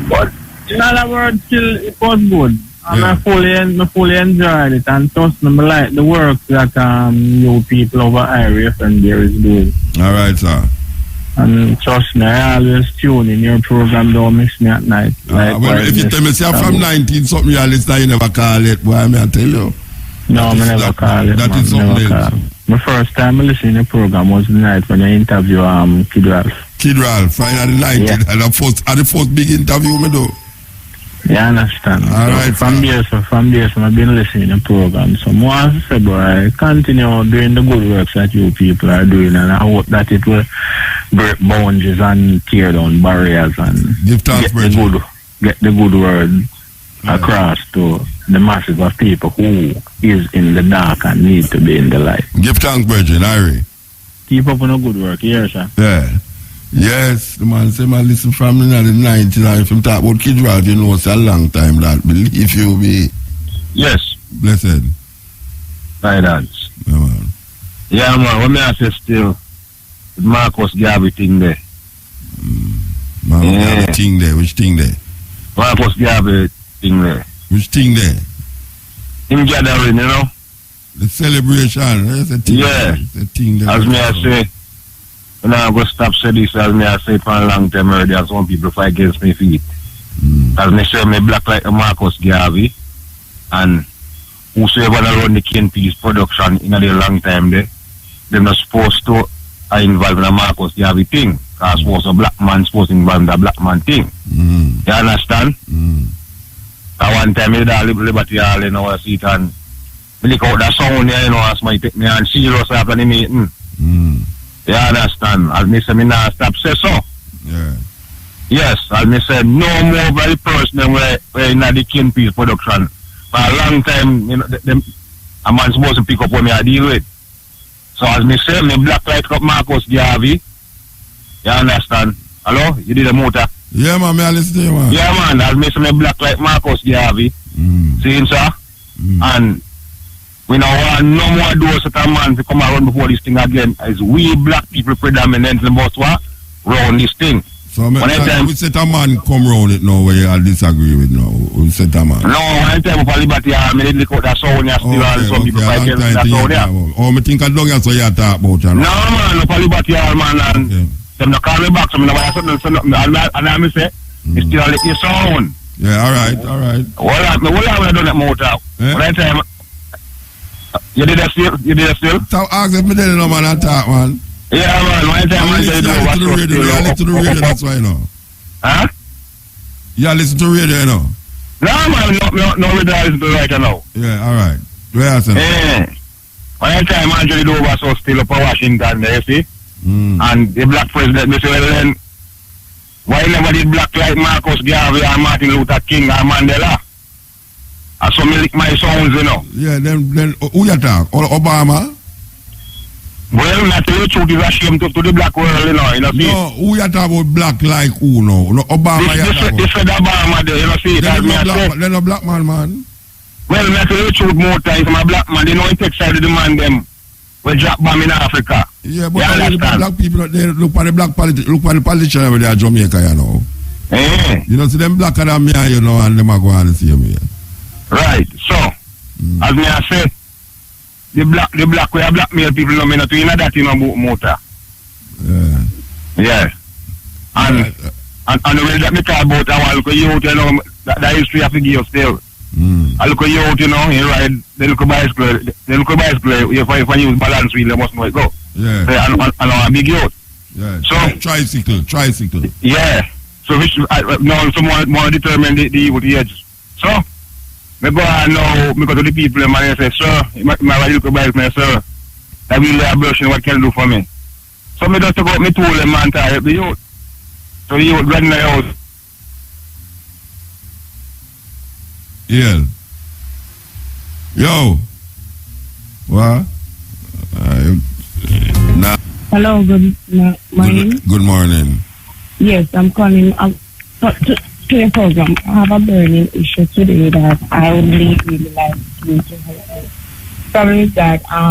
But in other words, still it was good. And I fully enjoyed it, and trust me, I like the work that you people over Irish and there is doing. All right, sir. And trust me, I always tune in your program, don't miss me at night. Well, if you tell me, say from 19 something you listen, you never call it, boy, I tell you. No, I never call it. That is something else. My first time I listened to the program was the night when you interview Kid Ralph. Kid Ralph, Friday the 19th, yeah. At the first big interview me do. Yeah, I understand. All right, from there, I've been listening to the program. So, more as I said, boy, continue doing the good works that you people are doing, and I hope that it will break boundaries and tear down barriers and get the good word across to the masses of people who is in the dark and need to be in the light. Give thanks, Bridget, Irie. Keep up on the good work, yes, sir. Yeah. Yes, the man say, man, listen from the 90s, and if you talk about Kid Ralph, you know it's a long time that, believe you me. Yes. Blessed. Guidance. Yeah, man. Yeah, man, what may I say still, Marcus Garvey thing there. Marcus Garvey thing there, which thing there? Marcus Garvey thing there. Which thing there? In gathering, you know? The celebration, that's a thing. Yeah. The thing there. As me I say, when I go stop say this, as me I say for a long time already, as some people fight against me feet. As me say, me black like Marcus Garvey, and whosoever run the Ken Peace production in a long time there, they're not supposed to involve in a Marcus Garvey thing. Because was a black man supposed to involve in a black man thing. You understand? At one time, I did Liberty Hall, you know, I see it and I look out that sound there, you know, as my take me and serious after the meeting. You understand? As me say, me not stop say so. Yeah. Yes, as me say, no more very person where in the King Peace production. For a long time, you know, a man supposed to pick up what me I deal with. So as me say, me black light up Marcus Garvey. You understand? Hello? You did a motor? Yeah, man, I listen to you, man. Yeah, man, as me say, me black like Marcus Garvey. See, sir? And we don't want no more doors that a man to come around before this thing again. As we black people predominantly must what? Round this thing. So we set a man come round it now where you disagree with now. We set a man. No, one time for Liberty, I mean, look out that sound you still and some people fight against that sound there. Oh, I think I don't get so you talk about it. No, man, no for Liberty, man, and them not call me back, so I never say nothing, and I say, it's still a little sound. Yeah, all right. What I done that motor? One time, you did that still? So ask if me did no man attack, man. Yeah, man, one time I said, you listen to the radio, that's why, you know. Huh? You listen to radio, you know. No, man, no radio listen to right now. Yeah, all right. Where else? Yeah. One time I joined over so still up in Washington, there, you see? And the black president, they say, well then, why never did black like Marcus Garvey and Martin Luther King and Mandela? I saw me lick my sounds, you know. Yeah, then who you talk? Obama? Well, not the truth is a shame to the black world, you know. No, who you talk about black like who no? No, Obama you talk about. This is Obama there, you know, see. They're no black man. Well, not the truth more time from a black man. They know it takes side of the man them. We drop bomb in Africa. Yeah, but the black people, they look at the black politicians, look at the politicians over there in Jamaica, you know. You know, see them blacker than me, you know, and them are going to see me. Right, so, as me I say, the black way blackmail people know me not doing that, you know, motor. Yeah. And the way that me talk about I look at you, you know, that history have to give still. I look at you, you know, you ride, they look at bicycle, if I use balance wheel, they must know it go. Yeah. And a big youth. Yeah. So, tricycle. Yeah. So, now someone more determined the edge. So, me go and now, me go to the people and I say, sir, my look at bicycle, sir, that wheel they are brushing, what can you do for me? So, me just go, me told them, man, to help the youth. So, the youth running out. Yeah. Yo. What? Hello, good morning. Good morning. Yes, I'm calling to your program. I have a burning issue today that I would really like you to help me. Problem is that I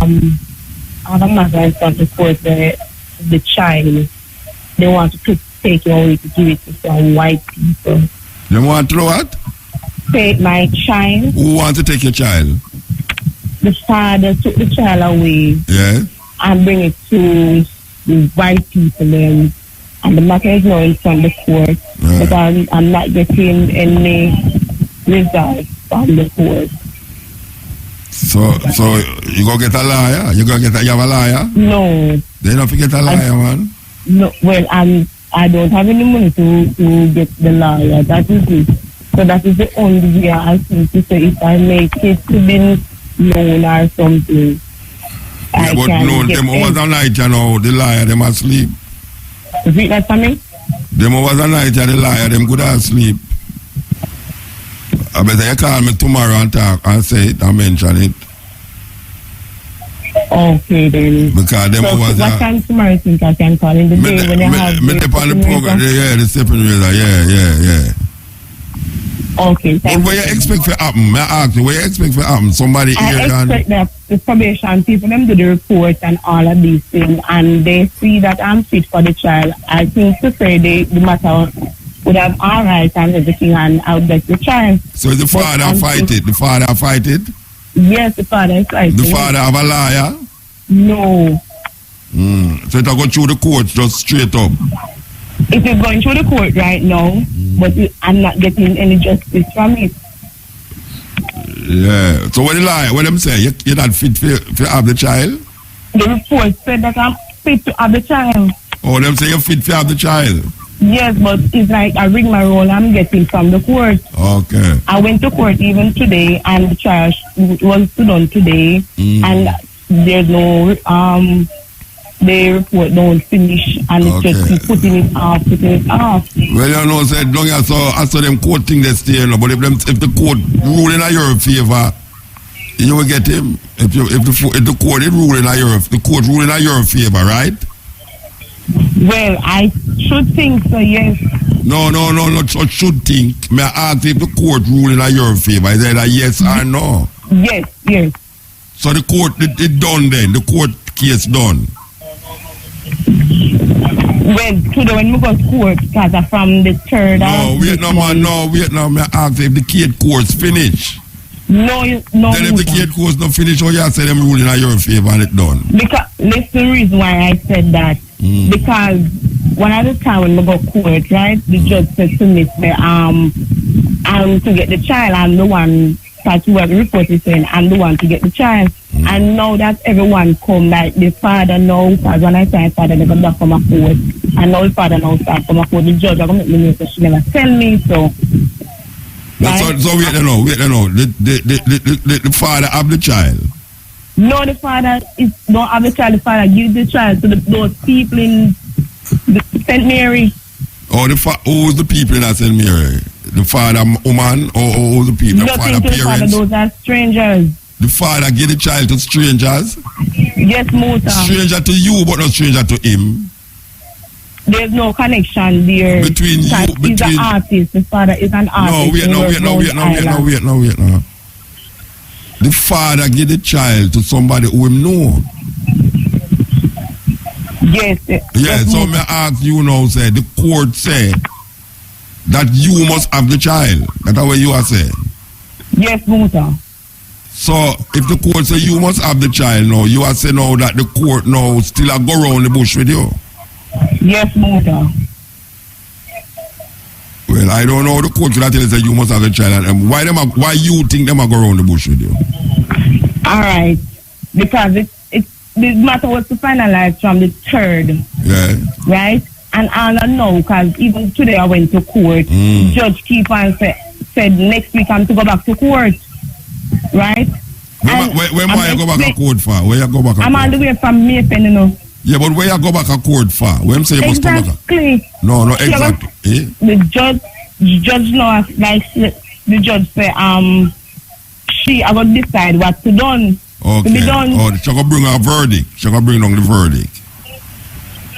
have a mother and son to court the child. They want to take it away to give it to some white people. They want to what? Take my child. Who wants to take your child? The father took the child away. Yeah. And bring it to the white people then. And the matter is now in front of the court. Because I'm not getting any result from the court. So you go get a lawyer? You have a lawyer? No. They don't forget a lawyer, man? No, well, I don't have any money to get the lawyer. That is it. So that is the only way I think to say if I make it to be known or something. Yeah, but no, them over the night, you know, the liar, them asleep. Repeat that for me? Them over the night, the liar, them could asleep. I better you call me tomorrow and talk and say it and mention it. Okay, then. Because them so over what time tomorrow think I can call in the day when you have the program? Yeah, the stepping razor, yeah. Okay, thank you. What you expect for happen? May I ask you, what you expect for happen? Somebody here I expect that the probation people, them do the report and all of these things, and they see that I'm fit for the child. I think to say the matter would have all right and everything, and I'll get the child. So the father fight it? The father fight it? Yes, the father is fighting. The father have a lawyer? No. So it will go through the court just straight up? It is going through the court right now, but I'm not getting any justice from it. Yeah. So what the lie? What them say? You're not fit to have the child? The report said that I'm fit to have the child. Oh, them say you're fit to have the child? Yes, but it's like a rigmarole I'm getting from the court. Okay. I went to court even today, and the trial was done today, and there's no the report don't finish, and it's just keep putting it off. Well, you know, said long as so them court thing they stay, you know, but if the court ruling in your favor, you will get him. If the court is ruling in your favor, right? Well, I should think so, yes. No, not should think. May I ask if the court ruling in your favor? Is that a yes or no? Yes. So the court it done then. The court case done. Well, today when we go to court, because from the third. No, wait now. May I ask if the case course finish? No. Then if the case course not finish, how you say them ruling in your favor and it done? Because that's the reason why I said that. Because one at the time when we go to court, right, the judge said to me, to get the child, I'm the one that you have the report is saying I'm the one to get the child. And now that everyone come, like the father now, because when I say father, they go back from a court. And now the father now start from a court. The judge, I'm going to make me know, so she never tell me, so. Right? So wait now. The father have the child? No, the father don't have the child. The father gives the child to those people in St. Mary. Oh, who's the people in St. Mary? The father, woman, or the people? Nothing to the father, those are strangers. The father give the child to strangers? Yes, Muta. Stranger to you, but not stranger to him. There's no connection there. Between you, He's an artist. His father is an artist. No, wait now. The father give the child to somebody who him know. Yes. Yes, so me ask you now, say, the court say that you must have the child. That's what you are saying. Yes, Muta. So, if the court say you must have the child now, you are saying now that the court now still a go around the bush with you? Yes, Muta. Well, I don't know. The court will tell you that you must have the child. And why you think them a go around the bush with you? All right. Because the matter was to finalize from the 3rd. Yeah. Right? And I don't know, because even today I went to court. Judge keep on said next week I'm to go back to court. Right? When you go back to court for? Where you go back to court? I'm on the way from Maypen, you know. Yeah, but where you go back to court for? When you say you must go back? Exactly. No, exactly. Yeah, the judge know, like the judge say, I will decide what to done. Okay. To be done. Oh, she going to bring a verdict. She going to bring down the verdict.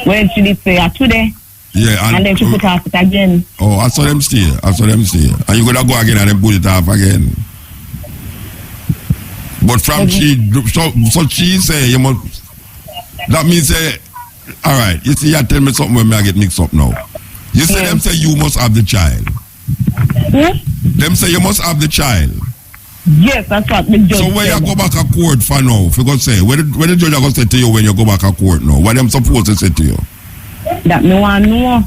Well, she did say today. Yeah, and then she put off it again. Oh, I saw them stay. And you going to go again and then put it off again. But from so she say you must. That means say, all right. You see, you tell me something when I get mixed up now. You say them say you must have the child. Them say you must have the child. Yes, that's what the judge. So when you go back to court for now, if you go say, when the judge are going to say to you when you go back to court now, what them supposed to say to you? That no one know.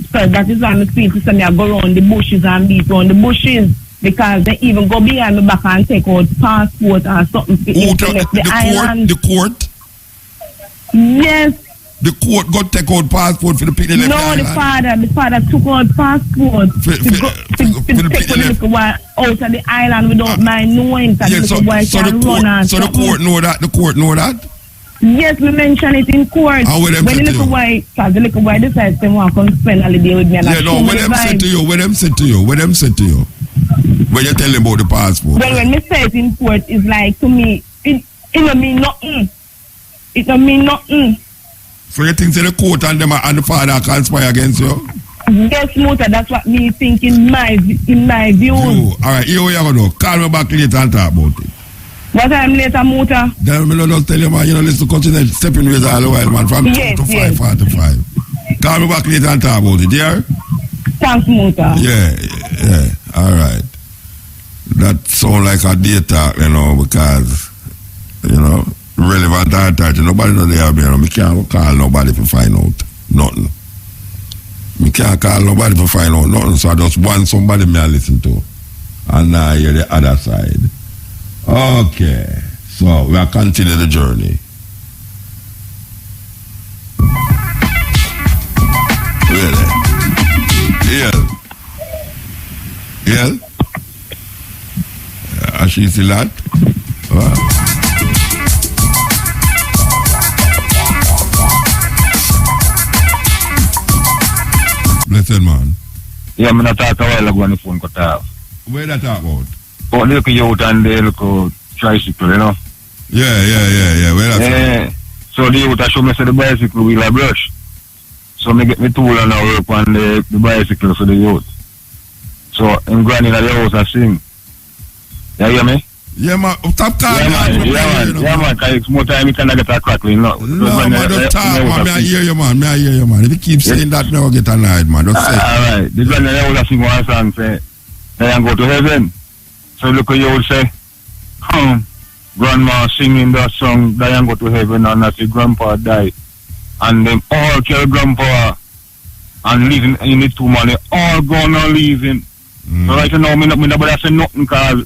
Because that is why I'm speaking to say I go around the bushes and beat around the bushes. Because they even go behind me back and take out passport or something. The court? Yes. The court got take out passport for the people left the island? The father took out passport to take a little while out of the island without my knowing that the little boy can run and so the court know that? The court know that? Yes, we mention it in court. And when the little boy, because the little boy decides they want to come spend holiday with me. And when them said to you, when them said to you, when you tell them about the passport. Well, when me say it in court, it's like to me, it don't mean nothing. It don't mean nothing. So you think the court and them and the father conspire against you? Yes, Muta, that's what me think in my view. All right, here we are going to call me back later and talk about it. What time later, Muta? Then I just tell you, man, listen to continue stepping ways all the while, man, from 2 to 5:45. Call me back later and talk about it, yeah? Thanks, Muta. Yeah, all right. That sound like a day talk, because, relevant art, nobody know they have me, I can't call nobody to find out nothing. I can't call nobody to find out nothing, so I just want somebody me I listen to. And now hear the other side. Okay, so we'll continue the journey. Really? Yeah? She still that? Blessed man. Yeah, I'm not talking a while ago on the phone cut off. Where that talk about? Oh, look youth and the look tricycle, Yeah. Where that talk? So the youth show me say the bicycle wheel a brush. So me get me tool and I work on the bicycle for the youth. So I'm going in the house and sing. You hear me? Yeah, man. Stop calling. Yeah, man. Because it's more time you can get a crackling. No, man. Don't talk, man. I hear you, man. If you keep saying that, now get annoyed, man. Don't say it. All right. This one, I would sing one song, say, I go to heaven. So look at you would say, grandma singing that song, Diane go to heaven, and I say, grandpa died. And them all kill grandpa and leaving in the tomb, and they all gonna leave him. So right now, me not say nothing, because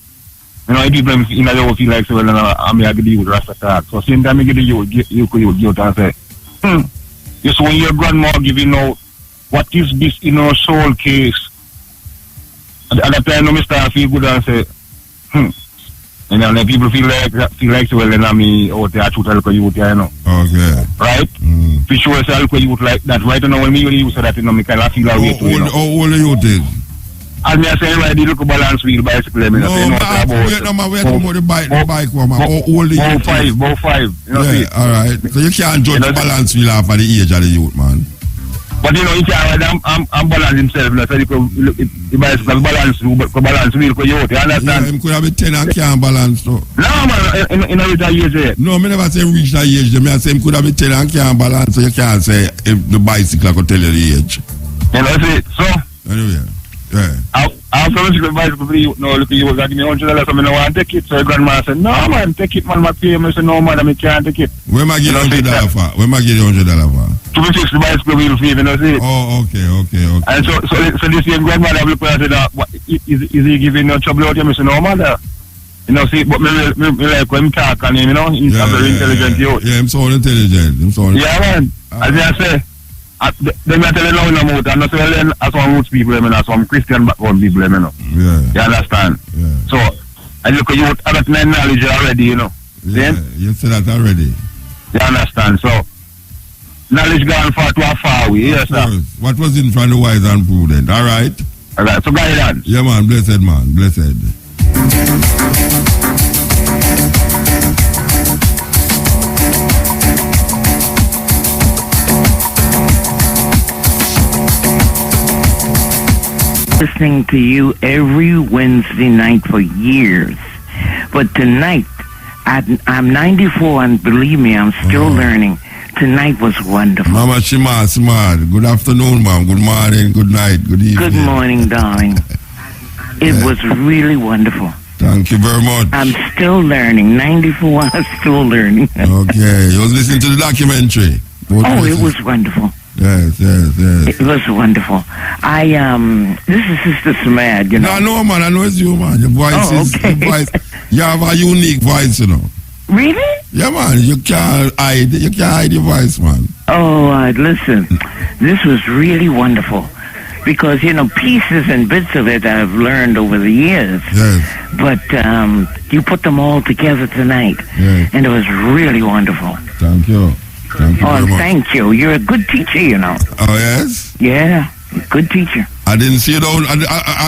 people in the youth feel like, well, I'm going to deal with Rasta talk. So same time I get the youth, you could and say, you see when your grandma giving out, what is this in our soul case? At that time, I start feel good and say, And then people feel like, well, then I'm out there, I shoot a look at youth, Okay. Right? For sure, I look at youth like that. Right now, when me use that, I kind of feel a way to, How old the youth is? as me I say, right, the look balance wheel bicycle, no, man, we talking about the bike one, man. How old the youth is? About 5. You know, yeah, alright. So you can't judge the balance wheel off of the age of the youth, man. But you know, he can't ride and balance himself. You know, so the bicycle balance wheel, you understand? Yeah, him could have been 10 and can't balance, though. No, man, in a reach that age yet. No, I never say reach that age. I say him could have been 10 and can't balance, so you can't say if the bicycle could tell you the age. You know, see, so. Anyway, yeah. I have some bicycle for you. No, look, you was give me $100, so I don't want to take it. So the grandma said, no, man, take it, man, I pay him. I said, no, man, I can't take it. Where am I getting $100 for? Where am I getting $100 for? To fix the bicycle wheel for you, you know, see? Oh, okay. And so this same grandmother have looked at it, is he giving you trouble out here? I said, no, mother. You know, see, but me like when him talk and him, you know, he's a very intelligent youth. Yeah, I'm so intelligent. Yeah, man. As I say, them are telling now in the mouth, and not saying as some roots people, I mean, as some Christian background people, you know. Yeah. You understand? Yeah. So, I look at you have that knowledge already, you know. Yeah, you said that already. You understand? So, knowledge gone far too far away, yes, sir. What was in front of wise and prudent, alright? Alright, so guidance. Yeah, man, blessed, man, blessed. Listening to you every Wednesday night for years, but tonight I'm 94 and believe me, I'm still learning. Tonight was wonderful. Mama Shima, smart. Good afternoon, ma'am. Good morning, good night, good evening. Good morning, darling. It was really wonderful. Thank you very much. I'm still learning. 94, I'm still learning. Okay, you was listening to the documentary. It was wonderful. Yes. It was wonderful. This is Sister Samad, you know. No, man, I know it's you, man. Your voice okay. You have a unique voice, you know. Really? Yeah, man. You can't hide your voice, man. Oh, listen. This was really wonderful. Because, you know, pieces and bits of it I've learned over the years. Yes. But you put them all together tonight. Yes. And it was really wonderful. Thank you. Thank you very much. Thank you. You're a good teacher, you know. Oh, yes? Yeah, good teacher. I didn't see you down.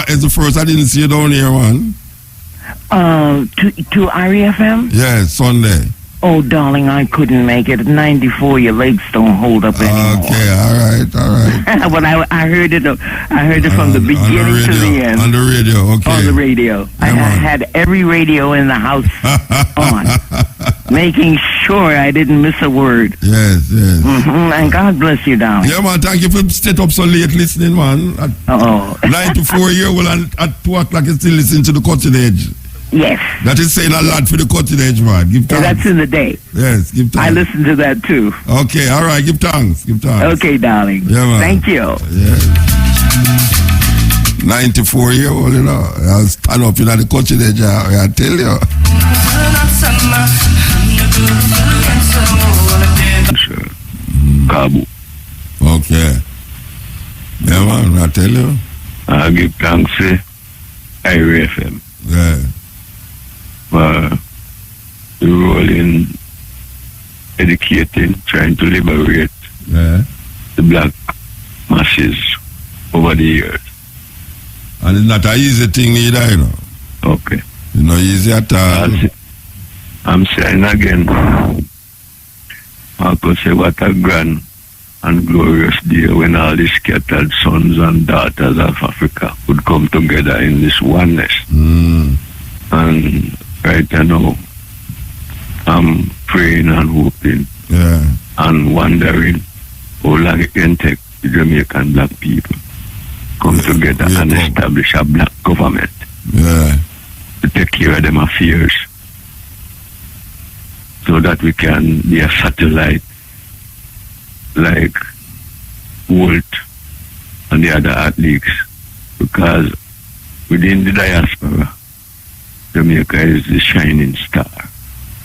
It's the first I didn't see you down here, man. To REFM? Yes, Sunday. Oh, darling, I couldn't make it. At 94, your legs don't hold up anymore. Okay, all right. But I heard it. I heard it from the beginning to the end. On the radio, okay. On the radio. I had every radio in the house on, making sure I didn't miss a word. Yes. Mm-hmm. And God bless you, darling. Yeah, man. Thank you for staying up so late listening, man. 94 year old and at 2 o'clock you still listen to the Cutting Edge. Yes. That is saying a lot for the Cutting Edge, man. Give thanks. That's in the day. Yes, give thanks. I listen to that too. Okay, all right. Give thanks. Okay, darling. Yeah, man. Thank you. Yeah. 94 year old, you know. I'll stand up in the Cutting Edge, I tell you. Kabu. Okay. Yeah, man, I tell you. I give thanks to IRFM. Yeah. For the role in educating, trying to liberate the black masses over the years. And it's not an easy thing either, you know. Okay. It's not easy at all. I'm saying again, Marcus say what a grand and glorious day when all the scattered sons and daughters of Africa would come together in this oneness. And right now, I'm praying and hoping and wondering how long it can take the Jamaican black people come together and establish a black government to take care of them affairs so that we can be a satellite like Walt and the other athletes, because within the diaspora, Jamaica is the shining star.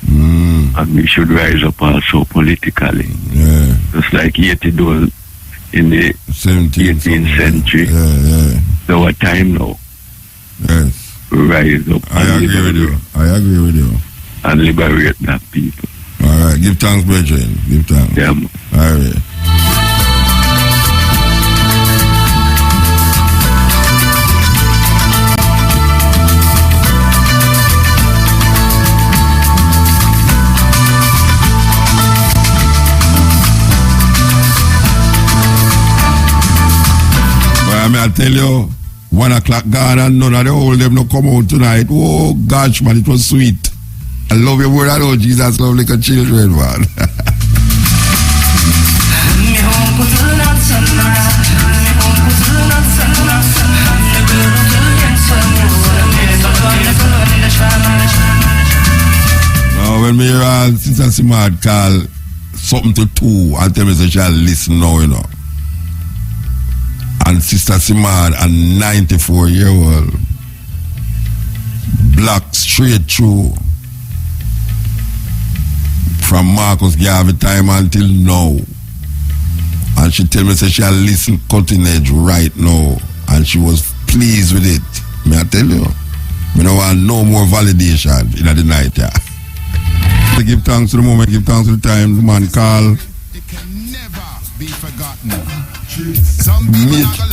And we should rise up also politically. Just like Haiti did in the 18th century. It's our time now. Yes. Rise up. I agree with you. And liberate black people. All right. Give thanks, brethren. Give thanks. Yeah. All right. I tell you, 1 o'clock gone and none of the whole them no come out tonight. Oh gosh, man, it was sweet. I love your word. I know Jesus love like a children, man. Now, when me hear Sister Simard call something to 2 and tell me that she'll listen now, you know. And Sister Simard, a 94-year-old, black straight through, from Marcus Garvey time until now. And she tell me that she'll listen cutting edge right now. And she was pleased with it. May I tell you? I don't want no more validation in the night, yeah. I give thanks to the moment, give thanks to the time, the man call. It can never be forgotten. Tricks.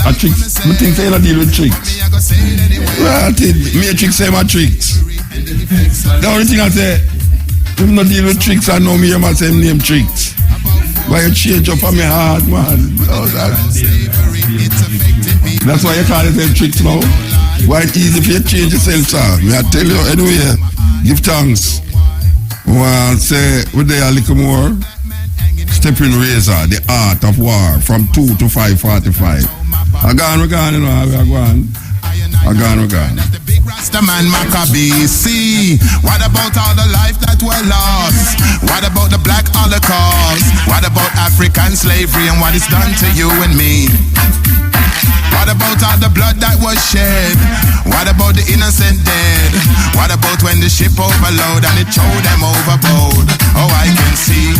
I think they don't deal with tricks. Well, I think Matrix say my tricks. The only thing I say, if not deal with tricks, I know me hear myself name tricks. Why you change up on my heart, man? Oh, that's why you call yourself tricks now. Why it's easy for you to change yourself, sir? May I tell you anyway, give thanks. Well, say, we're there a little more. Stepping Razor, the art of war, from 2 to 5:45. I gone, you know, I gone. Rastaman Maccabee, see, what about all the life that were lost? What about the black Holocaust? What about African slavery and what it's done to you and me? What about all the blood that was shed? What about the innocent dead? What about when the ship overload and it threw them overboard? Oh, I can see